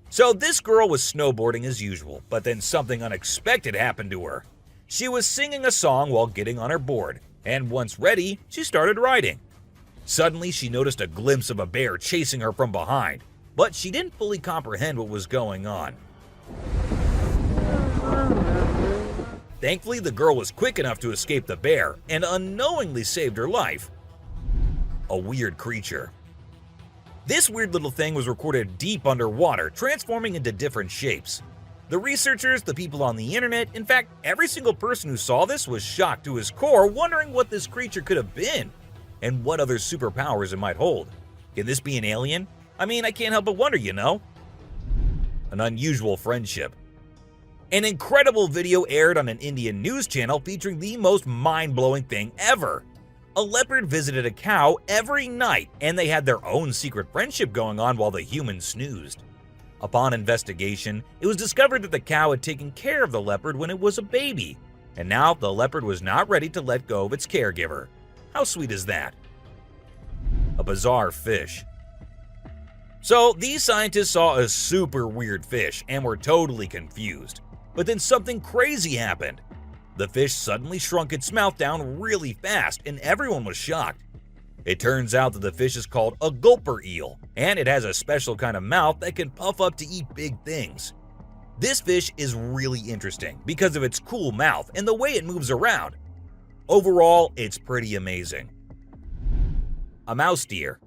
So this girl was snowboarding as usual, but then something unexpected happened to her. She was singing a song while getting on her board, and once ready, she started riding. Suddenly, she noticed a glimpse of a bear chasing her from behind, but she didn't fully comprehend what was going on. Thankfully, the girl was quick enough to escape the bear and unknowingly saved her life. A weird creature. This weird little thing was recorded deep underwater, transforming into different shapes. The researchers, the people on the internet, in fact, every single person who saw this was shocked to his core, wondering what this creature could have been and what other superpowers it might hold. Can this be an alien? I mean, I can't help but wonder, you know? An unusual friendship. An incredible video aired on an Indian news channel featuring the most mind-blowing thing ever. A leopard visited a cow every night, and they had their own secret friendship going on while the humans snoozed. Upon investigation, it was discovered that the cow had taken care of the leopard when it was a baby, and now the leopard was not ready to let go of its caregiver. How sweet is that? A bizarre fish. So these scientists saw a super weird fish and were totally confused. But then something crazy happened. The fish suddenly shrunk its mouth down really fast, and everyone was shocked. It turns out that the fish is called a gulper eel, and it has a special kind of mouth that can puff up to eat big things. This fish is really interesting because of its cool mouth and the way it moves around. Overall, it's pretty amazing. A mouse deer.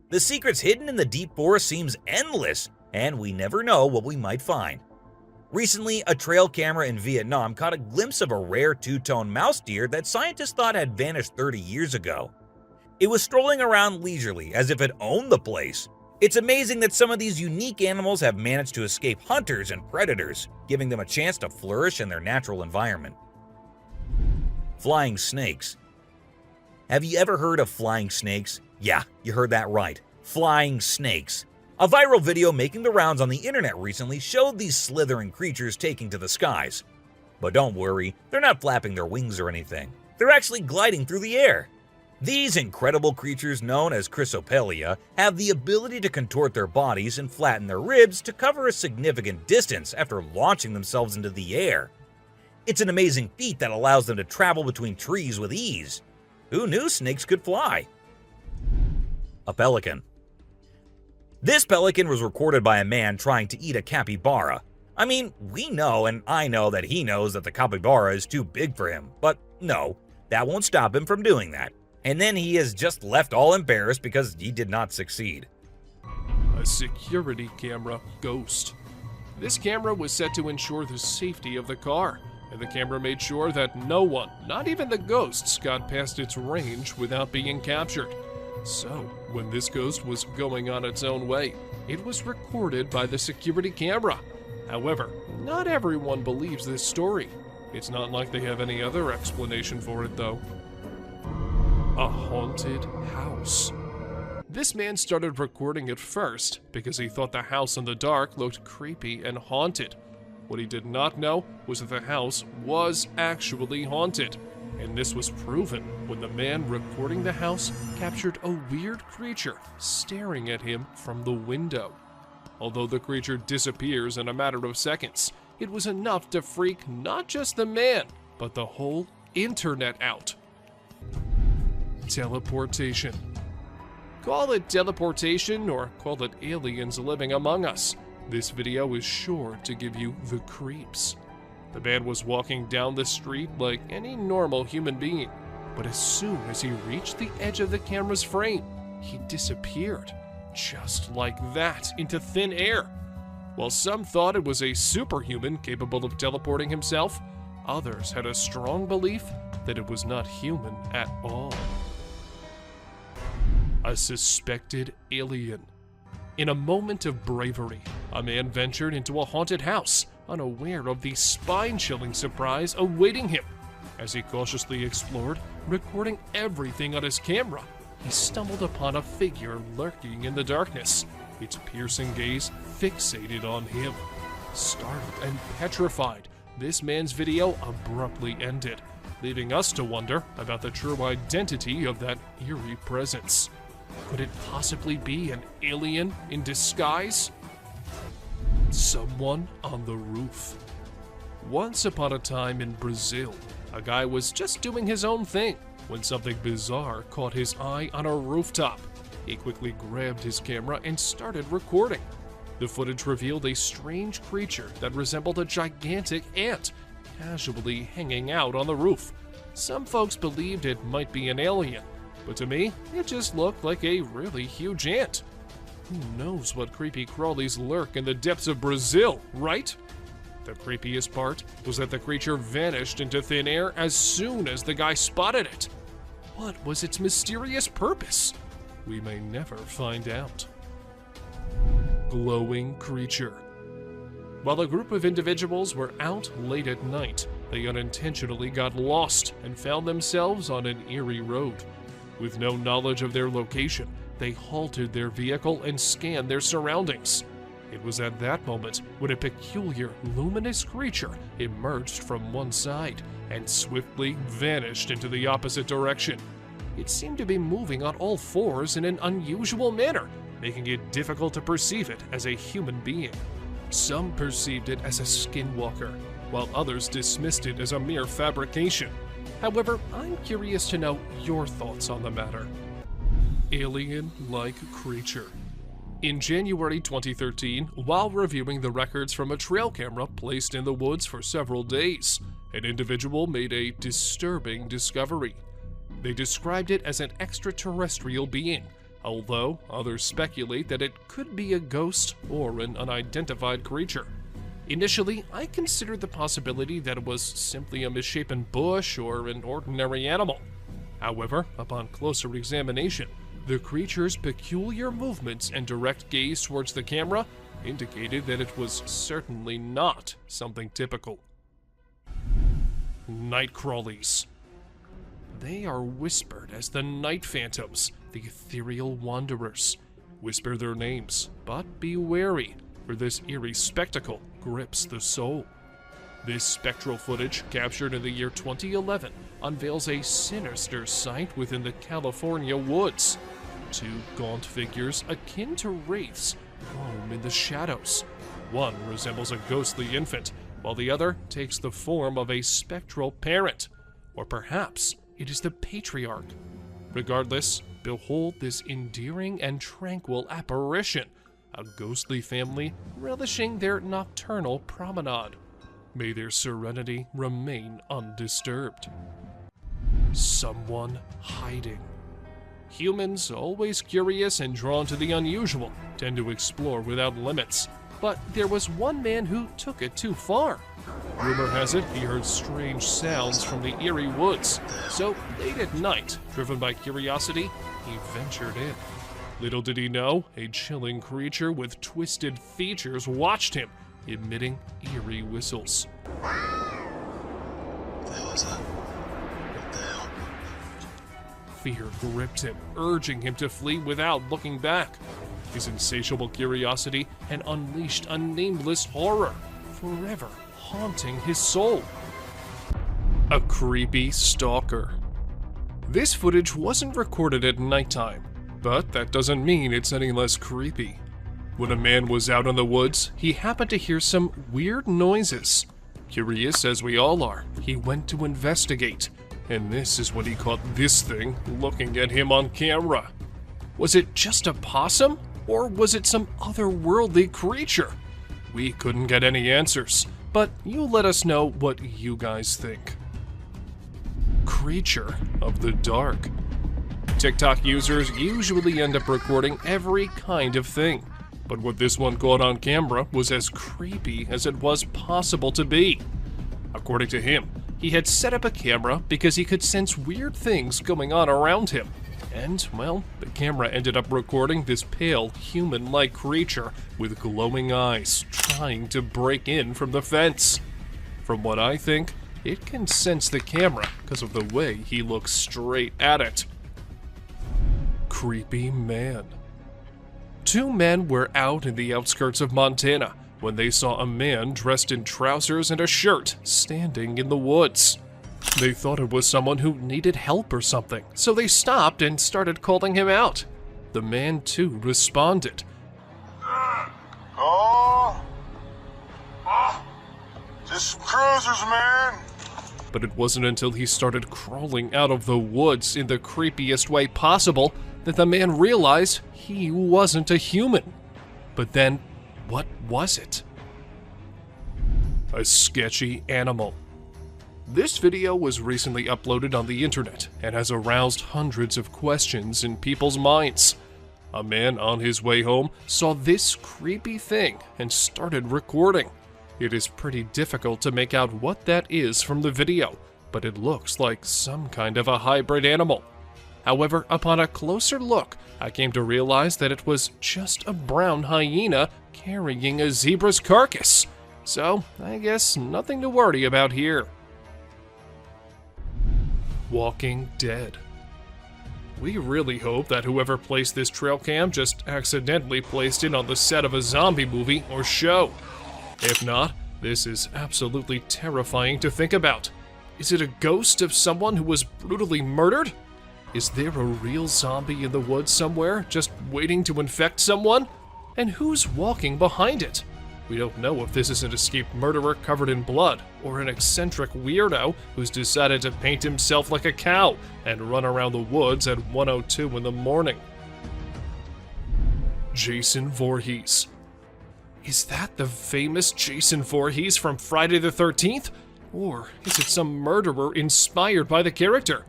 The secrets hidden in the deep forest seems endless, and we never know what we might find. Recently, a trail camera in Vietnam caught a glimpse of a rare two-tone mouse deer that scientists thought had vanished 30 years ago. It was strolling around leisurely as if it owned the place. It's amazing that some of these unique animals have managed to escape hunters and predators, giving them a chance to flourish in their natural environment. Flying snakes. Have you ever heard of flying snakes? Yeah, you heard that right. Flying snakes. A viral video making the rounds on the internet recently showed these slithering creatures taking to the skies. But don't worry, they're not flapping their wings or anything. They're actually gliding through the air. These incredible creatures, known as Chrysopelia, have the ability to contort their bodies and flatten their ribs to cover a significant distance after launching themselves into the air. It's an amazing feat that allows them to travel between trees with ease. Who knew snakes could fly? A pelican. This pelican was recorded by a man trying to eat a capybara. I mean, we know and I know that he knows that the capybara is too big for him, but no, that won't stop him from doing that. And then he is just left all embarrassed because he did not succeed. A security camera ghost. This camera was set to ensure the safety of the car, and the camera made sure that no one, not even the ghosts, got past its range without being captured. So, when this ghost was going on its own way, it was recorded by the security camera. However, not everyone believes this story. It's not like they have any other explanation for it, though. A haunted house. This man started recording it first because he thought the house in the dark looked creepy and haunted. What he did not know was that the house was actually haunted. And this was proven when the man recording the house captured a weird creature staring at him from the window. Although the creature disappears in a matter of seconds, it was enough to freak not just the man, but the whole internet out. Teleportation. Call it teleportation or call it aliens living among us. This video is sure to give you the creeps. The man was walking down the street like any normal human being, but as soon as he reached the edge of the camera's frame, he disappeared, just like that, into thin air. While some thought it was a superhuman capable of teleporting himself, others had a strong belief that it was not human at all. A suspected alien. In a moment of bravery, a man ventured into a haunted house, unaware of the spine-chilling surprise awaiting him. As he cautiously explored, recording everything on his camera, he stumbled upon a figure lurking in the darkness, its piercing gaze fixated on him. Startled and petrified, this man's video abruptly ended, leaving us to wonder about the true identity of that eerie presence. Could it possibly be an alien in disguise? Someone on the roof. Once upon a time in Brazil, a guy was just doing his own thing when something bizarre caught his eye on a rooftop. He quickly grabbed his camera and started recording. The footage revealed a strange creature that resembled a gigantic ant casually hanging out on the roof. Some folks believed it might be an alien, but to me, it just looked like a really huge ant. Who knows what creepy crawlies lurk in the depths of Brazil, right? The creepiest part was that the creature vanished into thin air as soon as the guy spotted it. What was its mysterious purpose? We may never find out. Glowing creature. While a group of individuals were out late at night, they unintentionally got lost and found themselves on an eerie road. With no knowledge of their location, they halted their vehicle and scanned their surroundings. It was at that moment when a peculiar, luminous creature emerged from one side and swiftly vanished into the opposite direction. It seemed to be moving on all fours in an unusual manner, making it difficult to perceive it as a human being. Some perceived it as a skinwalker, while others dismissed it as a mere fabrication. However, I'm curious to know your thoughts on the matter. Alien-like creature. In January 2013, while reviewing the records from a trail camera placed in the woods for several days, an individual made a disturbing discovery. They described it as an extraterrestrial being, although others speculate that it could be a ghost or an unidentified creature. Initially, I considered the possibility that it was simply a misshapen bush or an ordinary animal. However, upon closer examination, the creature's peculiar movements and direct gaze towards the camera indicated that it was certainly not something typical. Night crawlies. They are whispered as the night phantoms, the ethereal wanderers. Whisper their names, but be wary, for this eerie spectacle grips the soul. This spectral footage, captured in the year 2011, unveils a sinister sight within the California woods. Two gaunt figures akin to wraiths roam in the shadows. One resembles a ghostly infant, while the other takes the form of a spectral parent. Or perhaps it is the patriarch. Regardless, behold this endearing and tranquil apparition, a ghostly family relishing their nocturnal promenade. May their serenity remain undisturbed. Someone hiding. Humans, always curious and drawn to the unusual, tend to explore without limits. But there was one man who took it too far. Rumor has it he heard strange sounds from the eerie woods, so late at night, driven by curiosity, he ventured in. Little did he know, a chilling creature with twisted features watched him, emitting eerie whistles. What the hell is that? What the hell? Fear gripped him, urging him to flee without looking back. His insatiable curiosity had unleashed a nameless horror, forever haunting his soul. A creepy stalker. This footage wasn't recorded at nighttime, but that doesn't mean it's any less creepy. When a man was out in the woods, he happened to hear some weird noises. Curious as we all are, he went to investigate, and this is when he caught this thing looking at him on camera. Was it just a possum, or was it some otherworldly creature? We couldn't get any answers, but you let us know what you guys think. Creature of the dark. TikTok users usually end up recording every kind of thing, but what this one caught on camera was as creepy as it was possible to be. According to him, he had set up a camera because he could sense weird things going on around him. And, well, the camera ended up recording this pale, human-like creature with glowing eyes trying to break in from the fence. From what I think, it can sense the camera because of the way he looks straight at it. Creepy man. Two men were out in the outskirts of Montana when they saw a man dressed in trousers and a shirt standing in the woods. They thought it was someone who needed help or something, so they stopped and started calling him out. The man too responded. Oh, just cruisers, man. But it wasn't until he started crawling out of the woods in the creepiest way possible that the man realized he wasn't a human. But then, what was it? A sketchy animal. This video was recently uploaded on the internet and has aroused hundreds of questions in people's minds. A man on his way home saw this creepy thing and started recording. It is pretty difficult to make out what that is from the video, but it looks like some kind of a hybrid animal. However, upon a closer look, I came to realize that it was just a brown hyena carrying a zebra's carcass. So, I guess nothing to worry about here. Walking Dead. We really hope that whoever placed this trail cam just accidentally placed it on the set of a zombie movie or show. If not, this is absolutely terrifying to think about. Is it a ghost of someone who was brutally murdered? Is there a real zombie in the woods somewhere, just waiting to infect someone? And who's walking behind it? We don't know if this is an escaped murderer covered in blood, or an eccentric weirdo who's decided to paint himself like a cow and run around the woods at 1:02 in the morning. Jason Voorhees. Is that the famous Jason Voorhees from Friday the 13th? Or is it some murderer inspired by the character?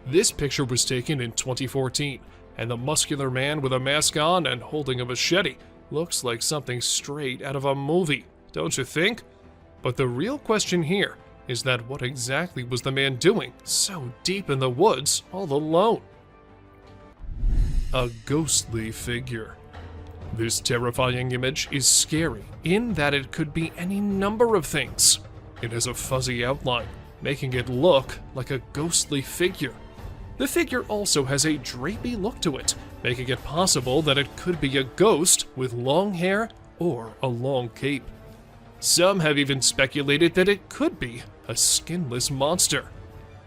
This picture was taken in 2014, and the muscular man with a mask on and holding a machete looks like something straight out of a movie, don't you think? But the real question here is that what exactly was the man doing so deep in the woods all alone? A ghostly figure. This terrifying image is scary in that it could be any number of things. It has a fuzzy outline, making it look like a ghostly figure. The figure also has a drapey look to it, making it possible that it could be a ghost with long hair or a long cape. Some have even speculated that it could be a skinless monster.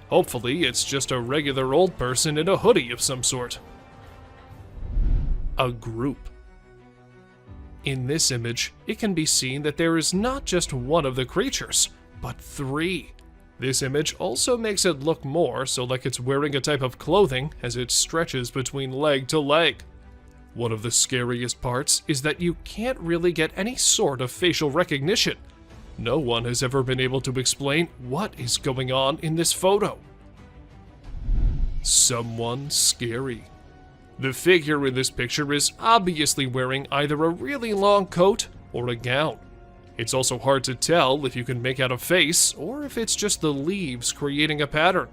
Hopefully, it's just a regular old person in a hoodie of some sort. A group. In this image, it can be seen that there is not just one of the creatures, but three. This image also makes it look more so like it's wearing a type of clothing as it stretches between leg to leg. One of the scariest parts is that you can't really get any sort of facial recognition. No one has ever been able to explain what is going on in this photo. Someone scary. The figure in this picture is obviously wearing either a really long coat or a gown. It's also hard to tell if you can make out a face or if it's just the leaves creating a pattern.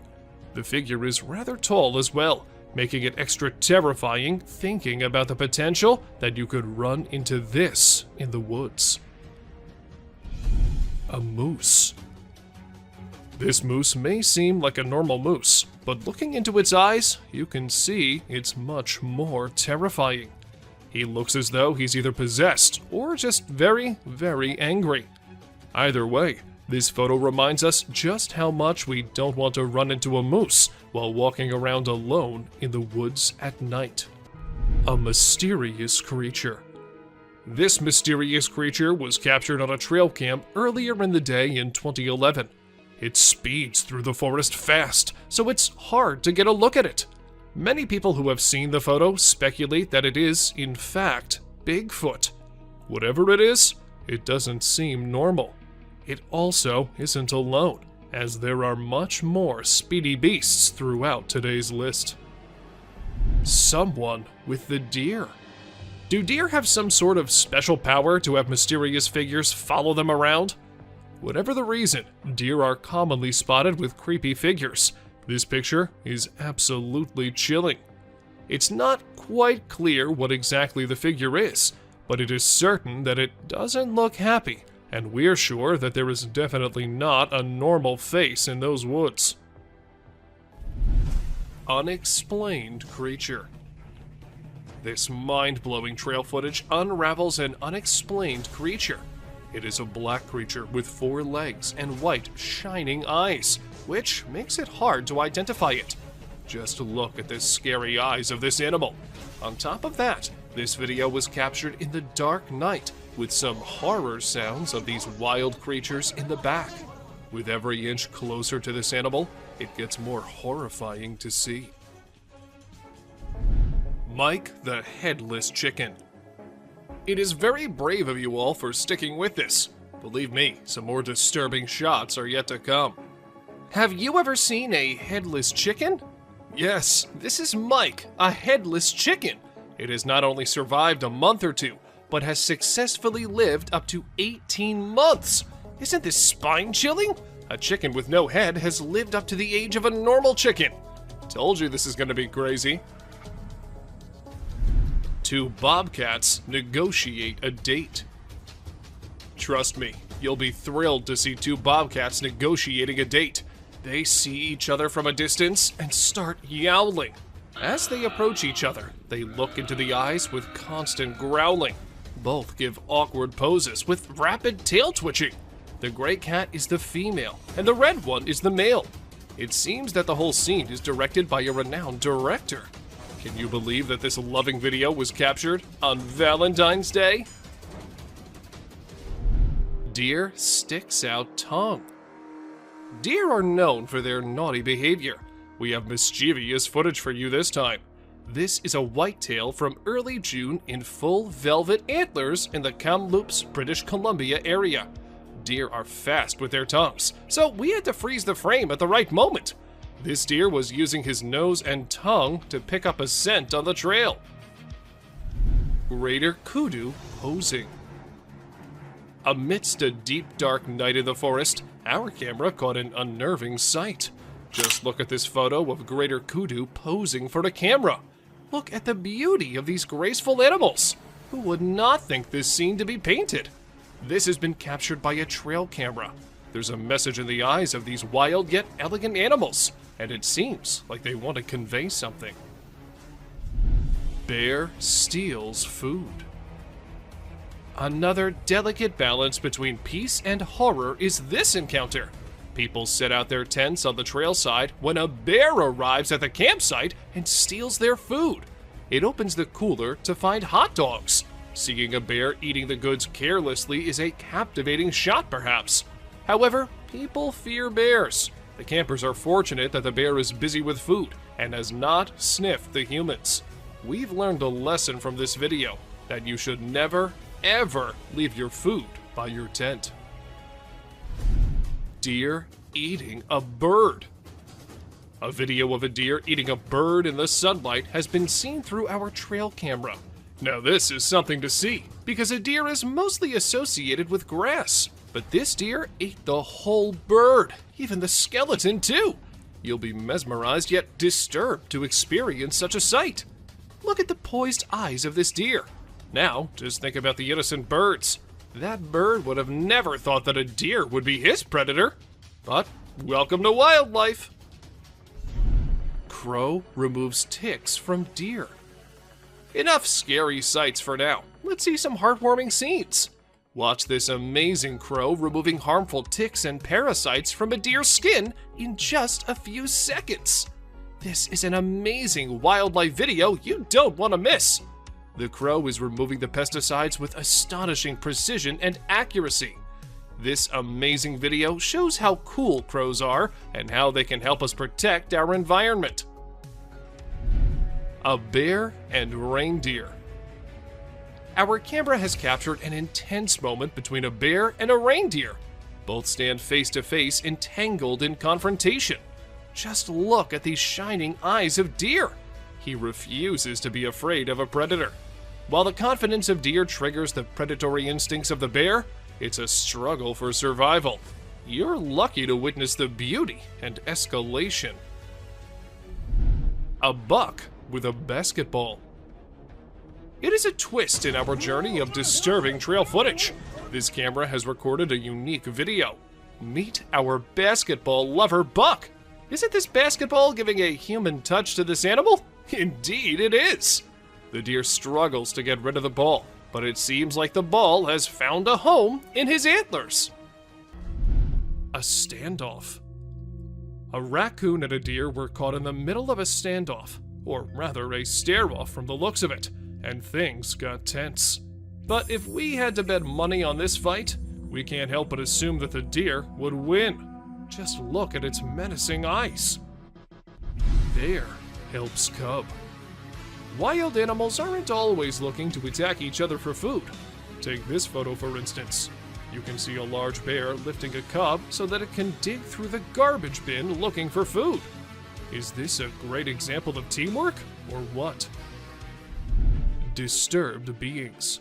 The figure is rather tall as well, making it extra terrifying thinking about the potential that you could run into this in the woods. A moose. This moose may seem like a normal moose, but looking into its eyes, you can see it's much more terrifying. He looks as though he's either possessed or just very, very angry. Either way, this photo reminds us just how much we don't want to run into a moose while walking around alone in the woods at night. A mysterious creature. This mysterious creature was captured on a trail cam earlier in the day in 2011. It speeds through the forest fast, so it's hard to get a look at it. Many people who have seen the photo speculate that it is, in fact, Bigfoot. Whatever it is, it doesn't seem normal. It also isn't alone, as there are much more speedy beasts throughout today's list. Someone with the deer. Do deer have some sort of special power to have mysterious figures follow them around? Whatever the reason, deer are commonly spotted with creepy figures. This picture is absolutely chilling. It's not quite clear what exactly the figure is, but it is certain that it doesn't look happy, and we're sure that there is definitely not a normal face in those woods. Unexplained creature. This mind-blowing trail footage unravels an unexplained creature. It is a black creature with 4 legs and white, shining eyes, which makes it hard to identify it. Just look at the scary eyes of this animal. On top of that, this video was captured in the dark night, with some horror sounds of these wild creatures in the back. With every inch closer to this animal, it gets more horrifying to see. Mike the Headless Chicken. It is very brave of you all for sticking with this. Believe me, some more disturbing shots are yet to come. Have you ever seen a headless chicken? Yes, this is Mike, a headless chicken. It has not only survived a month or two, but has successfully lived up to 18 months. Isn't this spine-chilling? A chicken with no head has lived up to the age of a normal chicken. Told you this is gonna be crazy. 2 bobcats negotiate a date. Trust me, you'll be thrilled to see 2 bobcats negotiating a date. They see each other from a distance and start yowling. As they approach each other, they look into the eyes with constant growling. Both give awkward poses with rapid tail twitching. The gray cat is the female, and the red one is the male. It seems that the whole scene is directed by a renowned director. Can you believe that this loving video was captured on Valentine's Day? Deer sticks out tongue. Deer are known for their naughty behavior. We have mischievous footage for you this time. This is a whitetail from early June in full velvet antlers in the Kamloops, British Columbia area. Deer are fast with their tongues, so we had to freeze the frame at the right moment. This deer was using his nose and tongue to pick up a scent on the trail. Greater kudu posing. Amidst a deep dark night in the forest, our camera caught an unnerving sight. Just look at this photo of greater kudu posing for the camera. Look at the beauty of these graceful animals. Who would not think this scene to be painted? This has been captured by a trail camera. There's a message in the eyes of these wild yet elegant animals, and it seems like they want to convey something. Bear steals food. Another delicate balance between peace and horror is this encounter. People set out their tents on the trail side when a bear arrives at the campsite and steals their food. It opens the cooler to find hot dogs. Seeing a bear eating the goods carelessly is a captivating shot, perhaps. However, people fear bears. The campers are fortunate that the bear is busy with food and has not sniffed the humans. We've learned a lesson from this video, that you should never, ever leave your food by your tent. Deer eating a bird. A video of a deer eating a bird in the sunlight has been seen through our trail camera. Now this is something to see, because a deer is mostly associated with grass. But this deer ate the whole bird, even the skeleton too. You'll be mesmerized yet disturbed to experience such a sight. Look at the poised eyes of this deer. Now, just think about the innocent birds. That bird would have never thought that a deer would be his predator. But welcome to wildlife. Crow removes ticks from deer. Enough scary sights for now. Let's see some heartwarming scenes. Watch this amazing crow removing harmful ticks and parasites from a deer's skin in just a few seconds. This is an amazing wildlife video you don't want to miss. The crow is removing the pesticides with astonishing precision and accuracy. This amazing video shows how cool crows are and how they can help us protect our environment. A bear and reindeer. Our camera has captured an intense moment between a bear and a reindeer. Both stand face to face, entangled in confrontation. Just look at these shining eyes of deer. He refuses to be afraid of a predator. While the confidence of deer triggers the predatory instincts of the bear, it's a struggle for survival. You're lucky to witness the beauty and escalation. A buck with a basketball. It is a twist in our journey of disturbing trail footage. This camera has recorded a unique video. Meet our basketball lover, Buck. Isn't this basketball giving a human touch to this animal? Indeed it is. The deer struggles to get rid of the ball, but it seems like the ball has found a home in his antlers. A standoff. A raccoon and a deer were caught in the middle of a standoff, or rather a stare-off from the looks of it, and things got tense. But if we had to bet money on this fight, we can't help but assume that the deer would win. Just look at its menacing eyes. Bear helps cub. Wild animals aren't always looking to attack each other for food. Take this photo for instance. You can see a large bear lifting a cub so that it can dig through the garbage bin looking for food. Is this a great example of teamwork, or what? Disturbed beings.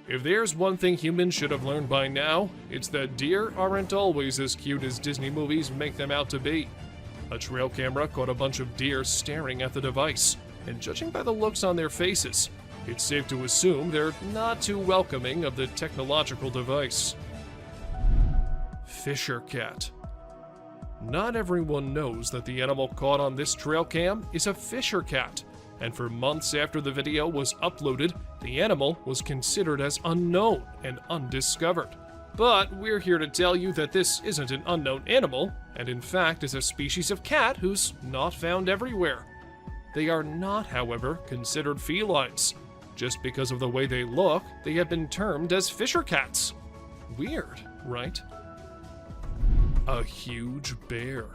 If there's one thing humans should have learned by now, it's that deer aren't always as cute as Disney movies make them out to be. A trail camera caught a bunch of deer staring at the device, and judging by the looks on their faces, it's safe to assume they're not too welcoming of the technological device. Fisher cat. Not everyone knows that the animal caught on this trail cam is a fisher cat, and for months after the video was uploaded, the animal was considered as unknown and undiscovered. But we're here to tell you that this isn't an unknown animal, and in fact is a species of cat who's not found everywhere. They are not, however, considered felines. Just because of the way they look, they have been termed as fisher cats. Weird, right? A huge bear.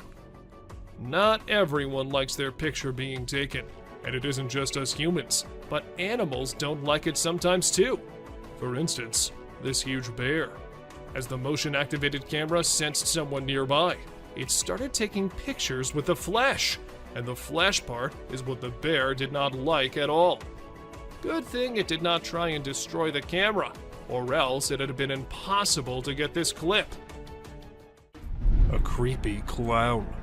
Not everyone likes their picture being taken, and it isn't just us humans, but animals don't like it sometimes too. For instance, this huge bear. As the motion-activated camera sensed someone nearby, it started taking pictures with the flash, and the flash part is what the bear did not like at all. Good thing it did not try and destroy the camera, or else it had been impossible to get this clip. A creepy clown.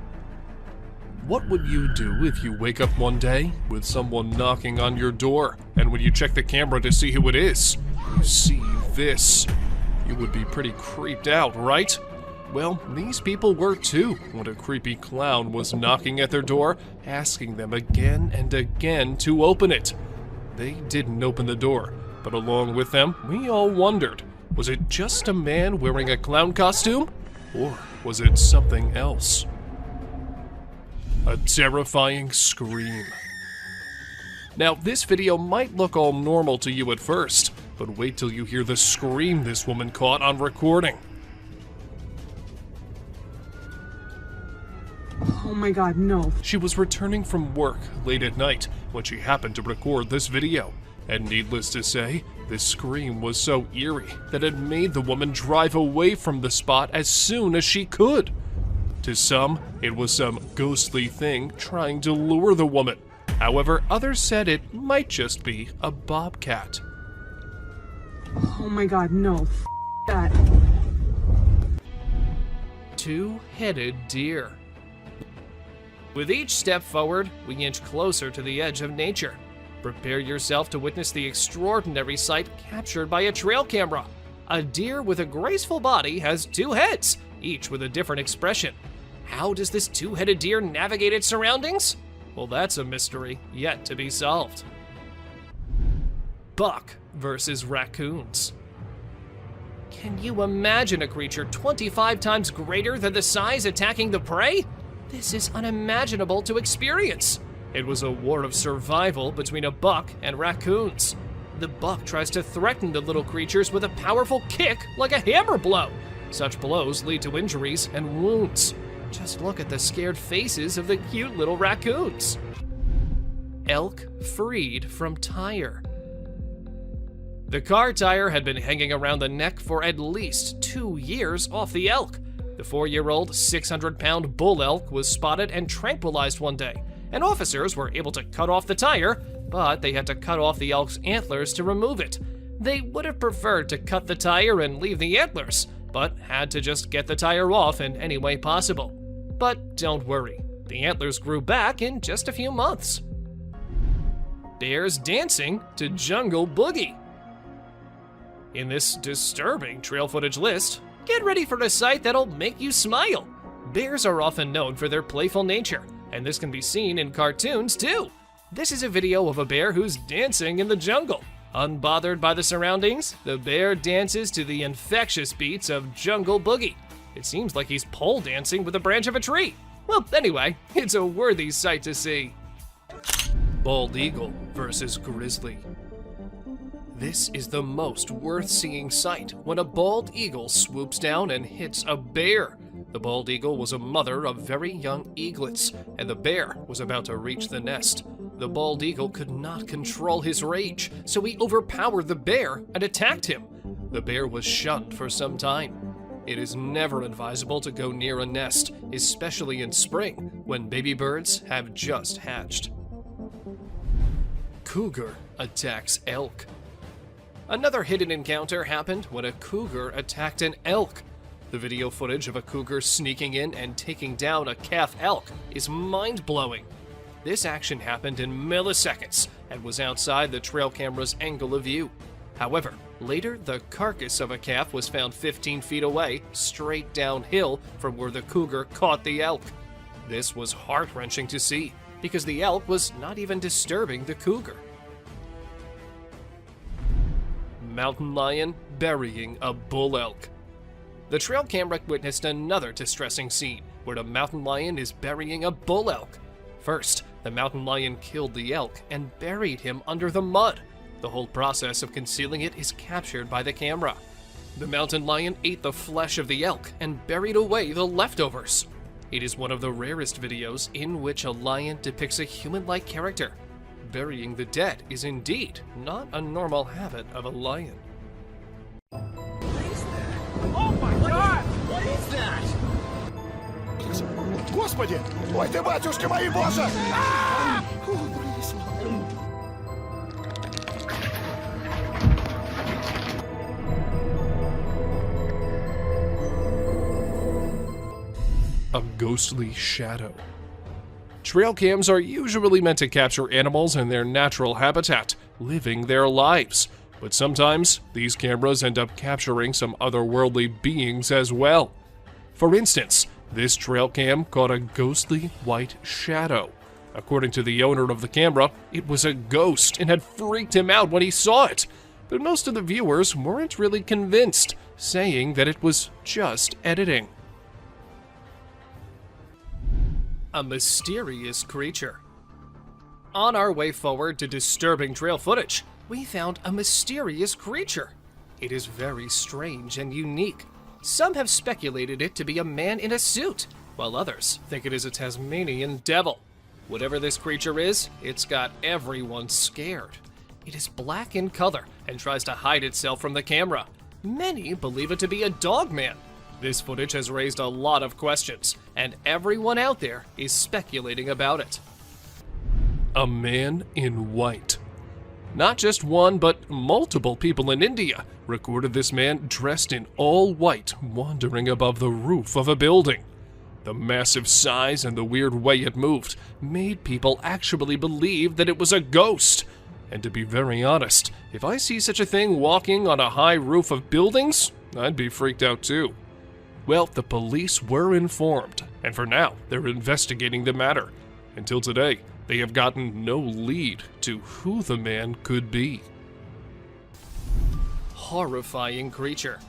What would you do if you wake up one day with someone knocking on your door, and when you check the camera to see who it is, you see this? You would be pretty creeped out, right? Well, these people were too when a creepy clown was knocking at their door, asking them again and again to open it. They didn't open the door, but along with them, we all wondered, was it just a man wearing a clown costume? Or was it something else? A terrifying scream. Now, this video might look all normal to you at first, but wait till you hear the scream this woman caught on recording. Oh my god, no. She was returning from work late at night when she happened to record this video, and needless to say, this scream was so eerie that it made the woman drive away from the spot as soon as she could. To some, it was some ghostly thing trying to lure the woman. However, others said it might just be a bobcat. Oh my god, no. That. Two-headed deer. With each step forward, we inch closer to the edge of nature. Prepare yourself to witness the extraordinary sight captured by a trail camera. A deer with a graceful body has two heads, each with a different expression. How does this two-headed deer navigate its surroundings? Well, that's a mystery yet to be solved. Buck versus raccoons. Can you imagine a creature 25 times greater than the size attacking the prey? This is unimaginable to experience. It was a war of survival between a buck and raccoons. The buck tries to threaten the little creatures with a powerful kick like a hammer blow. Such blows lead to injuries and wounds. Just look at the scared faces of the cute little raccoons. Elk freed from tire. The car tire had been hanging around the neck for at least 2 years off the elk. The 4-year-old, 600-pound bull elk was spotted and tranquilized one day, and officers were able to cut off the tire, but they had to cut off the elk's antlers to remove it. They would have preferred to cut the tire and leave the antlers, but had to just get the tire off in any way possible. But don't worry, the antlers grew back in just a few months. Bears dancing to Jungle Boogie. In this disturbing trail footage list, get ready for a sight that'll make you smile. Bears are often known for their playful nature, and this can be seen in cartoons too. This is a video of a bear who's dancing in the jungle. Unbothered by the surroundings, the bear dances to the infectious beats of Jungle Boogie. It seems like he's pole dancing with a branch of a tree. Well, anyway, it's a worthy sight to see. Bald eagle versus grizzly. This is the most worth seeing sight when a bald eagle swoops down and hits a bear. The bald eagle was a mother of very young eaglets, and the bear was about to reach the nest. The bald eagle could not control his rage, so he overpowered the bear and attacked him. The bear was shunned for some time. It is never advisable to go near a nest, especially in spring, when baby birds have just hatched. Cougar attacks elk. Another hidden encounter happened when a cougar attacked an elk. The video footage of a cougar sneaking in and taking down a calf elk is mind-blowing. This action happened in milliseconds and was outside the trail camera's angle of view. However, later the carcass of a calf was found 15 feet away, straight downhill from where the cougar caught the elk. This was heart-wrenching to see, because the elk was not even disturbing the cougar. Mountain lion burying a bull elk. The trail camera witnessed another distressing scene where the mountain lion is burying a bull elk. First, the mountain lion killed the elk and buried him under the mud. The whole process of concealing it is captured by the camera. The mountain lion ate the flesh of the elk and buried away the leftovers. It is one of the rarest videos in which a lion depicts a human-like character. Burying the dead is indeed not a normal habit of a lion. Oh my God! What is that? Господи! Ой ты, батюшки мои, боже! A ghostly shadow. Trail cams are usually meant to capture animals in their natural habitat, living their lives. But sometimes, these cameras end up capturing some otherworldly beings as well. For instance, this trail cam caught a ghostly white shadow. According to the owner of the camera, it was a ghost and had freaked him out when he saw it. But most of the viewers weren't really convinced, saying that it was just editing. A mysterious creature. On our way forward to disturbing trail footage, we found a mysterious creature. It is very strange and unique. Some have speculated it to be a man in a suit, while others think it is a Tasmanian devil. Whatever this creature is, it's got everyone scared. It is black in color and tries to hide itself from the camera. Many believe it to be a dog man. This footage has raised a lot of questions, and everyone out there is speculating about it. A man in white. Not just one, but multiple people in India recorded this man dressed in all white wandering above the roof of a building. The massive size and the weird way it moved made people actually believe that it was a ghost. And to be very honest, if I see such a thing walking on a high roof of buildings, I'd be freaked out too. Well, the police were informed, and for now, they're investigating the matter. Until today, they have gotten no lead to who the man could be. Horrifying creature.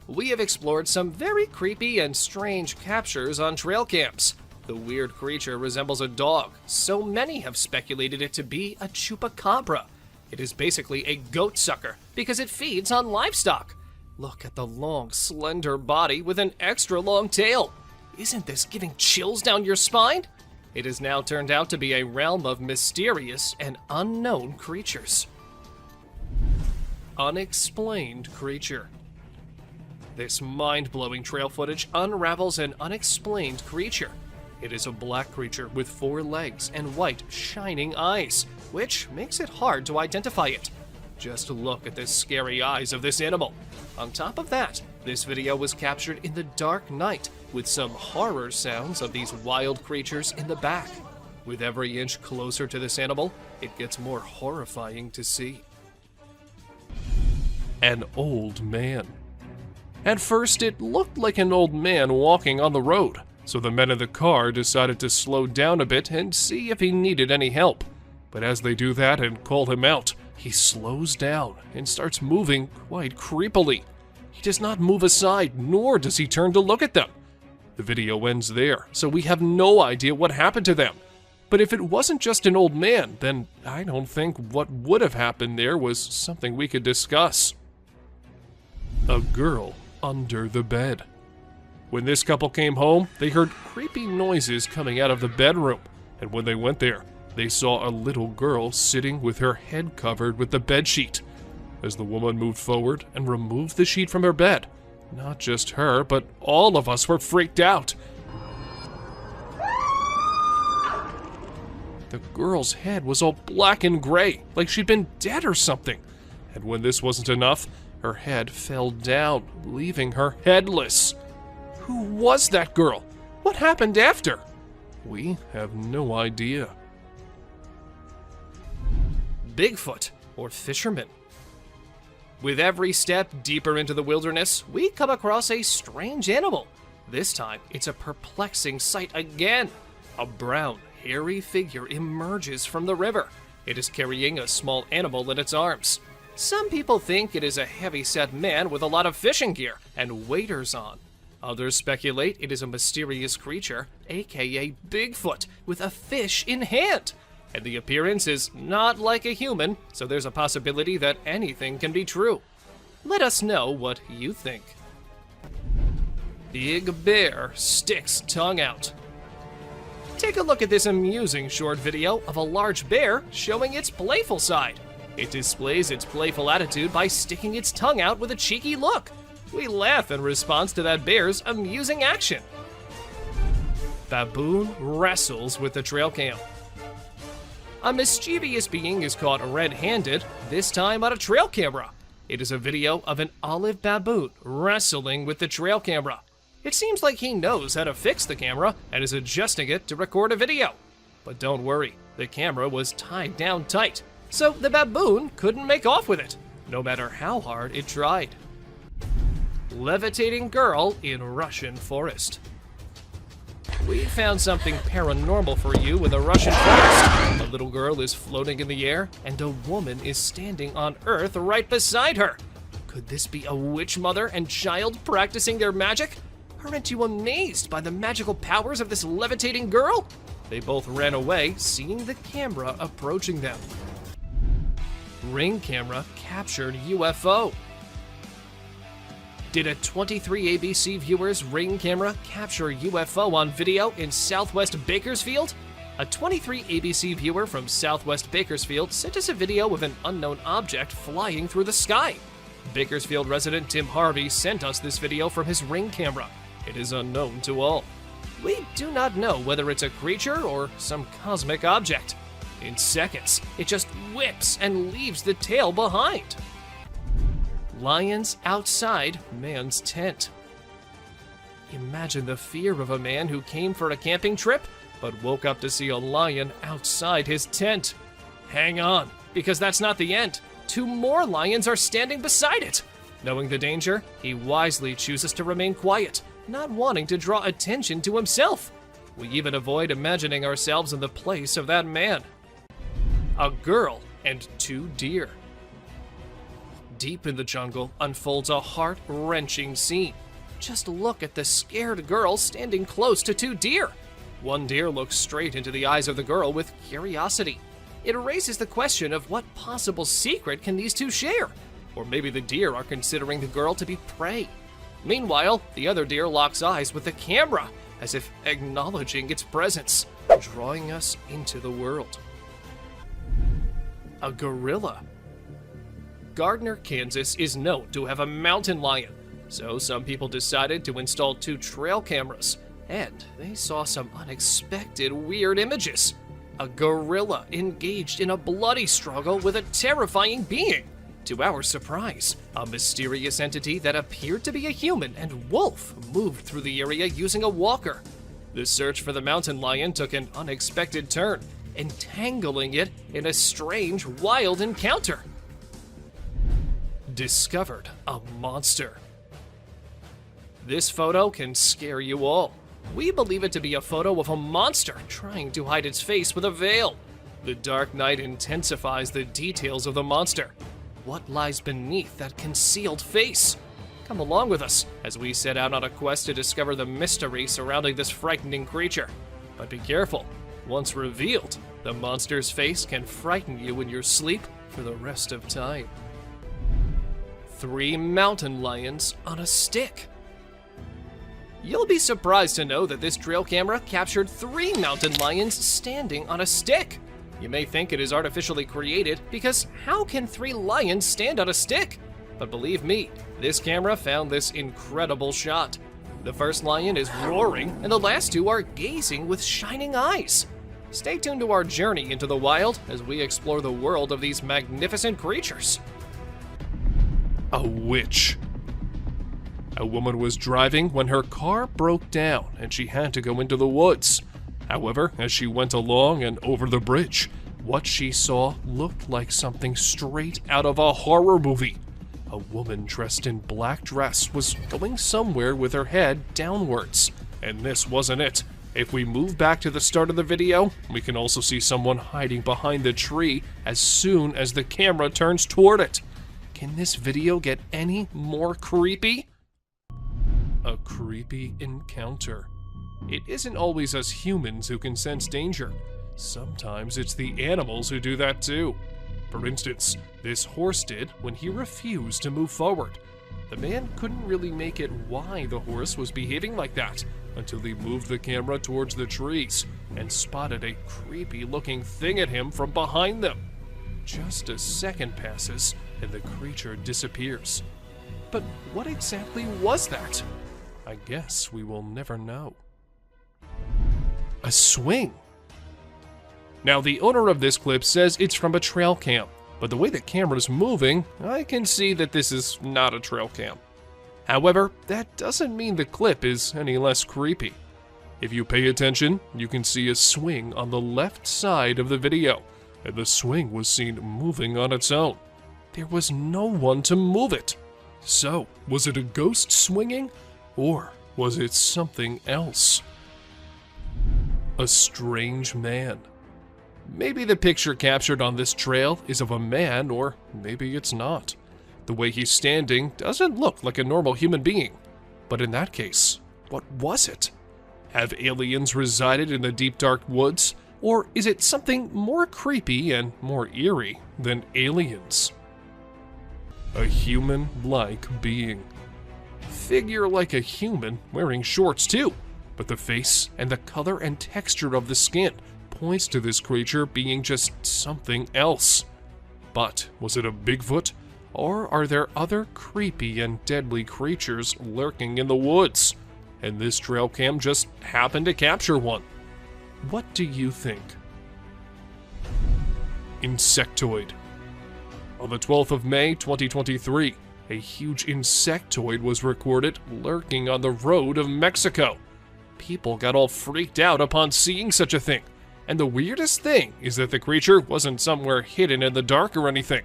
We have explored some very creepy and strange captures on trail cams. The weird creature resembles a dog, so many have speculated it to be a chupacabra. It is basically a goat sucker because it feeds on livestock. Look at the long, slender body with an extra long tail. Isn't this giving chills down your spine? It has now turned out to be a realm of mysterious and unknown creatures. Unexplained creature. This mind-blowing trail footage unravels an unexplained creature. It is a black creature with 4 legs and white, shining eyes, which makes it hard to identify it. Just look at the scary eyes of this animal. On top of that, this video was captured in the dark night with some horror sounds of these wild creatures in the back. With every inch closer to this animal, it gets more horrifying to see. an old man. At first, it looked like an old man walking on the road, so the men in the car decided to slow down a bit and see if he needed any help. But as they do that and call him out, he slows down and starts moving quite creepily. He does not move aside, nor does he turn to look at them. The video ends there, so we have no idea what happened to them. But if it wasn't just an old man, then I don't think what would have happened there was something we could discuss. A girl under the bed. When this couple came home, they heard creepy noises coming out of the bedroom, and when they went there, they saw a little girl sitting with her head covered with the bedsheet. As the woman moved forward and removed the sheet from her bed, not just her, but all of us were freaked out. The girl's head was all black and gray, like she'd been dead or something. And when this wasn't enough, her head fell down, leaving her headless. Who was that girl? What happened after? We have no idea. Bigfoot, or fisherman. With every step deeper into the wilderness, we come across a strange animal. This time, it's a perplexing sight again. A brown, hairy figure emerges from the river. It is carrying a small animal in its arms. Some people think it is a heavy-set man with a lot of fishing gear and waders on. Others speculate it is a mysterious creature, aka Bigfoot, with a fish in hand. And the appearance is not like a human, so there's a possibility that anything can be true. Let us know what you think. Big bear sticks tongue out. Take a look at this amusing short video of a large bear showing its playful side. It displays its playful attitude by sticking its tongue out with a cheeky look. We laugh in response to that bear's amusing action. Baboon wrestles with the trail cam. A mischievous being is caught red-handed, this time on a trail camera. It is a video of an olive baboon wrestling with the trail camera. It seems like he knows how to fix the camera and is adjusting it to record a video. But don't worry, the camera was tied down tight, so the baboon couldn't make off with it, no matter how hard it tried. Levitating girl in Russian forest. We found something paranormal for you in the Russian forest. A little girl is floating in the air, and a woman is standing on Earth right beside her. Could this be a witch mother and child practicing their magic? Aren't you amazed by the magical powers of this levitating girl? They both ran away, seeing the camera approaching them. Ring camera captured UFO. Did a 23 ABC viewer's Ring camera capture UFO on video in Southwest Bakersfield? A 23 ABC viewer from Southwest Bakersfield sent us a video of an unknown object flying through the sky. Bakersfield resident Tim Harvey sent us this video from his Ring camera. It is unknown to all. We do not know whether it's a creature or some cosmic object. In seconds, it just whips and leaves the tail behind. Lions outside man's tent. Imagine the fear of a man who came for a camping trip, but woke up to see a lion outside his tent. Hang on, because that's not the end. 2 more lions are standing beside it. Knowing the danger, he wisely chooses to remain quiet, not wanting to draw attention to himself. We even avoid imagining ourselves in the place of that man. A girl and 2 deer. Deep in the jungle unfolds a heart-wrenching scene. Just look at the scared girl standing close to 2 deer. One deer looks straight into the eyes of the girl with curiosity. It raises the question of what possible secret can these 2 share? Or maybe the deer are considering the girl to be prey. Meanwhile, the other deer locks eyes with the camera, as if acknowledging its presence, drawing us into the world. A gorilla. Gardner, Kansas is known to have a mountain lion, so some people decided to install 2 trail cameras, and they saw some unexpected weird images. A gorilla engaged in a bloody struggle with a terrifying being. To our surprise, a mysterious entity that appeared to be a human and wolf moved through the area using a walker. The search for the mountain lion took an unexpected turn, entangling it in a strange, wild encounter. discovered a monster. This photo can scare you all. We believe it to be a photo of a monster trying to hide its face with a veil. The dark night intensifies the details of the monster. What lies beneath that concealed face? Come along with us as we set out on a quest to discover the mystery surrounding this frightening creature. But be careful, once revealed, the monster's face can frighten you in your sleep for the rest of time. 3 mountain lions on a stick. You'll be surprised to know that this trail camera captured 3 mountain lions standing on a stick. You may think it is artificially created because how can 3 lions stand on a stick? But believe me, this camera found this incredible shot. The first lion is roaring and the last 2 are gazing with shining eyes. Stay tuned to our journey into the wild as we explore the world of these magnificent creatures. A witch. A woman was driving when her car broke down and she had to go into the woods. However, as she went along and over the bridge, what she saw looked like something straight out of a horror movie. A woman dressed in black dress was going somewhere with her head downwards. And this wasn't it. If we move back to the start of the video, we can also see someone hiding behind the tree as soon as the camera turns toward it. Can this video get any more creepy? A creepy encounter. It isn't always us humans who can sense danger. Sometimes it's the animals who do that too. For instance, this horse did when he refused to move forward. The man couldn't really make it why the horse was behaving like that until he moved the camera towards the trees and spotted a creepy looking thing at him from behind them. Just a second passes and the creature disappears. But what exactly was that? I guess we will never know. A swing. Now, the owner of this clip says it's from a trail cam, but the way the camera's moving, I can see that this is not a trail cam. However, that doesn't mean the clip is any less creepy. If you pay attention, you can see a swing on the left side of the video, and the swing was seen moving on its own. There was no one to move it. So, was it a ghost swinging? Or was it something else? A strange man. Maybe the picture captured on this trail is of a man, or maybe it's not. The way he's standing doesn't look like a normal human being. But in that case, what was it? Have aliens resided in the deep dark woods? Or is it something more creepy and more eerie than aliens? A human-like being. Figure like a human wearing shorts too, but the face and the color and texture of the skin points to this creature being just something else. But was it a Bigfoot, or are there other creepy and deadly creatures lurking in the woods? And this trail cam just happened to capture one. What do you think? Insectoid. On the 12th of May, 2023, a huge insectoid was recorded lurking on the road of Mexico. People got all freaked out upon seeing such a thing. And the weirdest thing is that the creature wasn't somewhere hidden in the dark or anything.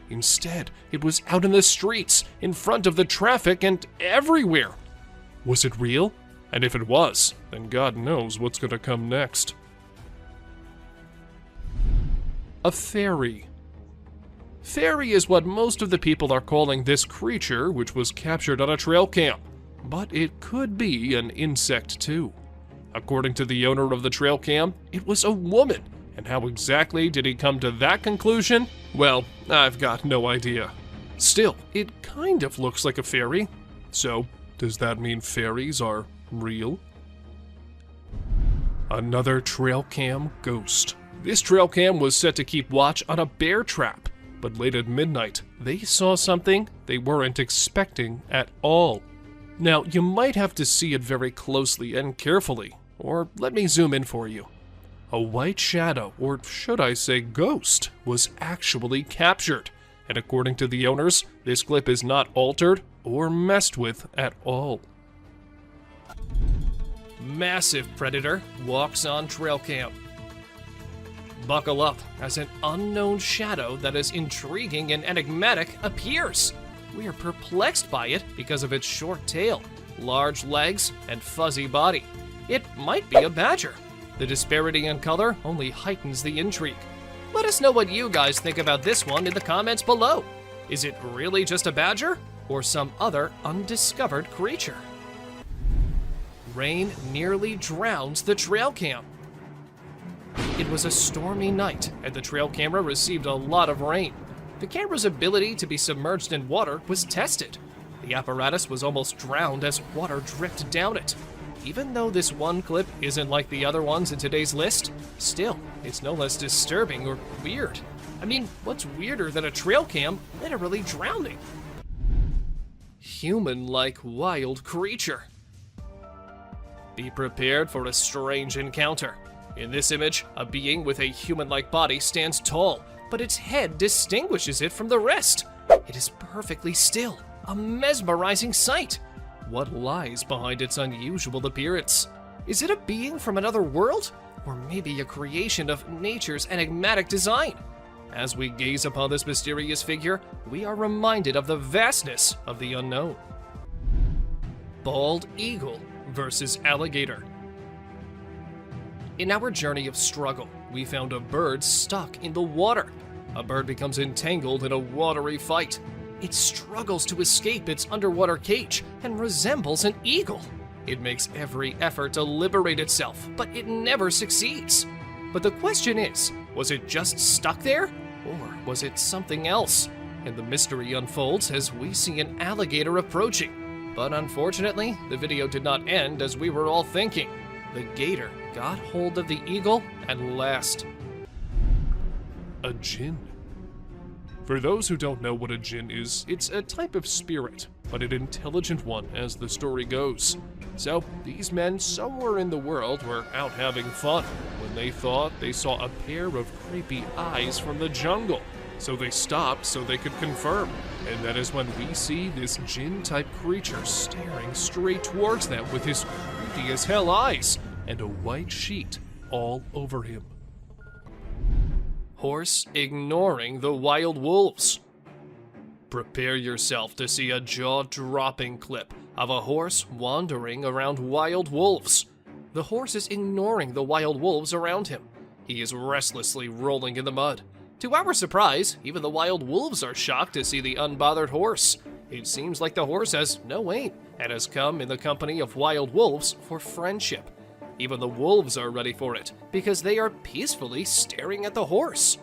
Instead, it was out in the streets, in front of the traffic, and everywhere. Was it real? And if it was, then God knows what's gonna come next. A fairy. Fairy is what most of the people are calling this creature, which was captured on a trail cam. But it could be an insect too. According to the owner of the trail cam, it was a woman. And how exactly did he come to that conclusion? Well, I've got no idea. Still, it kind of looks like a fairy. So, does that mean fairies are real? Another trail cam ghost. This trail cam was set to keep watch on a bear trap. But late at midnight, they saw something they weren't expecting at all. Now, you might have to see it very closely and carefully, or let me zoom in for you. A white shadow, or should I say ghost, was actually captured. And according to the owners, this clip is not altered or messed with at all. Massive predator walks on trail cam. Buckle up as an unknown shadow that is intriguing and enigmatic appears. we are perplexed by it because of its short tail, large legs, and fuzzy body. It might be a badger. The disparity in color only heightens the intrigue. Let us know what you guys think about this one in the comments below. Is it really just a badger, or some other undiscovered creature? Rain nearly drowns the trail cam. It was a stormy night, and the trail camera received a lot of rain. The camera's ability to be submerged in water was tested. The apparatus was almost drowned as water dripped down it. Even though this one clip isn't like the other ones in today's list, still, it's no less disturbing or weird. I mean, what's weirder than a trail cam literally drowning? Human-like wild creature. Be prepared for a strange encounter. In this image, a being with a human-like body stands tall, but its head distinguishes it from the rest. It is perfectly still, a mesmerizing sight. What lies behind its unusual appearance? Is it a being from another world? Or maybe a creation of nature's enigmatic design? As we gaze upon this mysterious figure, we are reminded of the vastness of the unknown. Bald eagle versus alligator. In our journey of struggle, we found a bird stuck in the water. A bird becomes entangled in a watery fight. It struggles to escape its underwater cage and resembles an eagle. It makes every effort to liberate itself, but it never succeeds. But the question is, was it just stuck there? Or was it something else? And the mystery unfolds as we see an alligator approaching. But unfortunately, the video did not end as we were all thinking. The gator got hold of the eagle at last. A djinn. For those who don't know what a djinn is, it's a type of spirit, but an intelligent one as the story goes. So, these men somewhere in the world were out having fun when they thought they saw a pair of creepy eyes from the jungle. So they stopped so they could confirm. And that is when we see this djinn-type creature staring straight towards them with his creepy as hell eyes and a white sheet all over him. Horse ignoring the wild wolves. Prepare yourself to see a jaw-dropping clip of a horse wandering around wild wolves. The horse is ignoring the wild wolves around him. He is restlessly rolling in the mud. To our surprise, even the wild wolves are shocked to see the unbothered horse. It seems like the horse has no aim and has come in the company of wild wolves for friendship. Even the wolves are ready for it, because they are peacefully staring at the horse.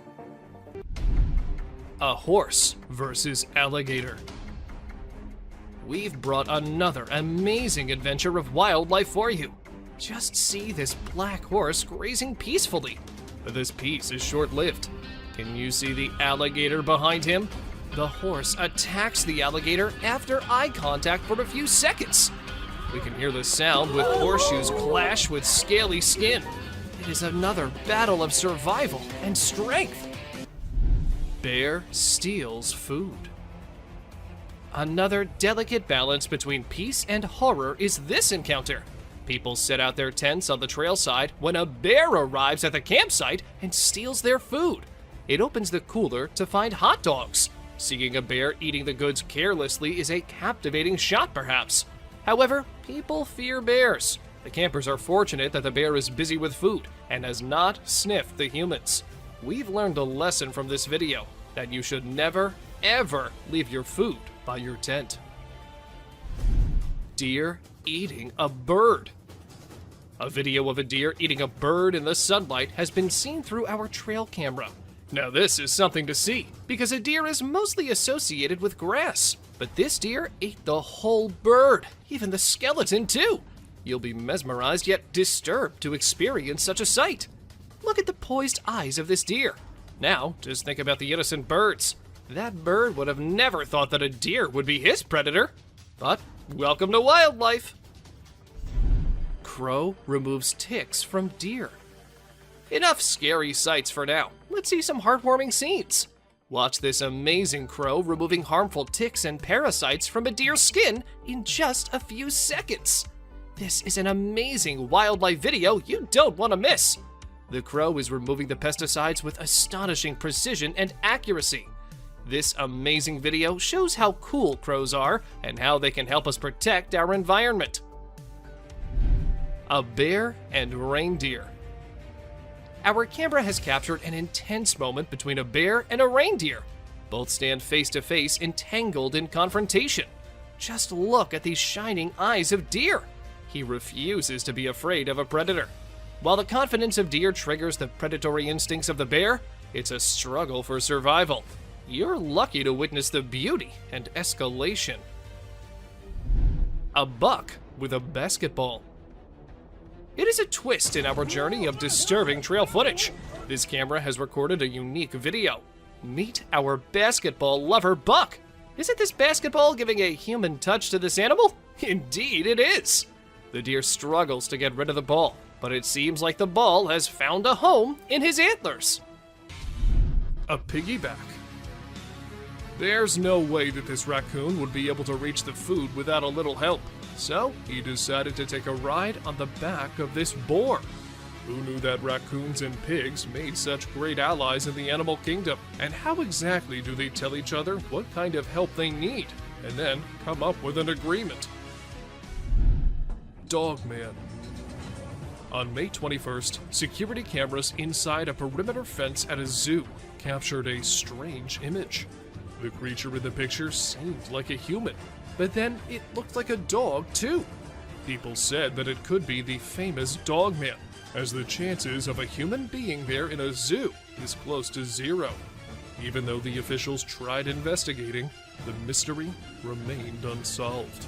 A horse versus alligator. We've brought another amazing adventure of wildlife for you. Just see this black horse grazing peacefully. But this peace is short-lived. Can you see the alligator behind him? The horse attacks the alligator after eye contact for a few seconds. We can hear the sound with horseshoes clash with scaly skin. It is another battle of survival and strength. Bear steals food. Another delicate balance between peace and horror is this encounter. People set out their tents on the trail side when a bear arrives at the campsite and steals their food. It opens the cooler to find hot dogs. Seeing a bear eating the goods carelessly is a captivating shot, perhaps. However, people fear bears. The campers are fortunate that the bear is busy with food and has not sniffed the humans. We've learned a lesson from this video, that you should never, ever leave your food by your tent. Deer eating a bird. A video of a deer eating a bird in the sunlight has been seen through our trail camera. Now this is something to see, because a deer is mostly associated with grass. But this deer ate the whole bird, even the skeleton too. You'll be mesmerized yet disturbed to experience such a sight. Look at the poised eyes of this deer. Now, just think about the innocent birds. That bird would have never thought that a deer would be his predator. But welcome to wildlife. Crow removes ticks from deer. Enough scary sights for now. Let's see some heartwarming scenes. Watch this amazing crow removing harmful ticks and parasites from a deer's skin in just a few seconds. This is an amazing wildlife video you don't want to miss. The crow is removing the pesticides with astonishing precision and accuracy. This amazing video shows how cool crows are and how they can help us protect our environment. A bear and reindeer. Our camera has captured an intense moment between a bear and a reindeer. Both stand face to face, entangled in confrontation. Just look at these shining eyes of deer. He refuses to be afraid of a predator. While the confidence of deer triggers the predatory instincts of the bear, it's a struggle for survival. You're lucky to witness the beauty and escalation. A buck with a basketball. It is a twist in our journey of disturbing trail footage. This camera has recorded a unique video. Meet our basketball lover buck. Isn't this basketball giving a human touch to this animal? Indeed it is. The deer struggles to get rid of the ball, but it seems like the ball has found a home in his antlers. A piggyback. There's no way that this raccoon would be able to reach the food without a little help, so he decided to take a ride on the back of this boar. Who knew that raccoons and pigs made such great allies in the animal kingdom? And how exactly do they tell each other what kind of help they need, and then come up with an agreement? Dogman. On May 21st, security cameras inside a perimeter fence at a zoo captured a strange image. The creature in the picture seemed like a human, but then it looked like a dog too. People said that it could be the famous Dogman, as the chances of a human being there in a zoo is close to zero. Even though the officials tried investigating, the mystery remained unsolved.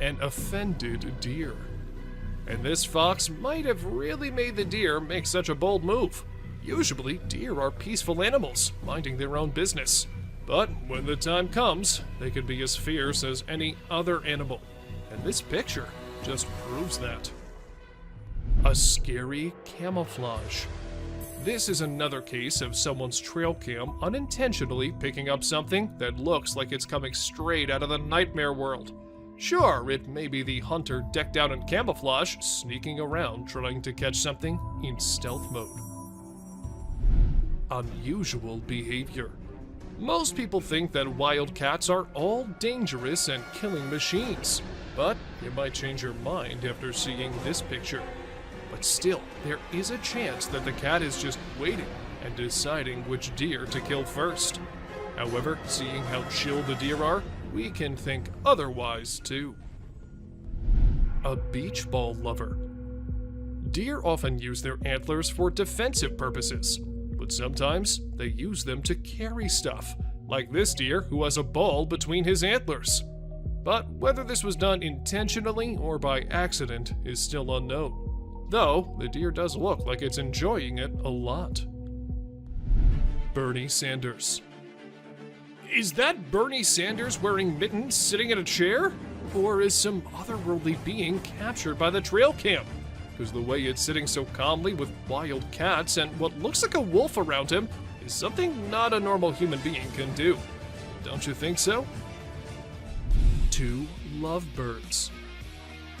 An offended deer. And this fox might have really made the deer make such a bold move. Usually, deer are peaceful animals, minding their own business. But when the time comes, they can be as fierce as any other animal. And this picture just proves that. A scary camouflage. This is another case of someone's trail cam unintentionally picking up something that looks like it's coming straight out of the nightmare world. Sure, it may be the hunter decked out in camouflage, sneaking around trying to catch something in stealth mode. Unusual behavior. Most people think that wild cats are all dangerous and killing machines, but you might change your mind after seeing this picture. But still, there is a chance that the cat is just waiting and deciding which deer to kill first. However, seeing how chill the deer are, we can think otherwise too. A beach ball lover. Deer often use their antlers for defensive purposes, but sometimes they use them to carry stuff, like this deer who has a ball between his antlers. But whether this was done intentionally or by accident is still unknown, though the deer does look like it's enjoying it a lot. Bernie Sanders. Is that Bernie Sanders wearing mittens sitting in a chair? Or is some otherworldly being captured by the trail cam? Because the way it's sitting so calmly with wild cats and what looks like a wolf around him is something not a normal human being can do. Don't you think so? 2 lovebirds.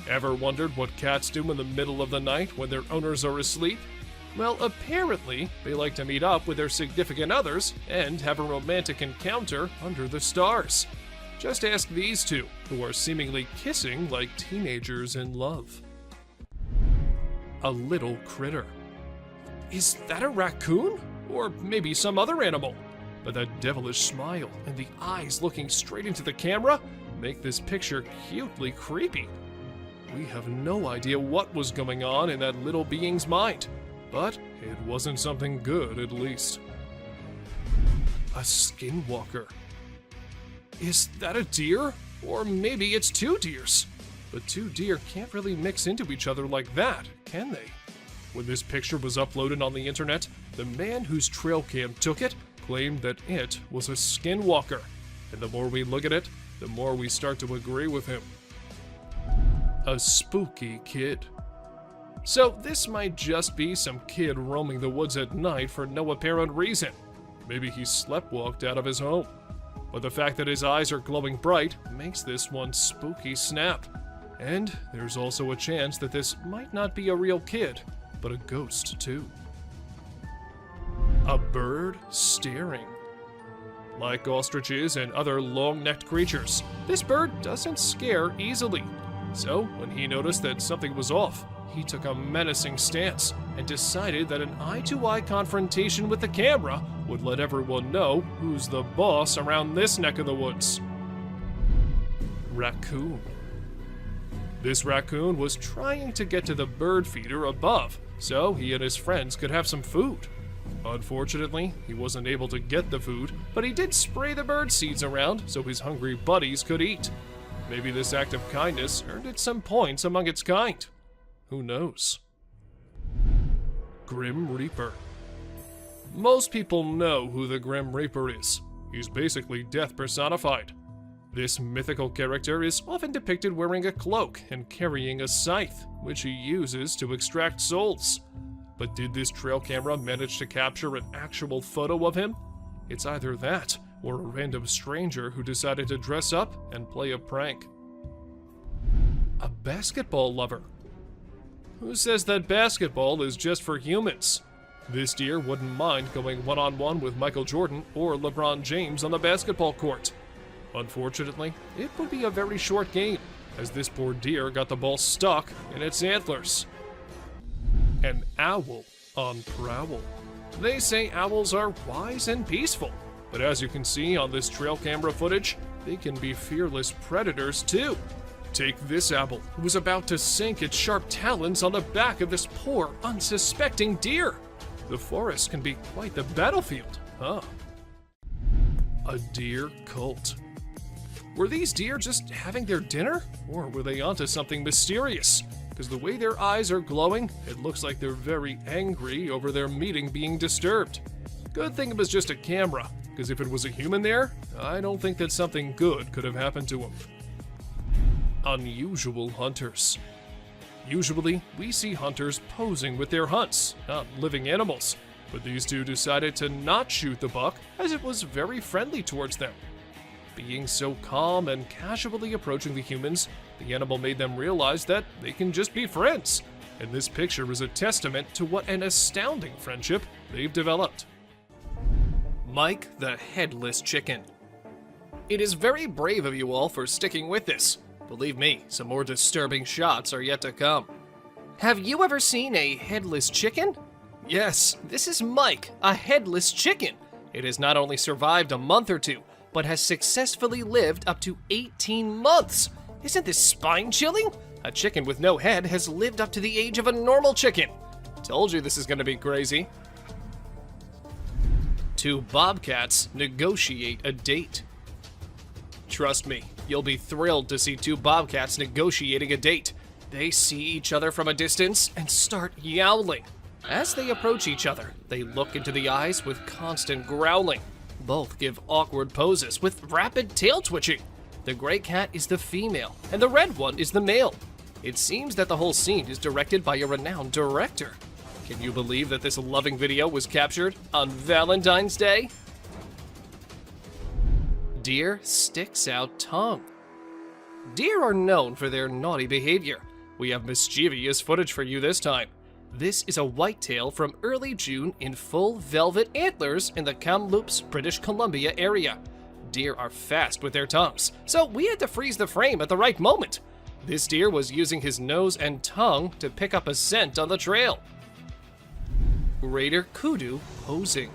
Ever wondered what cats do in the middle of the night when their owners are asleep? Well, apparently, they like to meet up with their significant others and have a romantic encounter under the stars. Just ask these two, who are seemingly kissing like teenagers in love. A little critter. Is that a raccoon? Or maybe some other animal? But that devilish smile and the eyes looking straight into the camera make this picture cutely creepy. We have no idea what was going on in that little being's mind. But it wasn't something good, at least. A skinwalker. Is that a deer? Or maybe it's 2 deers. But 2 deer can't really mix into each other like that, can they? When this picture was uploaded on the internet, the man whose trail cam took it claimed that it was a skinwalker. And the more we look at it, the more we start to agree with him. A spooky kid. So this might just be some kid roaming the woods at night for no apparent reason. Maybe he sleptwalked out of his home. But the fact that his eyes are glowing bright makes this one spooky snap. And there's also a chance that this might not be a real kid, but a ghost too. A bird staring. Like ostriches and other long-necked creatures, this bird doesn't scare easily. So, when he noticed that something was off, he took a menacing stance and decided that an eye-to-eye confrontation with the camera would let everyone know who's the boss around this neck of the woods. Raccoon. This raccoon was trying to get to the bird feeder above so he and his friends could have some food. Unfortunately, he wasn't able to get the food, but he did spray the bird seeds around so his hungry buddies could eat. Maybe this act of kindness earned it some points among its kind. Who knows? Grim Reaper. Most people know who the Grim Reaper is. He's basically death personified. This mythical character is often depicted wearing a cloak and carrying a scythe, which he uses to extract souls. But did this trail camera manage to capture an actual photo of him? It's either that, or a random stranger who decided to dress up and play a prank. A basketball lover. Who says that basketball is just for humans? This deer wouldn't mind going one-on-one with Michael Jordan or LeBron James on the basketball court. Unfortunately, it would be a very short game, as this poor deer got the ball stuck in its antlers. An owl on prowl. They say owls are wise and peaceful, but as you can see on this trail camera footage, they can be fearless predators too. Take this owl, who was about to sink its sharp talons on the back of this poor, unsuspecting deer. The forest can be quite the battlefield, huh? A deer cult. Were these deer just having their dinner? Or were they onto something mysterious? Because the way their eyes are glowing, it looks like they're very angry over their meeting being disturbed. Good thing it was just a camera, because if it was a human there, I don't think that something good could have happened to him. Unusual hunters. Usually, we see hunters posing with their hunts, not living animals, but these two decided to not shoot the buck as it was very friendly towards them. Being so calm and casually approaching the humans, the animal made them realize that they can just be friends, and this picture is a testament to what an astounding friendship they've developed. Mike the Headless Chicken. It is very brave of you all for sticking with this. Believe me, some more disturbing shots are yet to come. Have you ever seen a headless chicken? Yes, this is Mike, a headless chicken. It has not only survived a month or two, but has successfully lived up to 18 months. Isn't this spine-chilling? A chicken with no head has lived up to the age of a normal chicken. Told you this is gonna be crazy. Two bobcats negotiate a date. Trust me, you'll be thrilled to see two bobcats negotiating a date. They see each other from a distance and start yowling. As they approach each other, they look into the eyes with constant growling. Both give awkward poses with rapid tail twitching. The gray cat is the female, and the red one is the male. It seems that the whole scene is directed by a renowned director. Can you believe that this loving video was captured on Valentine's Day? Deer sticks out tongue. Deer are known for their naughty behavior. We have mischievous footage for you this time. This is a whitetail from early June in full velvet antlers in the Kamloops, British Columbia area. Deer are fast with their tongues, so we had to freeze the frame at the right moment. This deer was using his nose and tongue to pick up a scent on the trail. Greater kudu posing.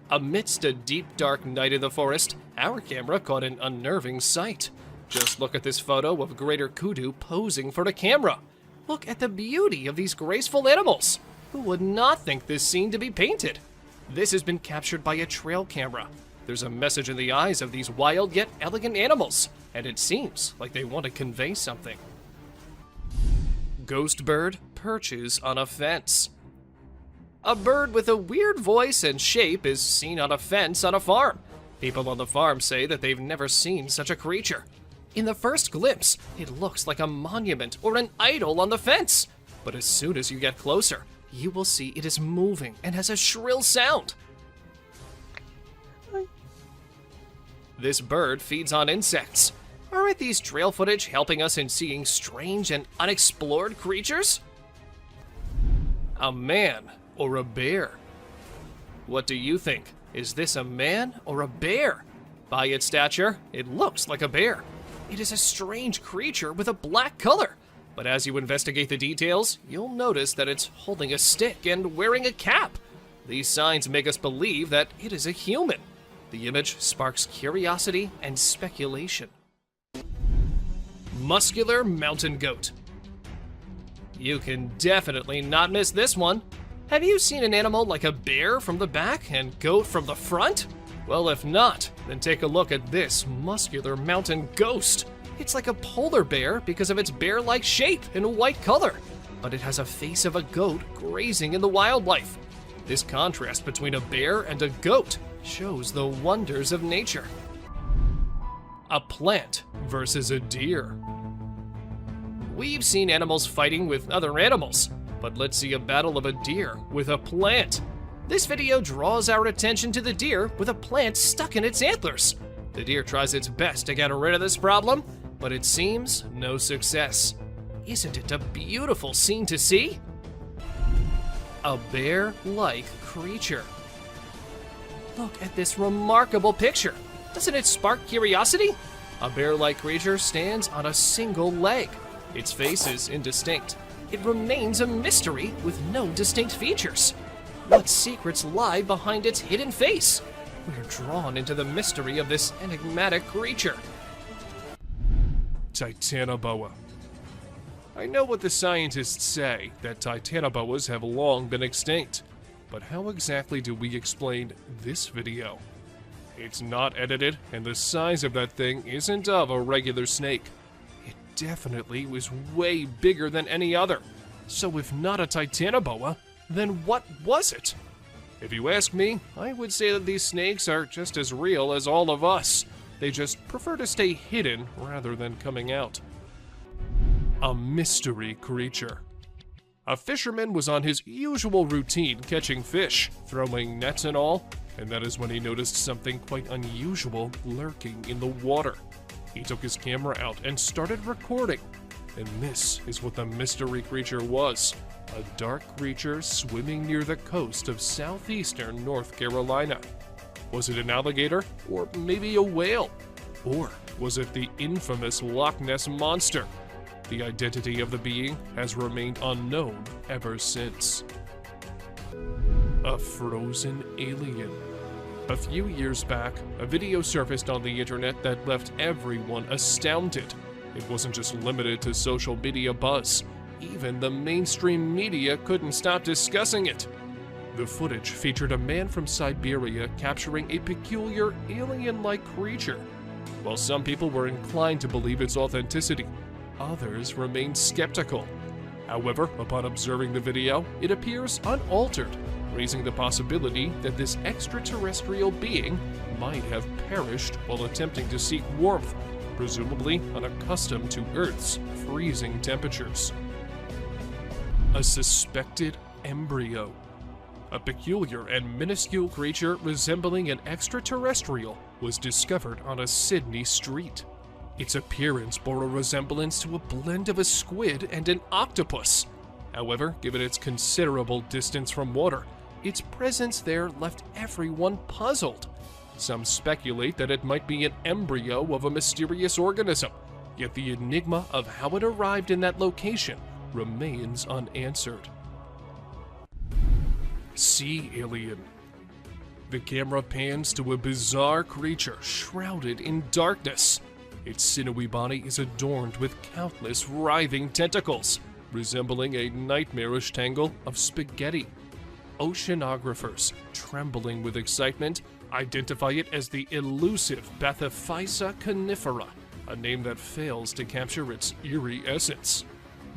Amidst a deep dark night in the forest, our camera caught an unnerving sight. Just look at this photo of greater kudu posing for the camera. Look at the beauty of these graceful animals. Who would not think this scene to be painted? This has been captured by a trail camera. There's a message in the eyes of these wild yet elegant animals, and it seems like they want to convey something. Ghost bird perches on a fence. A bird with a weird voice and shape is seen on a fence on a farm. People on the farm say that they've never seen such a creature. In the first glimpse, it looks like a monument or an idol on the fence. But as soon as you get closer, you will see it is moving and has a shrill sound. This bird feeds on insects. Aren't these trail footage helping us in seeing strange and unexplored creatures? A man or a bear? What do you think? Is this a man or a bear? By its stature, it looks like a bear. It is a strange creature with a black color. But as you investigate the details, you'll notice that it's holding a stick and wearing a cap. These signs make us believe that it is a human. The image sparks curiosity and speculation. Muscular mountain goat. You can definitely not miss this one. Have you seen an animal like a bear from the back and goat from the front? Well, if not, then take a look at this muscular mountain ghost. It's like a polar bear because of its bear-like shape and white color, but it has a face of a goat grazing in the wildlife. This contrast between a bear and a goat shows the wonders of nature. A plant versus a deer. We've seen animals fighting with other animals, but let's see a battle of a deer with a plant. This video draws our attention to the deer with a plant stuck in its antlers. The deer tries its best to get rid of this problem, but it seems no success. Isn't it a beautiful scene to see? A bear-like creature. Look at this remarkable picture. Doesn't it spark curiosity? A bear-like creature stands on a single leg. Its face is indistinct. It remains a mystery with no distinct features. What secrets lie behind its hidden face? We're drawn into the mystery of this enigmatic creature. Titanoboa. I know what the scientists say, that titanoboas have long been extinct. But how exactly do we explain this video? It's not edited, and the size of that thing isn't of a regular snake. It definitely was way bigger than any other. So if not a titanoboa, then what was it? If you ask me, I would say that these snakes are just as real as all of us. They just prefer to stay hidden rather than coming out. A mystery creature. A fisherman was on his usual routine catching fish, throwing nets and all, and that is when he noticed something quite unusual lurking in the water. He took his camera out and started recording, and this is what the mystery creature was. A dark creature swimming near the coast of southeastern North Carolina. Was it an alligator, or maybe a whale? Or was it the infamous Loch Ness Monster? The identity of the being has remained unknown ever since. A frozen alien. A few years back, a video surfaced on the internet that left everyone astounded. It wasn't just limited to social media buzz. Even the mainstream media couldn't stop discussing it. The footage featured a man from Siberia capturing a peculiar alien-like creature. While some people were inclined to believe its authenticity, others remained skeptical. However, upon observing the video, it appears unaltered, raising the possibility that this extraterrestrial being might have perished while attempting to seek warmth, presumably unaccustomed to Earth's freezing temperatures. A suspected embryo. A peculiar and minuscule creature resembling an extraterrestrial was discovered on a Sydney street. Its appearance bore a resemblance to a blend of a squid and an octopus. However, given its considerable distance from water, its presence there left everyone puzzled. Some speculate that it might be an embryo of a mysterious organism, yet the enigma of how it arrived in that location remains unanswered. Sea alien. The camera pans to a bizarre creature shrouded in darkness. Its sinewy body is adorned with countless writhing tentacles, resembling a nightmarish tangle of spaghetti. Oceanographers, trembling with excitement, identify it as the elusive Bathyphysa conifera, a name that fails to capture its eerie essence.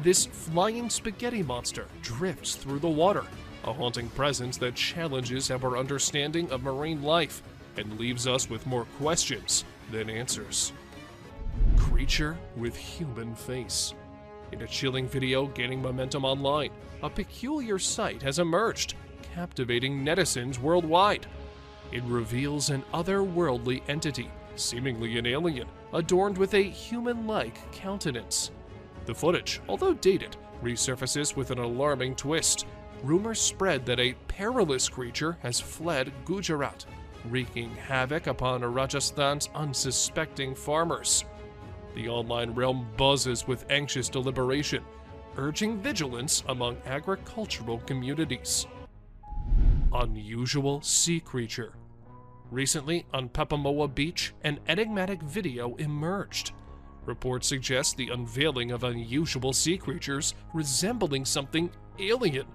This flying spaghetti monster drifts through the water, a haunting presence that challenges our understanding of marine life and leaves us with more questions than answers. Creature with human face. In a chilling video gaining momentum online, a peculiar sight has emerged, captivating netizens worldwide. It reveals an otherworldly entity, seemingly an alien, adorned with a human-like countenance. The footage, although dated, resurfaces with an alarming twist, rumors spread that a perilous creature has fled Gujarat, wreaking havoc upon Rajasthan's unsuspecting farmers. The online realm buzzes with anxious deliberation, urging vigilance among agricultural communities. Unusual sea creature. Recently, on Papamoa Beach, an enigmatic video emerged. Reports suggest the unveiling of unusual sea creatures resembling something alien.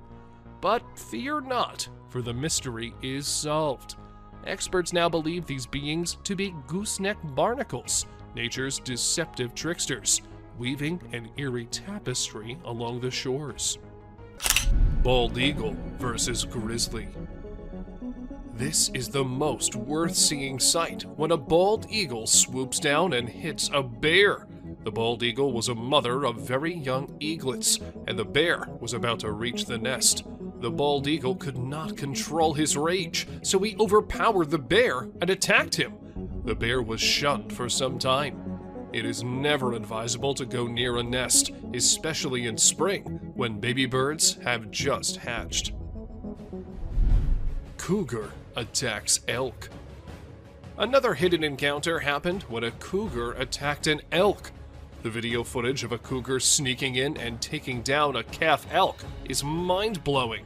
But fear not, for the mystery is solved. Experts now believe these beings to be gooseneck barnacles, nature's deceptive tricksters, weaving an eerie tapestry along the shores. Bald eagle versus grizzly. This is the most worth-seeing sight when a bald eagle swoops down and hits a bear. The bald eagle was a mother of very young eaglets, and the bear was about to reach the nest. The bald eagle could not control his rage, so he overpowered the bear and attacked him. The bear was shunned for some time. It is never advisable to go near a nest, especially in spring, when baby birds have just hatched. Cougar attacks elk. Another hidden encounter happened when a cougar attacked an elk. The video footage of a cougar sneaking in and taking down a calf elk is mind-blowing.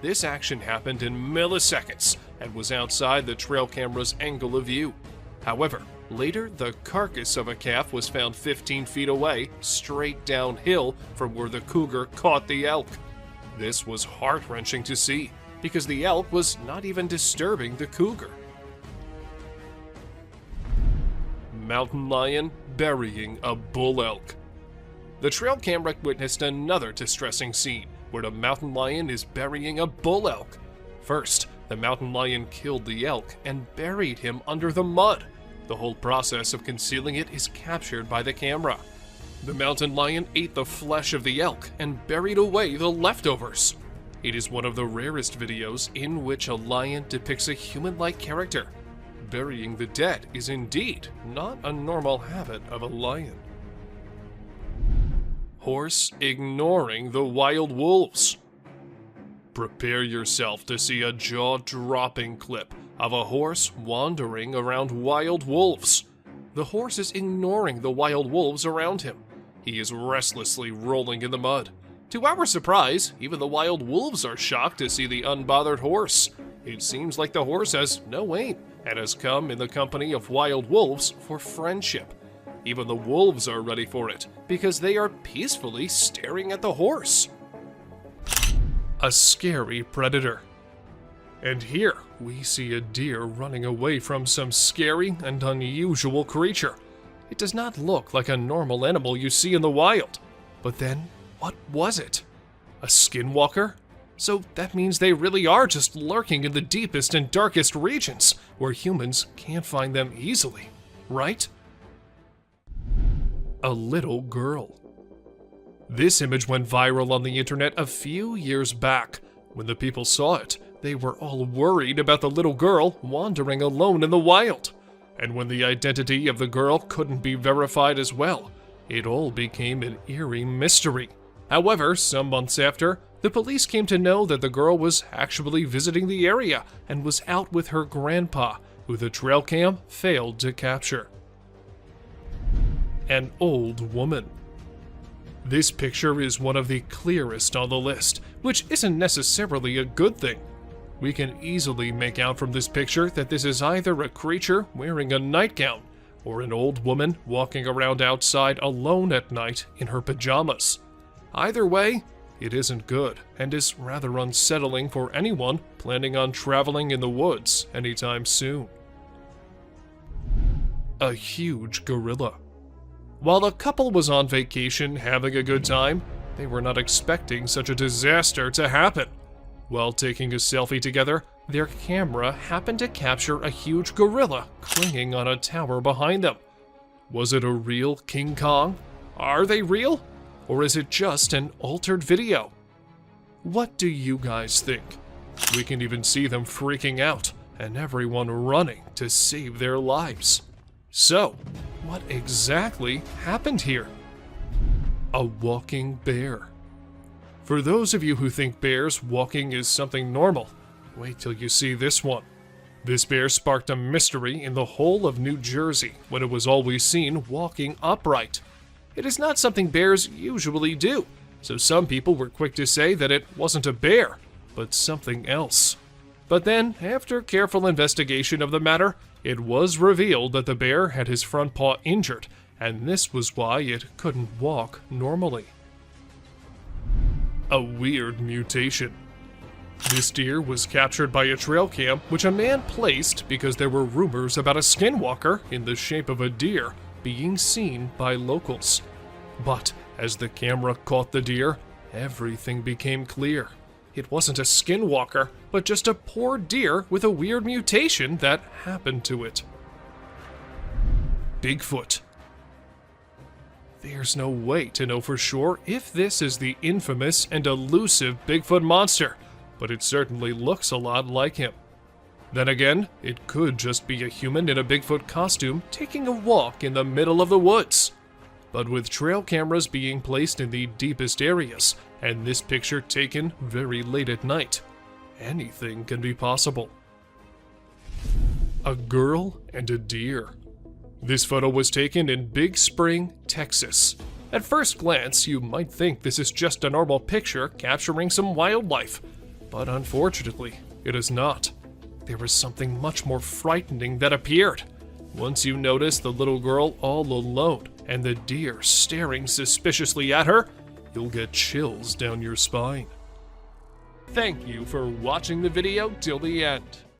This action happened in milliseconds and was outside the trail camera's angle of view. However, later the carcass of a calf was found 15 feet away, straight downhill from where the cougar caught the elk. This was heart-wrenching to see, because the elk was not even disturbing the cougar. Mountain lion burying a bull elk. The trail camera witnessed another distressing scene where the mountain lion is burying a bull elk. First, the mountain lion killed the elk and buried him under the mud. The whole process of concealing it is captured by the camera. The mountain lion ate the flesh of the elk and buried away the leftovers. It is one of the rarest videos in which a lion depicts a human-like character. Burying the dead is indeed not a normal habit of a lion. Horse ignoring the wild wolves. Prepare yourself to see a jaw-dropping clip of a horse wandering around wild wolves. The horse is ignoring the wild wolves around him. He is restlessly rolling in the mud. To our surprise, even the wild wolves are shocked to see the unbothered horse. It seems like the horse has no aim and has come in the company of wild wolves for friendship. Even the wolves are ready for it because they are peacefully staring at the horse. A scary predator. And here we see a deer running away from some scary and unusual creature. It does not look like a normal animal you see in the wild. But then, what was it? A skinwalker? So that means they really are just lurking in the deepest and darkest regions, where humans can't find them easily, right? A little girl. This image went viral on the internet a few years back. When the people saw it, they were all worried about the little girl wandering alone in the wild. And when the identity of the girl couldn't be verified as well, it all became an eerie mystery. However, some months after, the police came to know that the girl was actually visiting the area and was out with her grandpa, who the trail cam failed to capture. An old woman. This picture is one of the clearest on the list, which isn't necessarily a good thing. We can easily make out from this picture that this is either a creature wearing a nightgown or an old woman walking around outside alone at night in her pajamas. Either way, it isn't good and is rather unsettling for anyone planning on traveling in the woods anytime soon. A huge gorilla. While the couple was on vacation having a good time, they were not expecting such a disaster to happen. While taking a selfie together, their camera happened to capture a huge gorilla clinging on a tower behind them. Was it a real King Kong? Are they real? Or is it just an altered video? What do you guys think? We can even see them freaking out and everyone running to save their lives. So, what exactly happened here? A walking bear. For those of you who think bears walking is something normal, wait till you see this one. This bear sparked a mystery in the whole of New Jersey when it was always seen walking upright. It is not something bears usually do, so some people were quick to say that it wasn't a bear, but something else. But then, after careful investigation of the matter, it was revealed that the bear had his front paw injured, and this was why it couldn't walk normally. A weird mutation. This deer was captured by a trail cam which a man placed because there were rumors about a skinwalker in the shape of a deer being seen by locals. But as the camera caught the deer, everything became clear. It wasn't a skinwalker, but just a poor deer with a weird mutation that happened to it. Bigfoot. There's no way to know for sure if this is the infamous and elusive Bigfoot monster, but it certainly looks a lot like him. Then again, it could just be a human in a Bigfoot costume taking a walk in the middle of the woods. But with trail cameras being placed in the deepest areas, and this picture taken very late at night, anything can be possible. A girl and a deer. This photo was taken in Big Spring, Texas. At first glance, you might think this is just a normal picture capturing some wildlife, but unfortunately, it is not. There was something much more frightening that appeared. Once you notice the little girl all alone and the deer staring suspiciously at her, you'll get chills down your spine. Thank you for watching the video till the end.